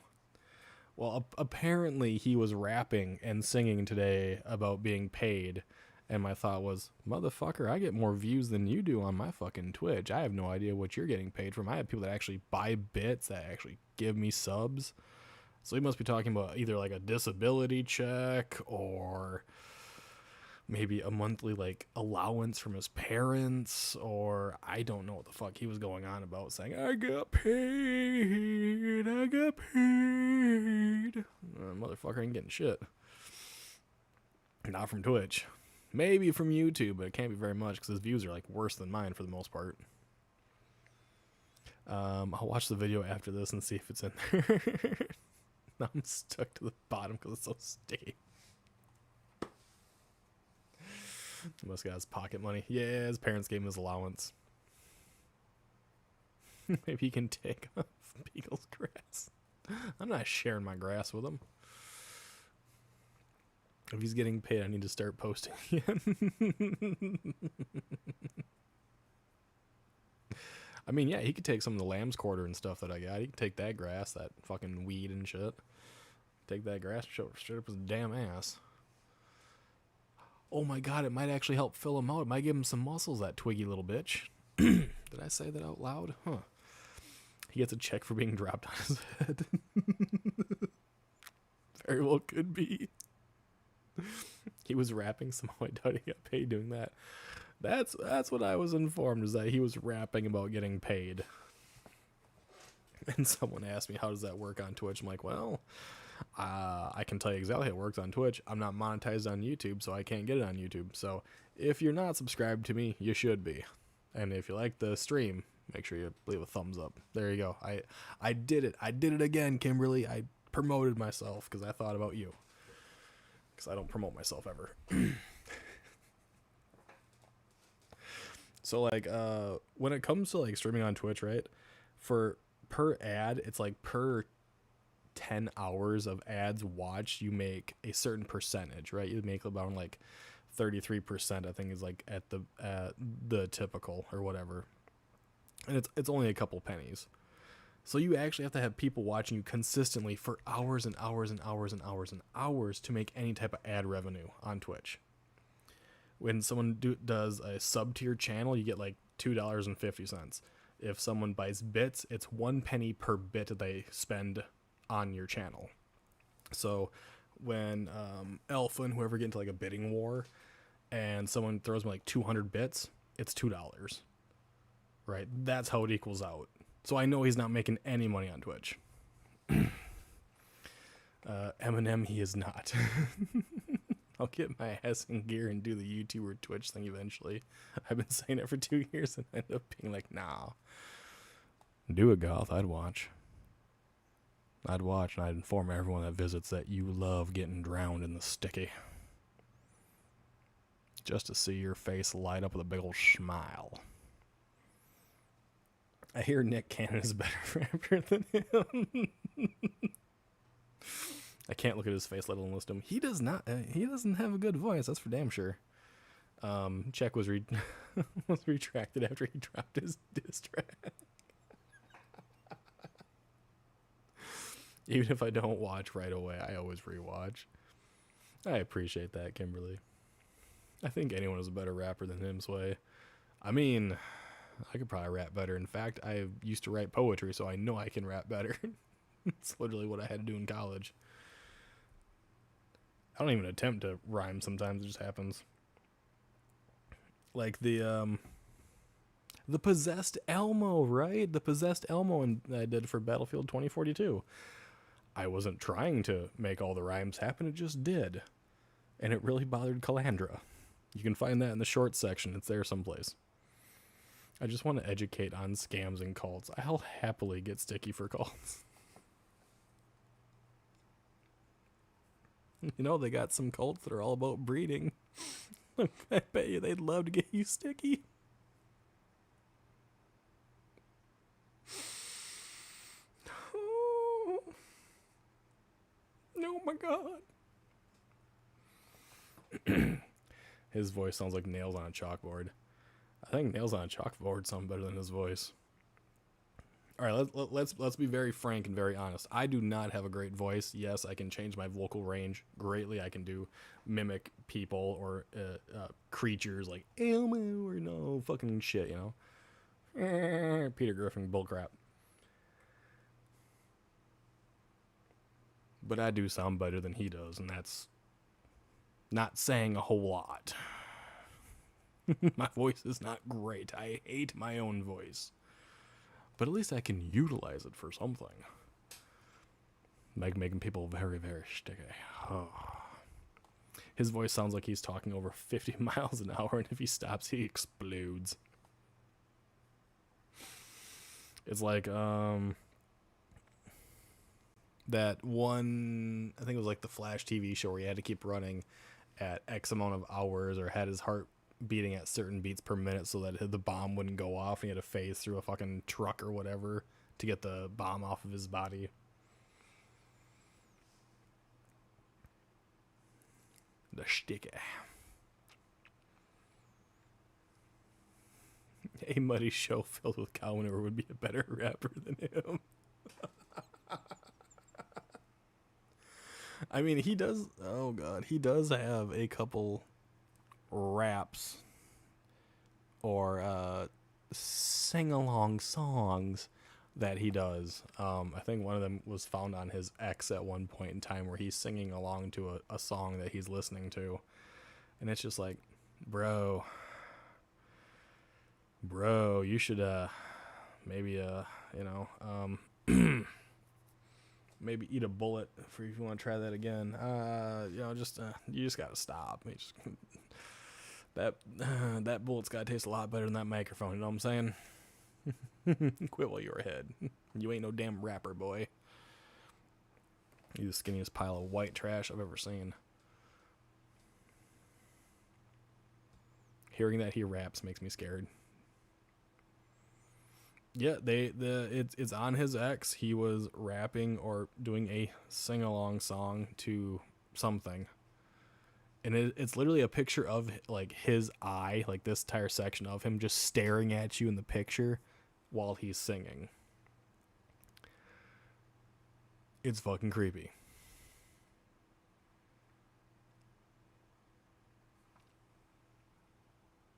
Well, apparently he was rapping and singing today about being paid. And my thought was, motherfucker, I get more views than you do on my fucking Twitch. I have no idea what you're getting paid from. I have people that actually buy bits, that actually give me subs. So he must be talking about either like a disability check or maybe a monthly like allowance from his parents, or I don't know what the fuck he was going on about, saying, I got paid. Motherfucker ain't getting shit. Not from Twitch. Maybe from YouTube, but it can't be very much because his views are like worse than mine for the most part. I'll watch the video after this and see if it's in there. I'm stuck to the bottom because it's so sticky. He must got his pocket money. Yeah, his parents gave him his allowance. Maybe he can take off Beagle's grass. I'm not sharing my grass with him. If he's getting paid, I need to start posting again. I mean, yeah, he could take some of the lamb's quarter and stuff that I got. He could take that grass, that fucking weed and shit. Take that grass straight up his damn ass. Oh my god, it might actually help fill him out. It might give him some muscles, that twiggy little bitch. Did I say that out loud? Huh. He gets a check for being dropped on his head. Very well could be. He was rapping somehow. I doubt he got paid doing that. That's what I was informed, is that he was rapping about getting paid. And someone asked me, how does that work on Twitch? I'm like, well, I can tell you exactly how it works on Twitch. I'm not monetized on YouTube, so I can't get it on YouTube. So if you're not subscribed to me, you should be. And if you like the stream, make sure you leave a thumbs up. There you go. I did it. I did it again, Kimberly. I promoted myself because I thought about you. Because I don't promote myself ever. So like when it comes to like streaming on Twitch, right? For per ad, it's like per 10 hours of ads watched, you make a certain percentage, right? You make about like 33%, I think, is like at the typical or whatever. And it's only a couple pennies. So you actually have to have people watching you consistently for hours and hours and hours and hours and hours to make any type of ad revenue on Twitch. When someone does a sub-tier channel, you get like $2.50. If someone buys bits, it's 1 penny per bit that they spend on your channel. So when Alpha and whoever get into like a bidding war and someone throws me like 200 bits, it's $2. Right? That's how it equals out. So I know he's not making any money on Twitch. Eminem, he is not. I'll get my ass in gear and do the YouTuber Twitch thing eventually. I've been saying it for 2 years and I end up being like, nah. Do it, Goth. I'd watch. I'd watch and I'd inform everyone that visits that you love getting drowned in the sticky. Just to see your face light up with a big old smile. I hear Nick Cannon is a better rapper than him. I can't look at his face, let alone list him. He does not. He doesn't have a good voice. That's for damn sure. Check was was retracted after he dropped his diss track. Even if I don't watch right away, I always rewatch. I appreciate that, Kimberly. I think anyone is a better rapper than him, Sway. I mean, I could probably rap better. In fact, I used to write poetry, so I know I can rap better. It's literally what I had to do in college. I don't even attempt to rhyme sometimes. It just happens. Like the Possessed Elmo, right? The Possessed Elmo I did for Battlefield 2042. I wasn't trying to make all the rhymes happen. It just did. And it really bothered Calandra. You can find that in the short section. It's there someplace. I just want to educate on scams and cults. I'll happily get sticky for cults. You know, they got some cults that are all about breeding. I bet you they'd love to get you sticky. Oh my god. His voice sounds like nails on a chalkboard. I think nails on a chalkboard sound better than his voice. All right, let's be very frank and very honest. I do not have a great voice. Yes, I can change my vocal range greatly. I can mimic people or creatures like Elmo or no fucking shit, you know. Peter Griffin bullcrap. But I do sound better than he does, and that's not saying a whole lot. My voice is not great. I hate my own voice. But at least I can utilize it for something. Like making people very, very sticky. Oh. His voice sounds like he's talking over 50 miles an hour, and if he stops, he explodes. It's like, that one, I think it was like the Flash TV show where he had to keep running at X amount of hours or had his heart beating at certain beats per minute so that the bomb wouldn't go off, and he had to phase through a fucking truck or whatever to get the bomb off of his body. The sticky. A muddy show filled with cow manure would be a better rapper than him. I mean, he does, oh god, he does have a couple raps or sing-along songs that he does. I think one of them was found on his X at one point in time where he's singing along to a song that he's listening to. And it's just like, bro, you should maybe, maybe eat a bullet if you want to try that again. You just gotta stop. That bullet's gotta taste a lot better than that microphone. You know what I'm saying? Quit while you're ahead. You ain't no damn rapper, boy. You're the skinniest pile of white trash I've ever seen. Hearing that he raps makes me scared. Yeah, it's on his X. He was rapping or doing a sing-along song to something. And it's literally a picture of like his eye, like this entire section of him just staring at you in the picture while he's singing. It's fucking creepy.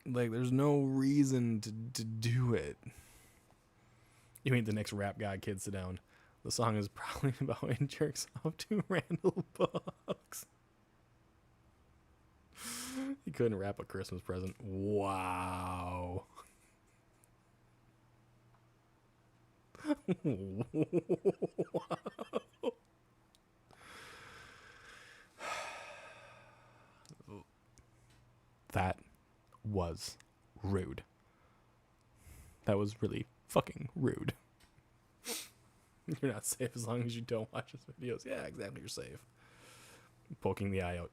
Like, there's no reason to do it. You ain't the next rap guy, kid, sit down. The song is probably about when he jerks off to Randall Bucks. He couldn't rap a Christmas present. Wow. Wow. That was rude. That was really fucking rude. You're not safe as long as you don't watch his videos. Yeah, exactly, you're safe. Poking the eye out.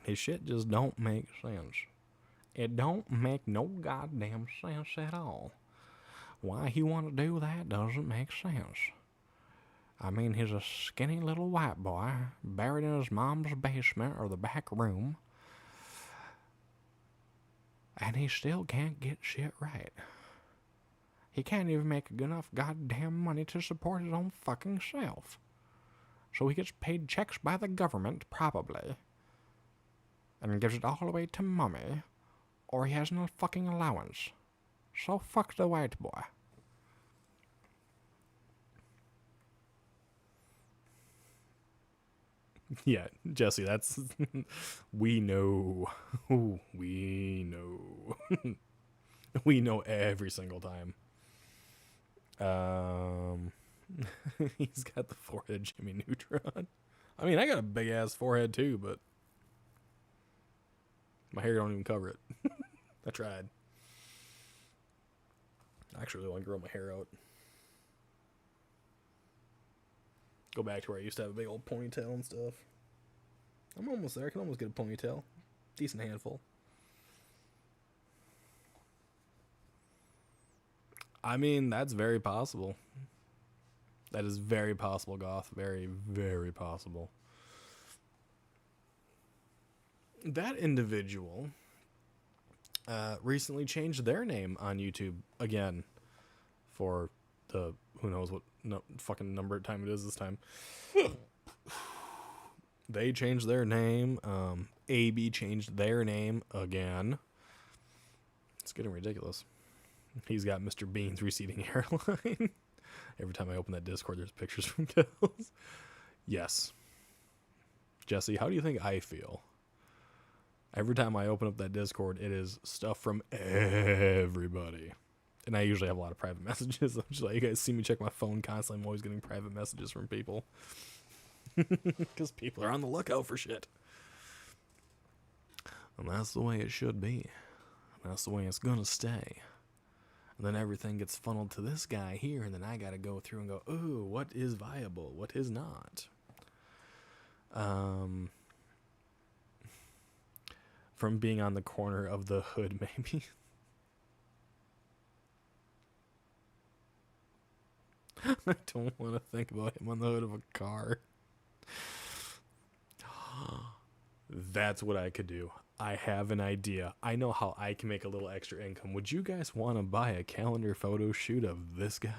His shit just don't make sense. It don't make no goddamn sense at all. Why he want to do that doesn't make sense. I mean, he's a skinny little white boy buried in his mom's basement or the back room, and he still can't get shit right. He can't even make enough goddamn money to support his own fucking self. So he gets paid checks by the government, probably, and gives it all away to mommy, or he has no fucking allowance. So fuck the white boy. Yeah, Jesse, that's... we know. We know. We know every single time. He's got the forehead Jimmy Neutron. I mean, I got a big-ass forehead, too, but... my hair don't even cover it. I tried. I actually really want to grow my hair out. Go back to where I used to have a big old ponytail and stuff. I'm almost there. I can almost get a ponytail. Decent handful. I mean, that's very possible. That is very possible, Goth. Very, very possible. That individual recently changed their name on YouTube again for the who knows what fucking number of time it is this time. They changed their name. AB changed their name again. It's getting ridiculous. He's got Mr. Bean's receding hairline. Every time I open that Discord, there's pictures from Kells. Yes. Jesse, how do you think I feel? Every time I open up that Discord, it is stuff from everybody. And I usually have a lot of private messages. I'm just like, you guys see me check my phone constantly. I'm always getting private messages from people. Because people are on the lookout for shit. And that's the way it should be. That's the way it's gonna stay. And then everything gets funneled to this guy here, and then I gotta go through and go, ooh, what is viable? What is not? From being on the corner of the hood, maybe. I don't want to think about him on the hood of a car. That's what I could do. I have an idea. I know how I can make a little extra income. Would you guys want to buy a calendar photo shoot of this guy?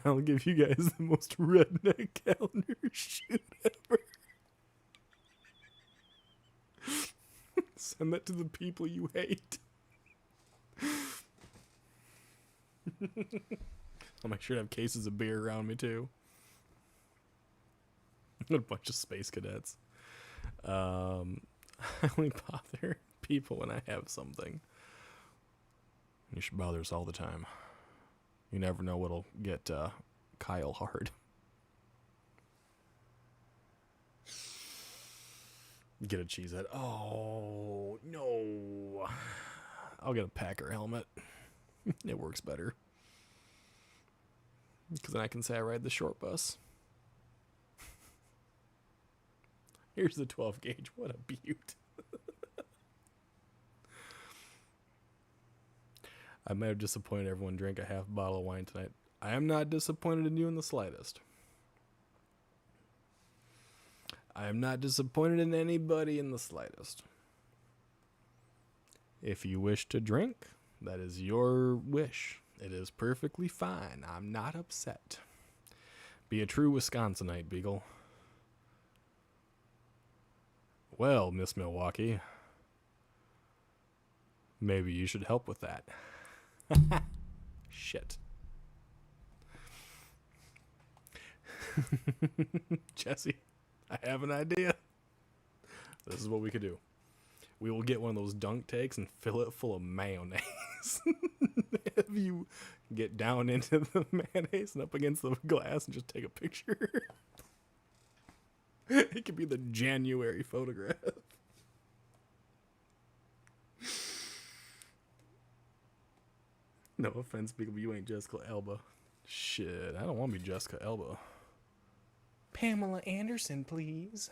I'll give you guys the most redneck calendar shoot ever. Send that to the people you hate. I'll make sure to have cases of beer around me too. A bunch of space cadets. I only bother people when I have something. You should bother us all the time. You never know what'll get Kyle hard. Get a cheese head. Oh, no. I'll get a Packer helmet. It works better. Because then I can say I ride the short bus. Here's the 12 gauge. What a beaut. I might have disappointed everyone. Drink a half bottle of wine tonight. I am not disappointed in you in the slightest. I am not disappointed in anybody in the slightest. If you wish to drink, that is your wish. It is perfectly fine. I'm not upset. Be a true Wisconsinite, Beagle. Well, Miss Milwaukee, maybe you should help with that. Shit. Jesse, I have an idea. This is what we could do. We will get one of those dunk tanks and fill it full of mayonnaise. Have you get down into the mayonnaise and up against the glass and just take a picture. It could be the January photograph. No offense, people, but you ain't Jessica Alba. Shit, I don't want to be Jessica Alba. Pamela Anderson, please.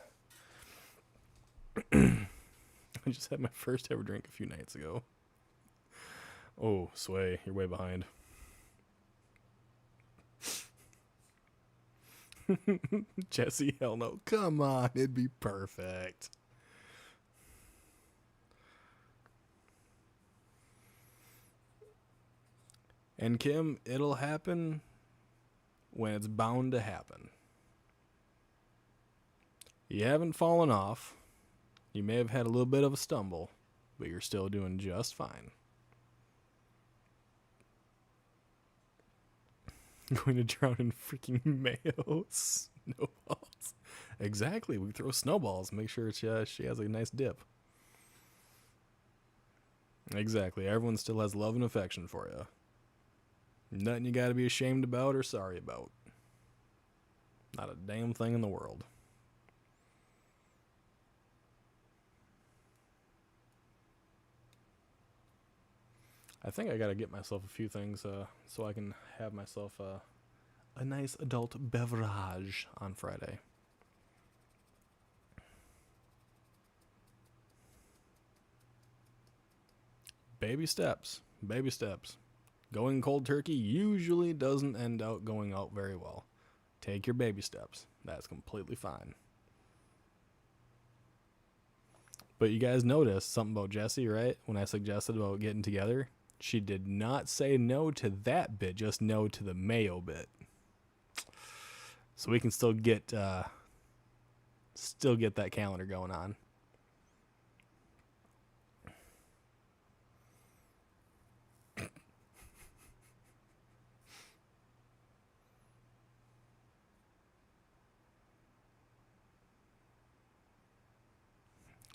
I just had my first ever drink a few nights ago. Oh, Sway, you're way behind. Jesse, hell no. Come on, it'd be perfect. And Kim, it'll happen when it's bound to happen. You haven't fallen off. You may have had a little bit of a stumble, but you're still doing just fine. Going to drown in freaking mayo. Snowballs. Exactly. We throw snowballs. Make sure she has a nice dip. Exactly. Everyone still has love and affection for you. Nothing you got to be ashamed about or sorry about. Not a damn thing in the world. I think I got to get myself a few things so I can have myself a nice adult beverage on Friday. Baby steps. Baby steps. Going cold turkey usually doesn't end out going out very well. Take your baby steps. That's completely fine. But you guys noticed something about Jessie, right? When I suggested about getting together, she did not say no to that bit, just no to the mayo bit. So we can still get that calendar going on.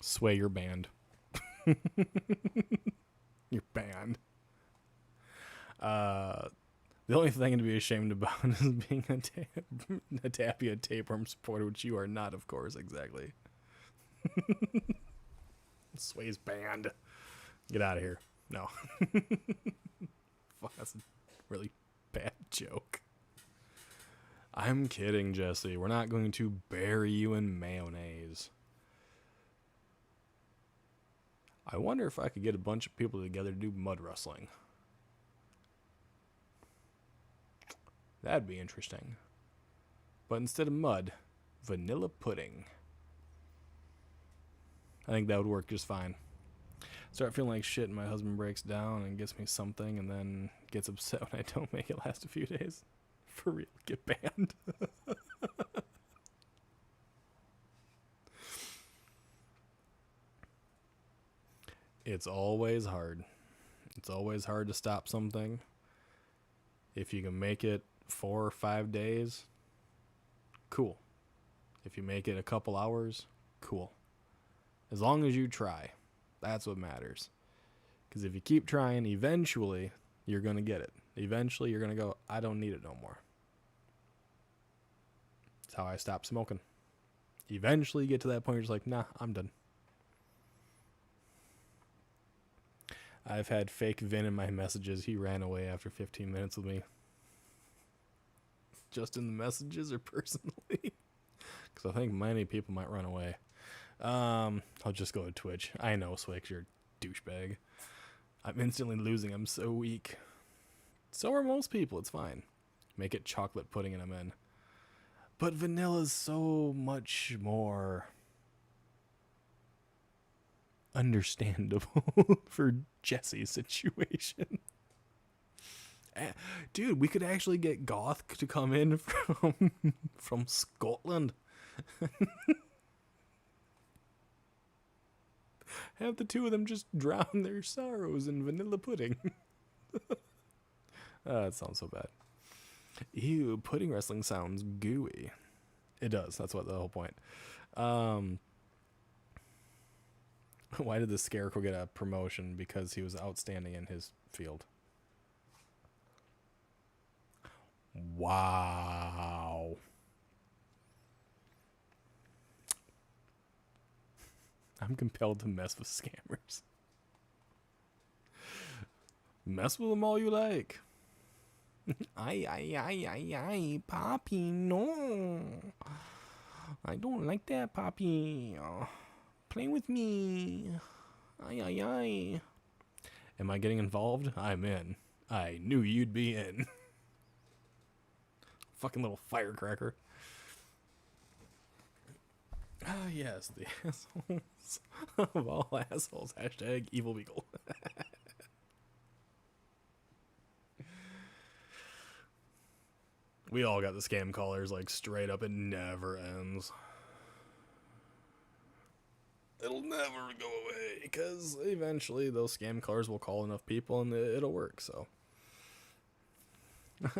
Sway your band. Your band. The only thing to be ashamed about is being a Tapia tapeworm supporter, which you are not, of course, exactly. Sway's band. Get out of here. No. Fuck, that's a really bad joke. I'm kidding, Jesse. We're not going to bury you in mayonnaise. I wonder if I could get a bunch of people together to do mud wrestling. That'd be interesting. But instead of mud, vanilla pudding. I think that would work just fine. Start feeling like shit and my husband breaks down and gets me something and then gets upset when I don't make it last a few days. For real, get banned. It's always hard. It's always hard to stop something. If you can make it 4 or 5 days, cool. If you make it a couple hours, cool. As long as you try, that's what matters. Because if you keep trying, eventually you're going to get it. Eventually you're going to go, I don't need it no more. That's how I stopped smoking. Eventually you get to that point where you're just like, nah, I'm done. I've had fake Vin in my messages. He ran away after 15 minutes with me. Just in the messages or personally? Because I think many people might run away. I'll just go to Twitch. I know, Swix, you're a douchebag. I'm instantly losing. I'm so weak. So are most people. It's fine. Make it chocolate pudding and I'm in. But vanilla's so much more understandable for Jesse's situation. Dude, we could actually get Goth to come in from Scotland. Have the two of them just drown their sorrows in vanilla pudding. That sounds so bad. Ew, pudding wrestling sounds gooey. It does. That's what the whole point. Why did the Scarecrow get a promotion? Because he was outstanding in his field. Wow. I'm compelled to mess with scammers. Mess with them all you like. Ay, Poppy, no. I don't like that, Poppy. Play with me. Ay. Am I getting involved? I'm in. I knew you'd be in. Fucking little firecracker. Ah, yes, the assholes of all assholes. Hashtag evil beagle. We all got the scam callers, like, straight up. It never ends. It'll never go away, because eventually those scam callers will call enough people and it'll work, so.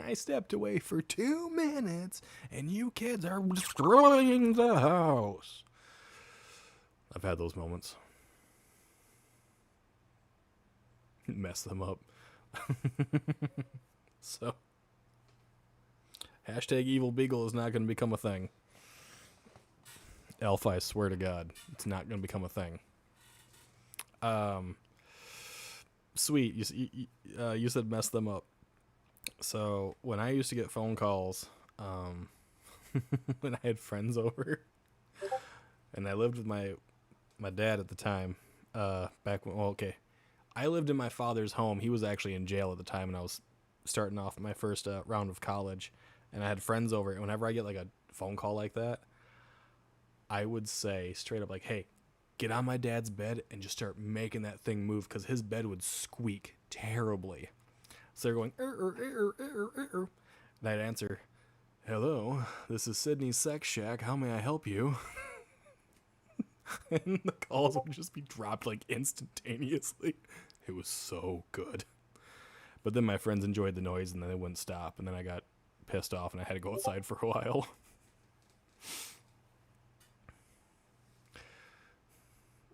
I stepped away for 2 minutes, and you kids are destroying the house. I've had those moments. Mess them up. So, hashtag evil beagle is not going to become a thing. Alpha, I swear to God, it's not going to become a thing. Sweet, you said mess them up. So when I used to get phone calls, when I had friends over, and I lived with my dad at the time, back when, well, okay, I lived in my father's home. He was actually in jail at the time, and I was starting off my first round of college, and I had friends over. And whenever I get like a phone call like that, I would say straight up like, hey, get on my dad's bed and just start making that thing move, because his bed would squeak terribly. So they're going, and I'd answer, hello, this is Sydney's Sex Shack. How may I help you? And the calls would just be dropped like instantaneously. It was so good. But then my friends enjoyed the noise, and then they wouldn't stop. And then I got pissed off, and I had to go outside for a while.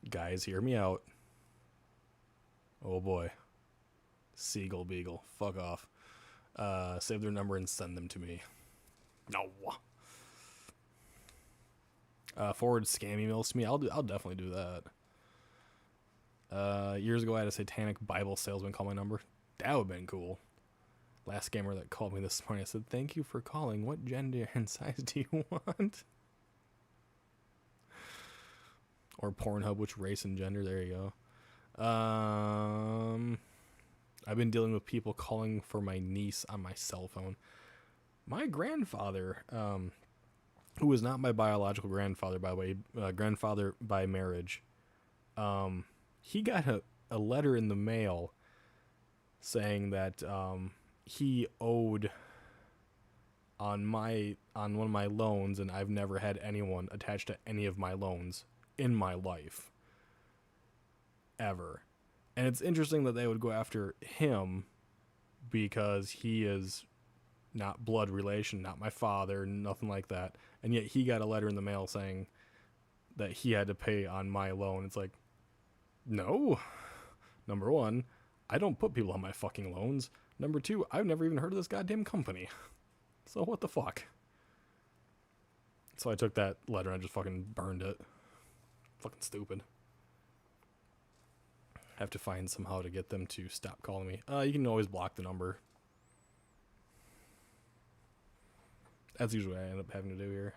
Guys, hear me out. Oh boy. Seagull Beagle. Fuck off. Save their number and send them to me. No. Forward scam emails to me. I'll definitely do that. Years ago, I had a satanic Bible salesman call my number. That would have been cool. Last scammer that called me this morning, I said, thank you for calling. What gender and size do you want? Or Pornhub, which race and gender. There you go. I've been dealing with people calling for my niece on my cell phone. My grandfather, who was not my biological grandfather, by the way, grandfather by marriage, he got a letter in the mail saying that he owed on one of my loans, and I've never had anyone attached to any of my loans in my life ever. And it's interesting that they would go after him because he is not blood relation, not my father, nothing like that. And yet he got a letter in the mail saying that he had to pay on my loan. It's like, no. Number one, I don't put people on my fucking loans. Number two, I've never even heard of this goddamn company. So what the fuck? So I took that letter and I just fucking burned it. Fucking stupid. I have to find somehow to get them to stop calling me. You can always block the number. That's usually what I end up having to do here.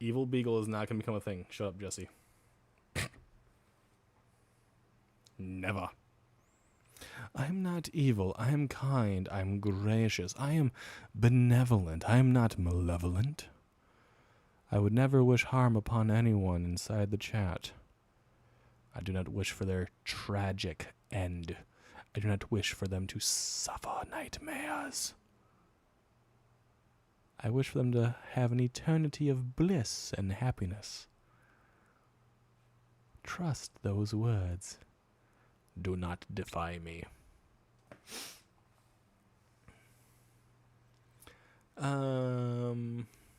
Evil Beagle is not going to become a thing. Shut up, Jesse. Never. I am not evil. I am kind. I am gracious. I am benevolent. I am not malevolent. I would never wish harm upon anyone inside the chat. I do not wish for their tragic end. I do not wish for them to suffer nightmares. I wish for them to have an eternity of bliss and happiness. Trust those words. Do not defy me.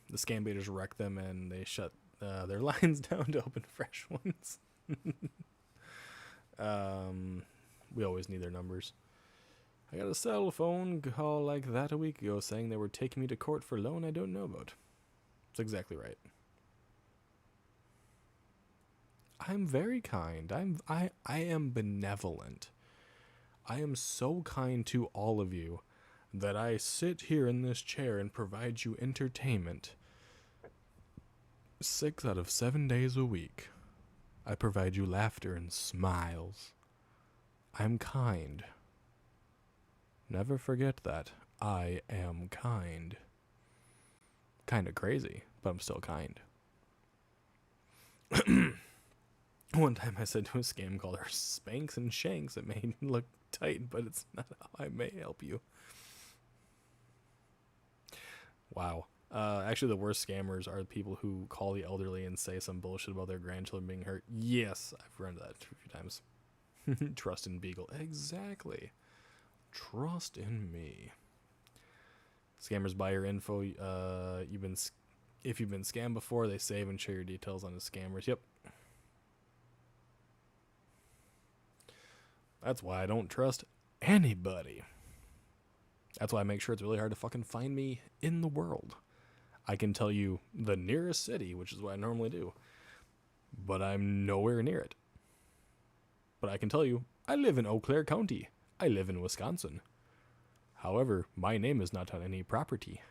The scam baiters wreck them and they shut their lines down to open fresh ones. We always need their numbers. I got a cell phone call like that a week ago saying they were taking me to court for a loan I don't know about. That's exactly right. I'm very kind. I am benevolent. I am so kind to all of you that I sit here in this chair and provide you entertainment 6 out of 7 days a week. I provide you laughter and smiles. I'm kind. Never forget that. I am kind. Kinda crazy, but I'm still kind. One time I said to a scam caller, Spanks and Shanks. It made me look tight, but it's not how I may help you. Wow. Actually, the worst scammers are the people who call the elderly and say some bullshit about their grandchildren being hurt. Yes, I've run that a few times. Trust in Beagle. Exactly. Trust in me. Scammers buy your info. If you've been scammed before, they save and share your details on the scammers. Yep. That's why I don't trust anybody. That's why I make sure it's really hard to fucking find me in the world. I can tell you the nearest city, which is what I normally do, but I'm nowhere near it. But I can tell you, I live in Eau Claire County. I live in Wisconsin. However, my name is not on any property.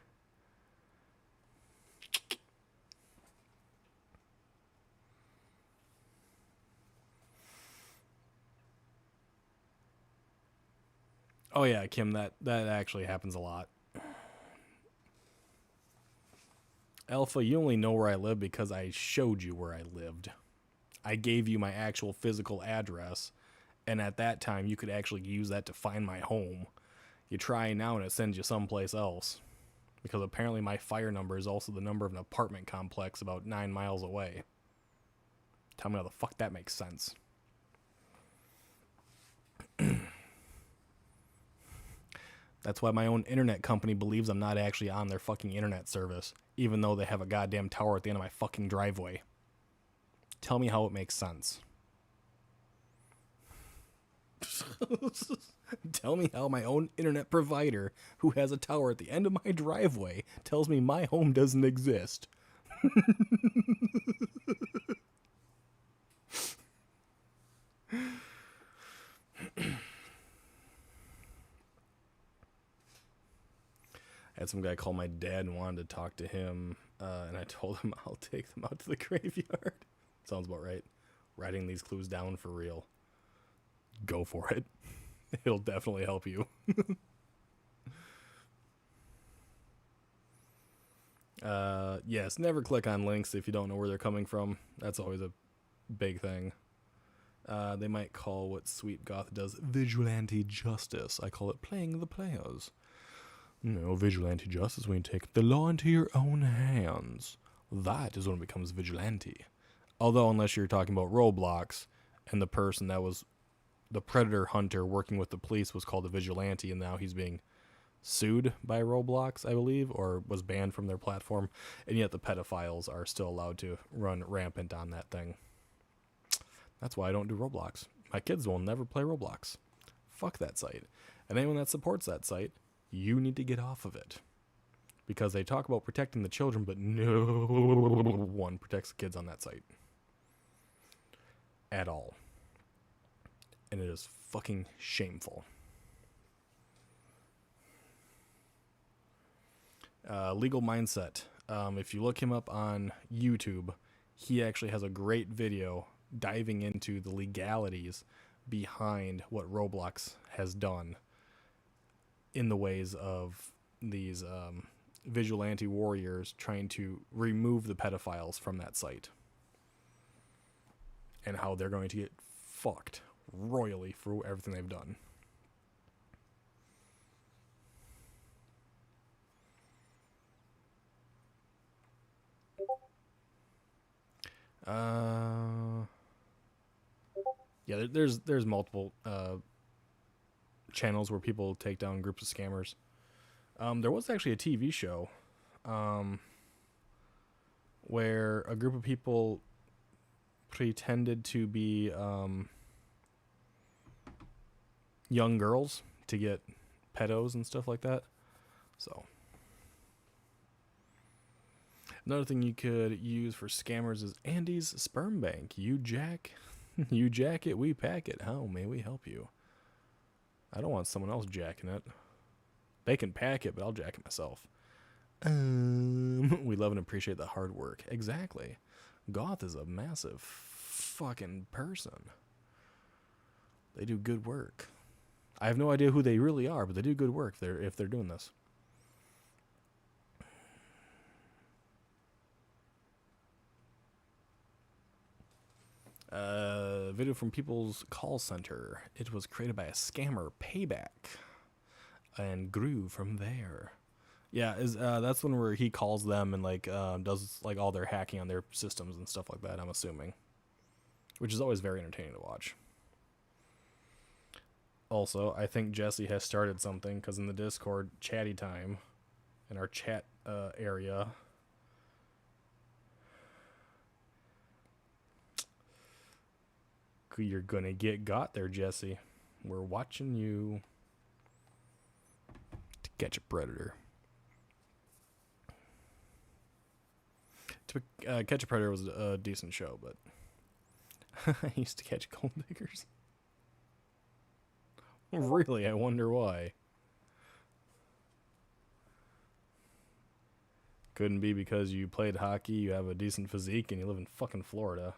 Oh yeah, Kim, that actually happens a lot. Alpha, you only know where I live because I showed you where I lived. I gave you my actual physical address, and at that time you could actually use that to find my home. You try now and it sends you someplace else. Because apparently my fire number is also the number of an apartment complex about 9 miles away. Tell me how the fuck that makes sense. That's why my own internet company believes I'm not actually on their fucking internet service, even though they have a goddamn tower at the end of my fucking driveway. Tell me how it makes sense. Tell me how my own internet provider, who has a tower at the end of my driveway, tells me my home doesn't exist. I had some guy call my dad and wanted to talk to him, and I told him I'll take them out to the graveyard. Sounds about right. Writing these clues down for real. Go for it. It'll definitely help you. Yes, never click on links if you don't know where they're coming from. That's always a big thing. They might call what Sweet Goth does vigilante justice. I call it playing the players. No, vigilante justice when you take the law into your own hands. That is when it becomes vigilante. Although, unless you're talking about Roblox, and the person that was the predator hunter working with the police was called a vigilante, and now he's being sued by Roblox, I believe, or was banned from their platform, and yet the pedophiles are still allowed to run rampant on that thing. That's why I don't do Roblox. My kids will never play Roblox. Fuck that site. And anyone that supports that site, you need to get off of it. Because they talk about protecting the children, but no one protects the kids on that site. At all. And it is fucking shameful. Legal Mindset. If you look him up on YouTube, he actually has a great video diving into the legalities behind what Roblox has done in the ways of these vigilante warriors trying to remove the pedophiles from that site. And how they're going to get fucked royally for everything they've done. Yeah, there's multiple channels where people take down groups of scammers. There was actually a TV show where a group of people pretended to be young girls to get pedos and stuff like that. So another thing you could use for scammers is Andy's sperm bank. You jack it, we pack it. How may we help you? I don't want someone else jacking it. They can pack it, but I'll jack it myself. We love and appreciate the hard work. Exactly. Goth is a massive fucking person. They do good work. I have no idea who they really are, but they do good work if they're doing this. Video from People's Call Center. It was created by a scammer, Payback, and grew from there. Yeah, that's one where he calls them and does like all their hacking on their systems and stuff like that, I'm assuming. Which is always very entertaining to watch. Also, I think Jesse has started something, because in the Discord chatty time, in our chat area, you're gonna get got there, Jesse. We're watching you to catch a predator. To Catch a Predator was a decent show, but I used to catch gold diggers. Really, I wonder why. Couldn't be because you played hockey, you have a decent physique, and you live in fucking Florida.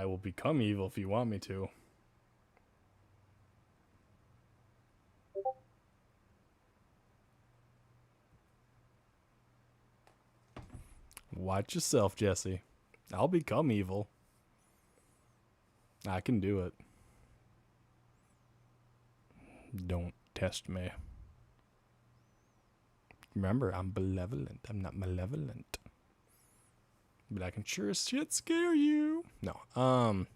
I will become evil if you want me to. Watch yourself, Jesse. I'll become evil. I can do it. Don't test me. Remember, I'm benevolent. I'm not malevolent. But I can sure as shit scare you. No. I'm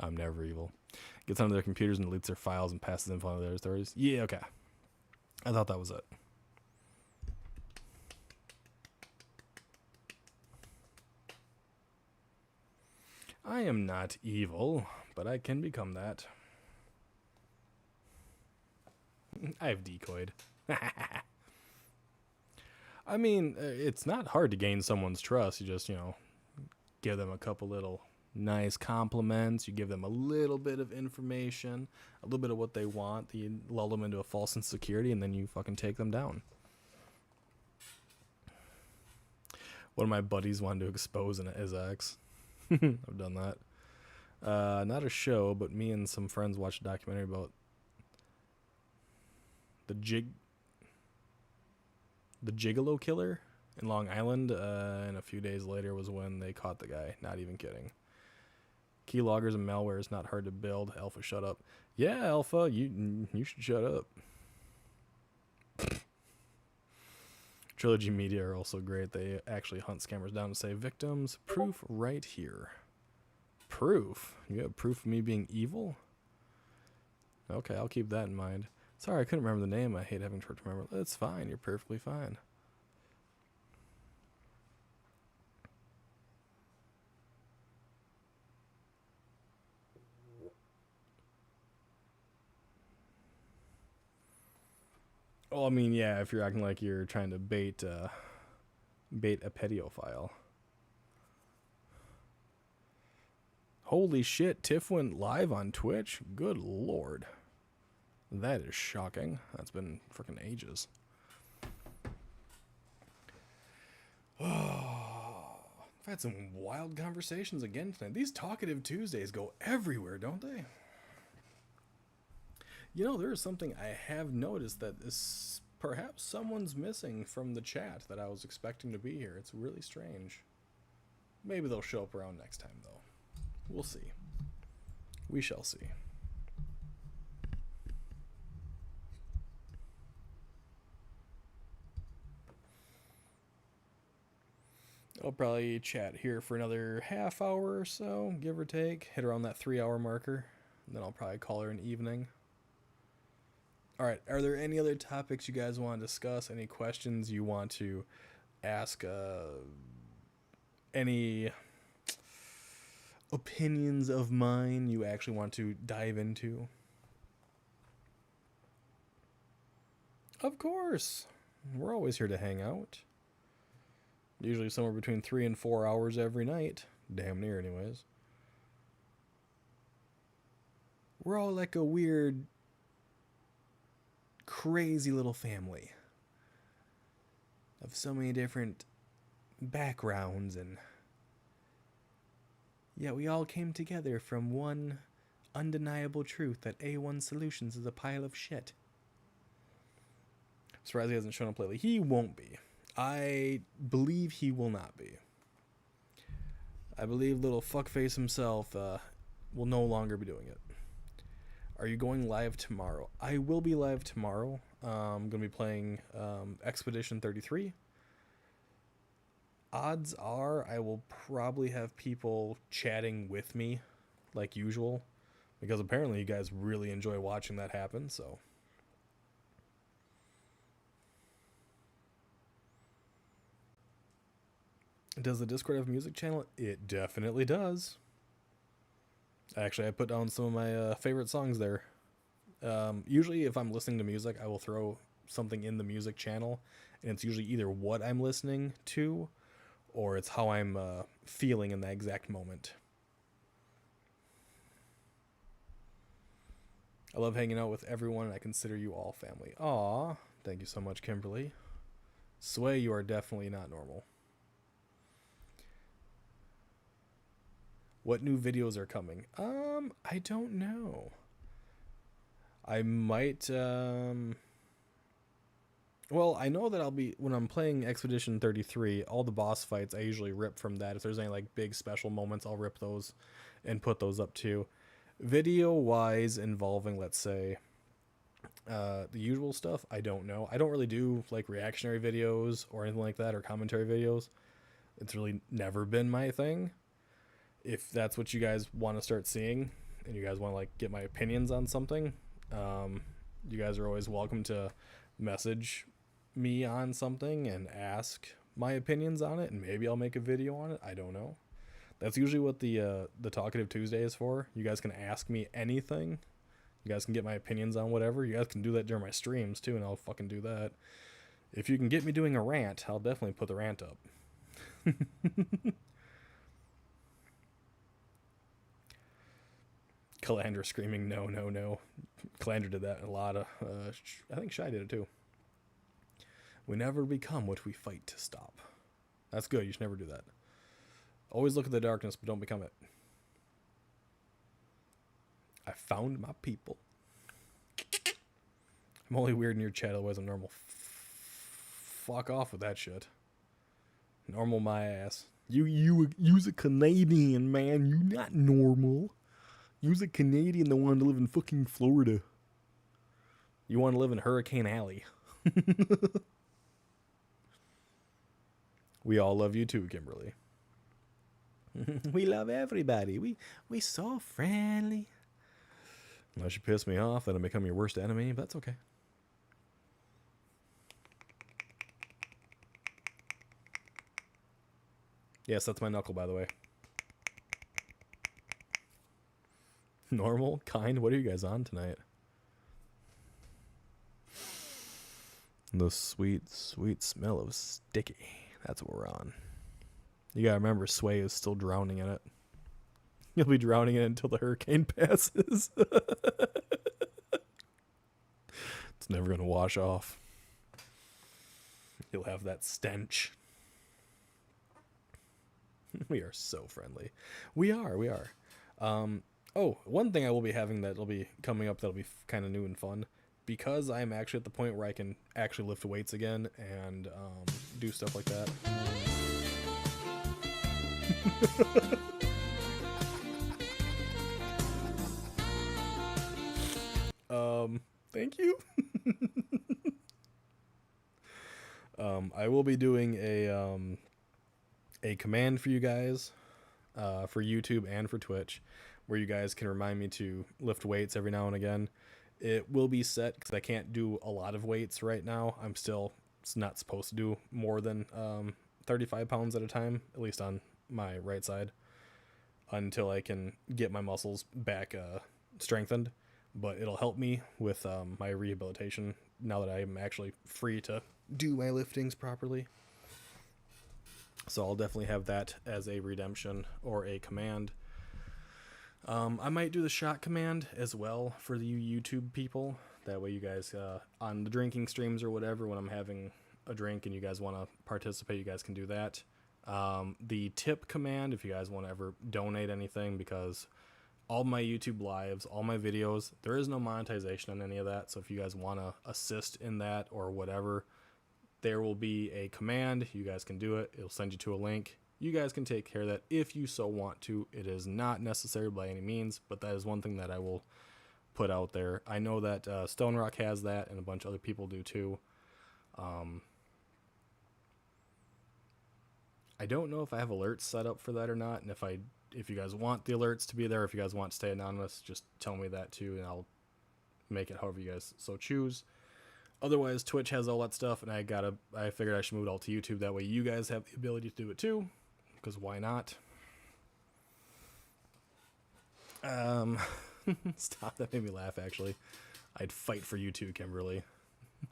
never evil. Gets onto their computers and deletes their files and passes info on their stories. Yeah, okay. I thought that was it. I am not evil, but I can become that. I've decoyed. I mean, it's not hard to gain someone's trust. You just, give them a couple little nice compliments. You give them a little bit of information, a little bit of what they want. You lull them into a false insecurity, and then you fucking take them down. One of my buddies wanted to expose his ex. I've done that. Not a show, but me and some friends watched a documentary about the Gigolo killer in Long Island, and a few days later was when they caught the guy. Not even kidding. Keyloggers and malware is not hard to build. Alpha, shut up. Yeah, Alpha, you should shut up. Trilogy Media are also great. They actually hunt scammers down and say, victims, proof right here. Proof? You have proof of me being evil? Okay, I'll keep that in mind. Sorry, I couldn't remember the name. I hate having short to remember. That's fine. You're perfectly fine. Well, I mean, yeah, if you're acting like you're trying to bait a pedophile. Holy shit, Tiff went live on Twitch? Good lord. That is shocking. That's been freaking ages. Oh, I've had some wild conversations again tonight. These Talkative Tuesdays go everywhere, don't they? There is something I have noticed that is perhaps someone's missing from the chat that I was expecting to be here. It's really strange. Maybe they'll show up around next time, though. We'll see. We shall see. I'll probably chat here for another half hour or so, give or take. Hit around that 3-hour marker. And then I'll probably call her an evening. Alright, are there any other topics you guys want to discuss? Any questions you want to ask? Any opinions of mine you actually want to dive into? Of course. We're always here to hang out. Usually somewhere between 3 and 4 hours every night. Damn near, anyways. We're all like a weird, crazy little family of so many different backgrounds, and yet we all came together from one undeniable truth that A1 Solutions is a pile of shit. Surprised he hasn't shown up lately. He won't be. I believe he will not be. I believe little fuckface himself will no longer be doing it. Are you going live tomorrow? I will be live tomorrow. I'm going to be playing Expedition 33. Odds are I will probably have people chatting with me like usual, because apparently you guys really enjoy watching that happen, so. Does the Discord have a music channel? It definitely does. Actually, I put down some of my favorite songs there. Usually if I'm listening to music, I will throw something in the music channel, and it's usually either what I'm listening to or it's how I'm feeling in that exact moment. I love hanging out with everyone, and I consider you all family. Aw, thank you so much, Kimberly. Sway, you are definitely not normal. What new videos are coming? I don't know. I might, well, I know that when I'm playing Expedition 33, all the boss fights, I usually rip from that. If there's any, like, big special moments, I'll rip those and put those up, too. Video-wise, involving, let's say, the usual stuff, I don't know. I don't really do, like, reactionary videos or anything like that, or commentary videos. It's really never been my thing. If that's what you guys want to start seeing, and you guys want to, like, get my opinions on something, you guys are always welcome to message me on something and ask my opinions on it, and maybe I'll make a video on it. I don't know. That's usually what the Talkative Tuesday is for. You guys can ask me anything. You guys can get my opinions on whatever. You guys can do that during my streams too, and I'll fucking do that. If you can get me doing a rant, I'll definitely put the rant up. Calandra screaming no, no, no. Calandra did that a lot of, I think Shy did it too. We never become what we fight to stop. That's good. You should never do that. Always look at the darkness, but don't become it. I found my people. I'm only weird in your chat, otherwise I'm normal. Fuck off with that shit. Normal my ass. You's a Canadian, man. You not normal. You's a Canadian that wanted to live in fucking Florida. You want to live in Hurricane Alley. We all love you too, Kimberly. We love everybody. We so friendly. Unless you piss me off, then I become your worst enemy, but that's okay. Yes, that's my knuckle, by the way. Normal? Kind? What are you guys on tonight? The sweet, sweet smell of sticky. That's what we're on. You gotta remember, Sway is still drowning in it. You'll be drowning in it until the hurricane passes. It's never gonna wash off. You'll have that stench. We are so friendly. We are. Oh, one thing I will be having that'll be coming up that'll be kind of new and fun, because I'm actually at the point where I can actually lift weights again and do stuff like that. Thank you. I will be doing a command for you guys, for YouTube and for Twitch, where you guys can remind me to lift weights every now and again. It will be set because I can't do a lot of weights right now. I'm still not supposed to do more than 35 pounds at a time, at least on my right side, until I can get my muscles back strengthened. But it'll help me with my rehabilitation now that I'm actually free to do my liftings properly. So I'll definitely have that as a redemption or a command. I might do the shot command as well for you YouTube people. That way you guys, on the drinking streams or whatever, when I'm having a drink and you guys want to participate, you guys can do that. The tip command, if you guys want to ever donate anything, because all my YouTube lives, all my videos, there is no monetization on any of that. So if you guys want to assist in that or whatever, there will be a command. You guys can do it. It'll send you to a link. You guys can take care of that if you so want to. It is not necessary by any means, but that is one thing that I will put out there. I know that Stone Rock has that, and a bunch of other people do too. I don't know if I have alerts set up for that or not, and if you guys want the alerts to be there, if you guys want to stay anonymous, just tell me that too, and I'll make it however you guys so choose. Otherwise, Twitch has all that stuff, and I figured I should move it all to YouTube. That way you guys have the ability to do it too, because why not? Stop, that made me laugh, actually. I'd fight for you too, Kimberly.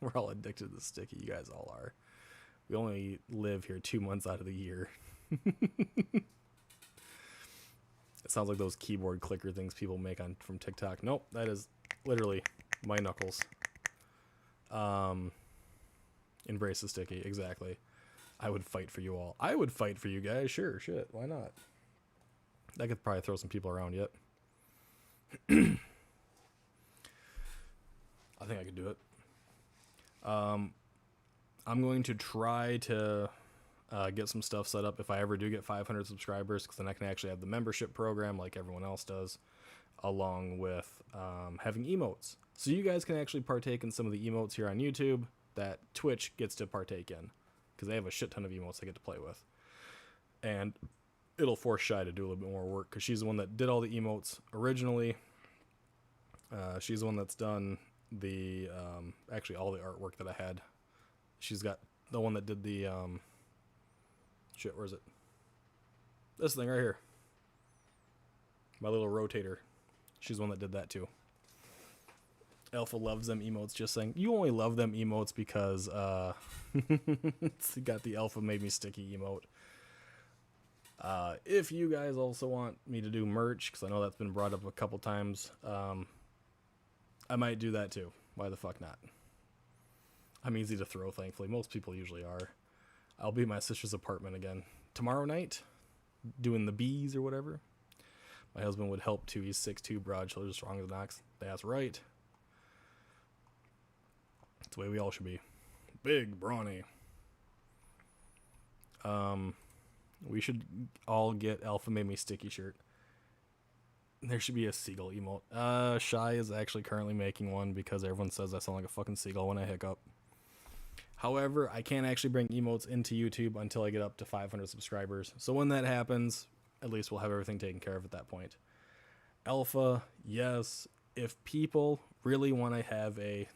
We're all addicted to the sticky, you guys all are. We only live here 2 months out of the year. It sounds like those keyboard clicker things people make from TikTok. Nope, that is literally my knuckles. Embrace the sticky, exactly. I would fight for you all. I would fight for you guys, sure, shit, why not? I could probably throw some people around yet. I think I could do it. I'm going to try to get some stuff set up if I ever do get 500 subscribers, because then I can actually have the membership program like everyone else does, along with having emotes. So you guys can actually partake in some of the emotes here on YouTube that Twitch gets to partake in, because they have a shit ton of emotes they get to play with. And it'll force Shy to do a little bit more work, because she's the one that did all the emotes originally. She's the one that's done the actually all the artwork that I had. She's got the one that did the shit, where is it? This thing right here. My little rotator. She's the one that did that too. Alpha loves them emotes, just saying. You only love them emotes because it's got the Alpha made me sticky emote. If you guys also want me to do merch, because I know that's been brought up a couple times, I might do that too. Why the fuck not? I'm easy to throw, thankfully. Most people usually are. I'll be at my sister's apartment again tomorrow night, doing the bees or whatever. My husband would help too. He's 6'2", broad shoulders, strong as an ox. That's right. That's the way we all should be. Big, brawny. We should all get Alpha Made Me Sticky shirt. There should be a seagull emote. Shy is actually currently making one because everyone says I sound like a fucking seagull when I hiccup. However, I can't actually bring emotes into YouTube until I get up to 500 subscribers. So when that happens, at least we'll have everything taken care of at that point. Alpha, yes. If people really want to have a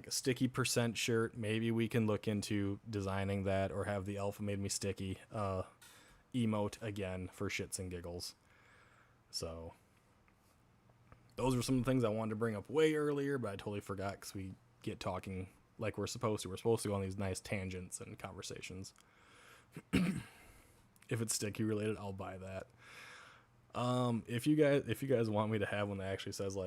sticky % shirt, maybe we can look into designing that, or have the Alpha Made Me Sticky emote again for shits and giggles. So those were some of the things I wanted to bring up way earlier, but I totally forgot because we get talking like we're supposed to. We're supposed to go on these nice tangents and conversations. If it's sticky related, I'll buy that. If you guys want me to have one that actually says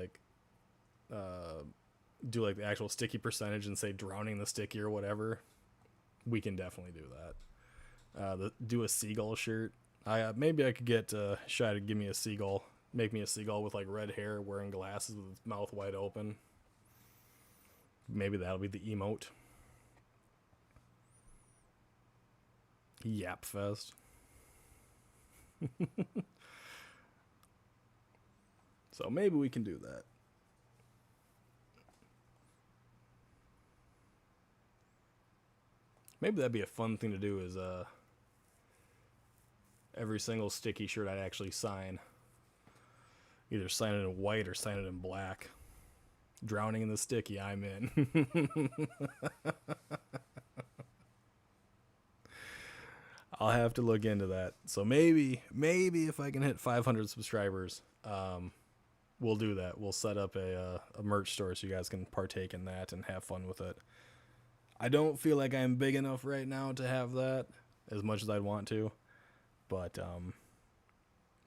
do like the actual sticky percentage and say drowning the sticky or whatever, we can definitely do that. Do a seagull shirt. Maybe I could get Shy to give me a seagull, make me a seagull with like red hair, wearing glasses with its mouth wide open. Maybe that'll be the emote. Yap fest. So maybe we can do that. Maybe that'd be a fun thing to do, is every single sticky shirt I'd actually sign. Either sign it in white or sign it in black. Drowning in the sticky, I'm in. I'll have to look into that. So maybe if I can hit 500 subscribers, we'll do that. We'll set up a merch store so you guys can partake in that and have fun with it. I don't feel like I'm big enough right now to have that as much as I'd want to, but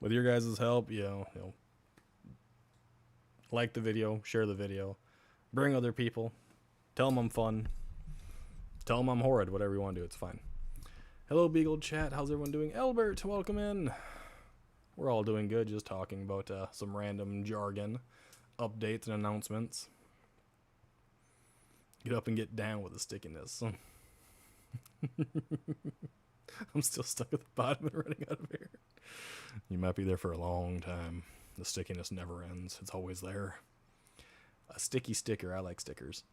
with your guys' help, you know, like the video, share the video, bring other people, tell them I'm fun, tell them I'm horrid, whatever you want to do, it's fine. Hello, Beagle chat. How's everyone doing? Albert, welcome in. We're all doing good, just talking about some random jargon, updates, and announcements. Get up and get down with the stickiness. I'm still stuck at the bottom and running out of air. You might be there for a long time. The stickiness never ends. It's always there. A sticky sticker. I like stickers.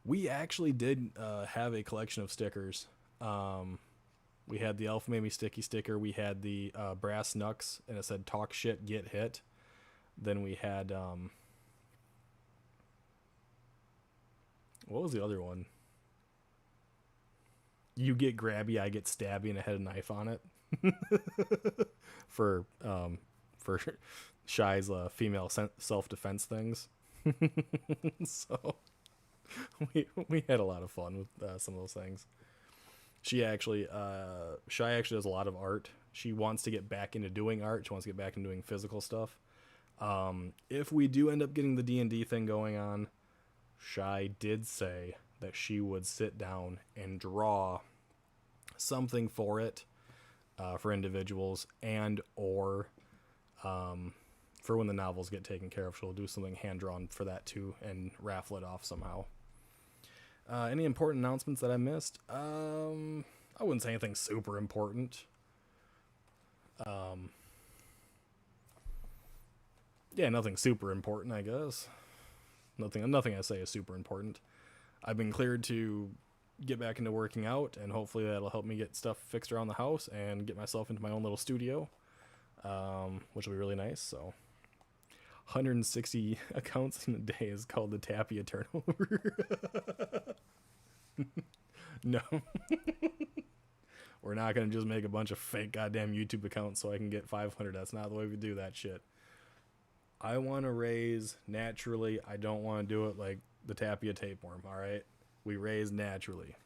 We actually did have a collection of stickers. We had the Alpha Made Me Sticky sticker. We had the brass knucks, and it said "Talk shit, get hit." Then we had what was the other one? You get grabby, I get stabby, and it had a knife on it. for Shy's female self-defense things. So we had a lot of fun with some of those things. Shy actually does a lot of art. She wants to get back into doing art. She wants to get back into doing physical stuff. If we do end up getting the D&D thing going on, Shy did say that she would sit down and draw something for it, for individuals, and or for when the novels get taken care of. She'll do something hand-drawn for that too and raffle it off somehow. Any important announcements that I missed? I wouldn't say anything super important. Yeah, nothing super important, I guess. Nothing I say is super important. I've been cleared to get back into working out, and hopefully that'll help me get stuff fixed around the house and get myself into my own little studio, which will be really nice. So 160 accounts in a day is called the Tapia turnover. No. We're not going to just make a bunch of fake goddamn YouTube accounts so I can get 500. That's not the way we do that shit. I want to raise naturally. I don't want to do it like the Tapia tapeworm, all right? We raise naturally.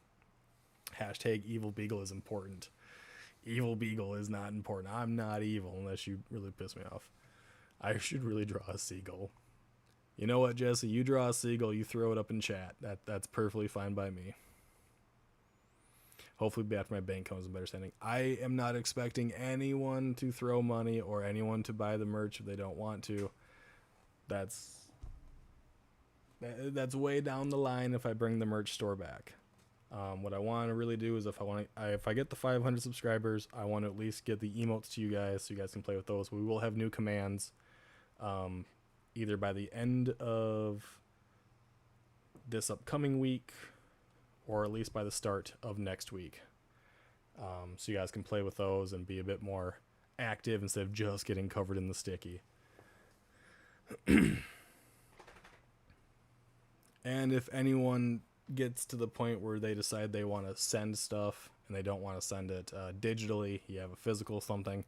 Hashtag evil beagle is important. Evil beagle is not important. I'm not evil unless you really piss me off. I should really draw a seagull. You know what, Jesse? You draw a seagull, you throw it up in chat. That's perfectly fine by me. Hopefully after my bank comes in better standing. I am not expecting anyone to throw money or anyone to buy the merch if they don't want to. That's way down the line if I bring the merch store back. What I want to really do is if I get the 500 subscribers, I want to at least get the emotes to you guys so you guys can play with those. We will have new commands either by the end of this upcoming week or at least by the start of next week. So you guys can play with those and be a bit more active instead of just getting covered in the sticky. And if anyone gets to the point where they decide they want to send stuff and they don't want to send it digitally, you have a physical something,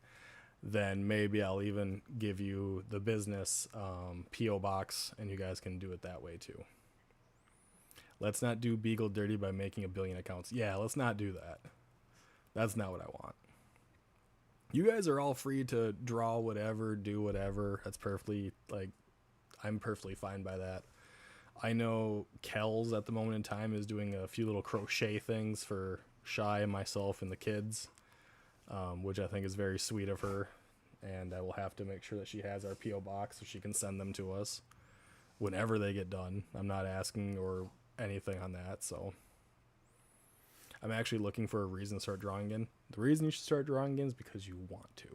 then maybe I'll even give you the business P.O. box and you guys can do it that way too. Let's not do Beagle dirty by making 1 billion accounts. Yeah, let's not do that. That's not what I want. You guys are all free to draw whatever, do whatever. That's perfectly, I'm perfectly fine by that. I know Kells at the moment in time is doing a few little crochet things for Shy and myself and the kids, which I think is very sweet of her. And I will have to make sure that she has our P.O. box so she can send them to us whenever they get done. I'm not asking or anything on that, so I'm actually looking for a reason to start drawing again. The reason you should start drawing again is because you want to.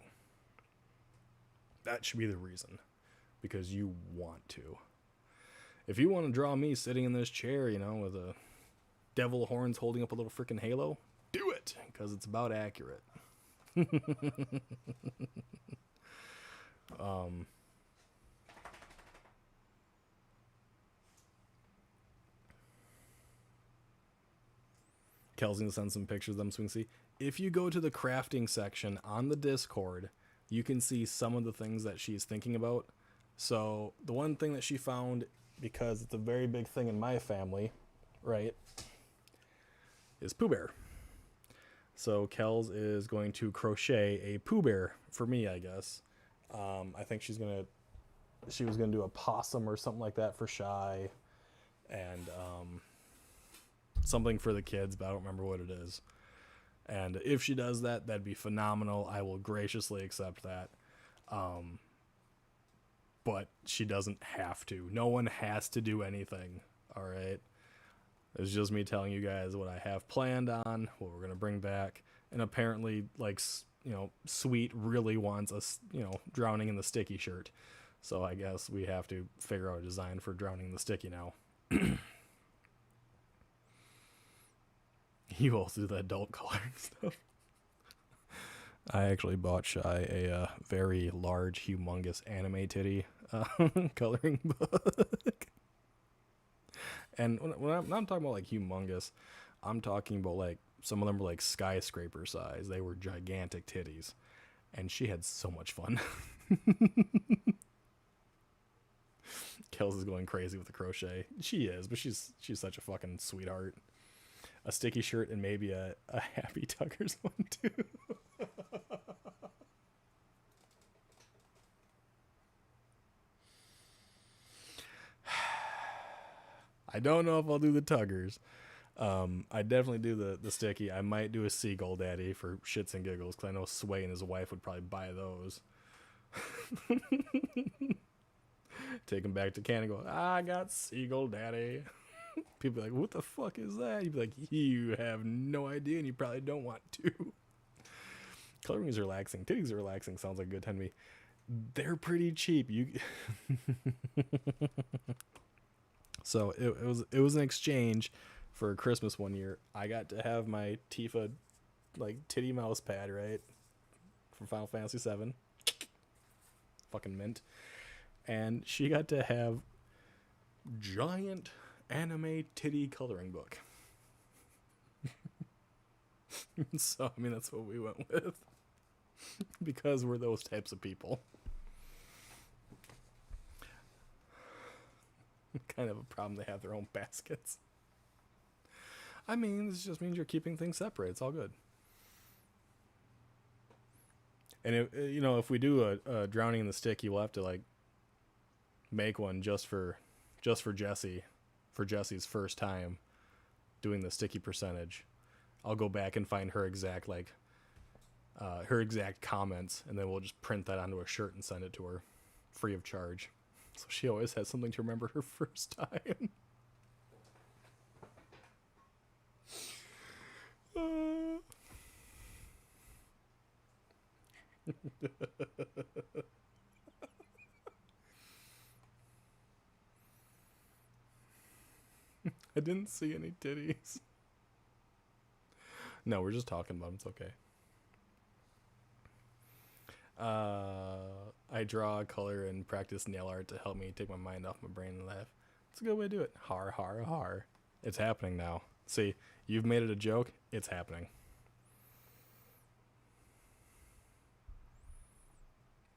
That should be the reason, because you want to. If you want to draw me sitting in this chair, with a devil horns holding up a little freaking halo, do it, because it's about accurate. Kel's gonna send some pictures of them so we can see. If you go to the crafting section on the Discord, you can see some of the things that she's thinking about. So the one thing that she found, because it's a very big thing in my family, right, is Pooh Bear. So Kel's is going to crochet a Pooh Bear for me, I guess. I think she was gonna do a possum or something like that for Shy, and something for the kids, but I don't remember what it is. And if she does that, that'd be phenomenal. I will graciously accept that. But she doesn't have to. No one has to do anything. All right. It's just me telling you guys what I have planned on, what we're going to bring back. And apparently, Sweet really wants us, drowning in the sticky shirt. So I guess we have to figure out a design for drowning in the sticky now. You also do the adult coloring stuff. I actually bought Shy a very large, humongous anime titty coloring book. And when I'm talking about humongous, I'm talking about some of them were skyscraper size. They were gigantic titties. And she had so much fun. Kels is going crazy with the crochet. She is, but she's such a fucking sweetheart. A sticky shirt and maybe a Happy Tuckers one too. I don't know if I'll do the Tuggers. I definitely do the sticky. I might do a Seagull Daddy for shits and giggles because I know Sway and his wife would probably buy those. Take him back to Canada and go, I got Seagull Daddy. People be like, what the fuck is that? You'd be like, you have no idea and you probably don't want to. Coloring is relaxing. Titties are relaxing. Sounds like a good time to me. They're pretty cheap. So it was an exchange for Christmas one year. I got to have my Tifa like titty mouse pad, right? From Final Fantasy VII. Fucking mint. And she got to have giant anime titty coloring book. So, I mean, that's what we went with. Because we're those types of people. Kind of a problem they have their own baskets. I mean, this just means you're keeping things separate. It's all good. And if we do a drowning in the sticky, we'll have to like make one just for Jessie, for Jessie's first time doing the sticky percentage. I'll go back and find her exact comments, and then we'll just print that onto a shirt and send it to her free of charge. So she always has something to remember her first time. I didn't see any titties. No, we're just talking about them. It's okay. I draw, color, and practice nail art to help me take my mind off my brain and laugh. It's a good way to do it. Har, har, har. It's happening now. See, you've made it a joke. It's happening.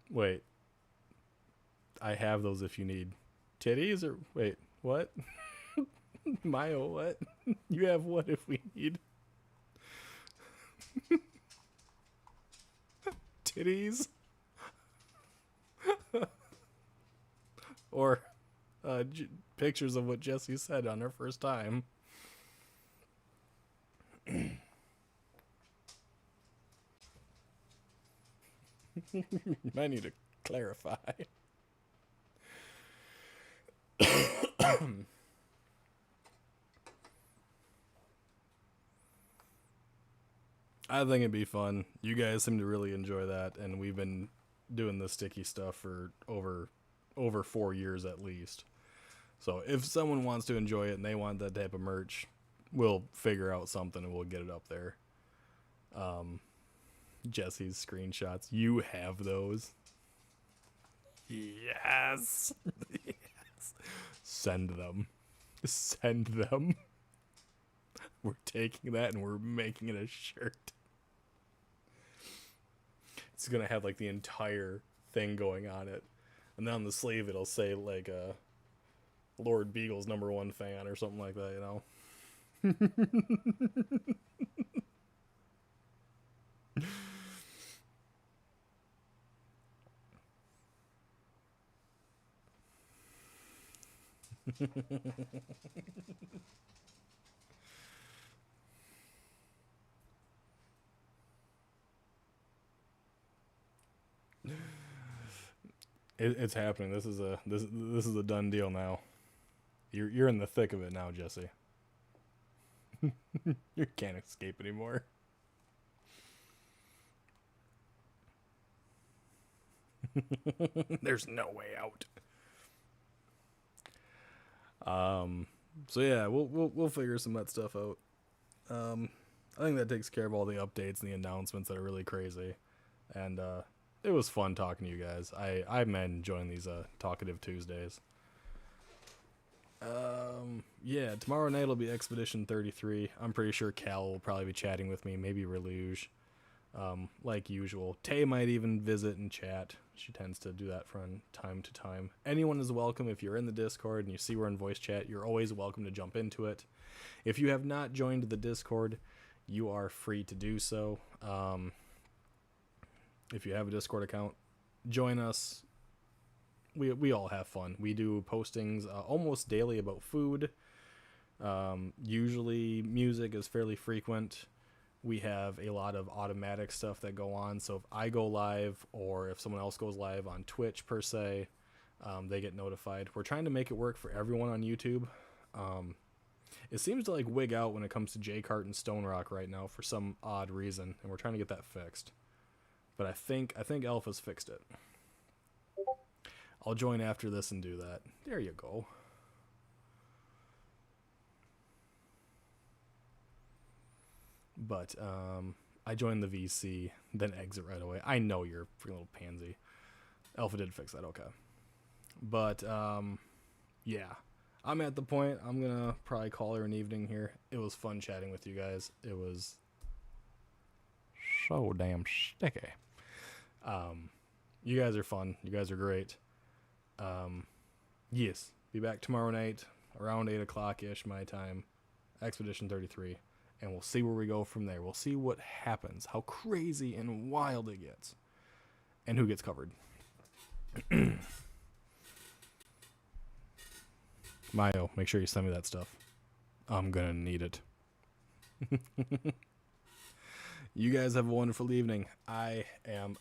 Wait. I have those if you need. Titties or... Wait, what? Mayo, what? You have what if we need? Titties? Or pictures of what Jessie said on her first time. Might need to clarify. I think it'd be fun. You guys seem to really enjoy that, and we've been doing the sticky stuff for over 4 years at least. So if someone wants to enjoy it and they want that type of merch, we'll figure out something and we'll get it up there. Jesse's screenshots. You have those. Yes. Yes. Send them. Send them. We're taking that and we're making it a shirt. It's going to have like the entire thing going on it. And then on the sleeve it'll say like LordBiegel's #1 fan or something like that, you know? It's happening. This is a done deal now. You're in the thick of it now, Jesse. You can't escape anymore. There's no way out. So yeah, we'll figure some of that stuff out. I think that takes care of all the updates and the announcements that are really crazy. And it was fun talking to you guys. I'm enjoying these Talkative Tuesdays. Yeah, tomorrow night will be Expedition 33. I'm pretty sure Cal will probably be chatting with me, maybe Reluge. Like usual. Tay might even visit and chat. She tends to do that from time to time. Anyone is welcome. If you're in the Discord and you see we're in voice chat, you're always welcome to jump into it. If you have not joined the Discord, you are free to do so. If you have a Discord account, join us. We all have fun. We do postings almost daily about food. Usually music is fairly frequent. we have a lot of automatic stuff that go on. So if I go live or if someone else goes live on Twitch per se, they get notified. We're trying to make it work for everyone on YouTube. It seems to like wig out when it comes to J-Cart and Stone Rock right now for some odd reason, and we're trying to get that fixed. But I think Alpha's fixed it. I'll join after this and do that. There you go. But I joined the VC, then exit right away. I know you're a freaking little pansy. Alpha did fix that, okay. But yeah, I'm at the point I'm gonna probably call her an evening here. It was fun chatting with you guys. It was so damn sticky. You guys are fun. You guys are great. Yes, be back tomorrow night around 8 o'clock ish my time, Expedition 33, and we'll see where we go from there. We'll see what happens, how crazy and wild it gets, and who gets covered. Mayo, make sure you send me that stuff. I'm gonna need it. You guys have a wonderful evening. I am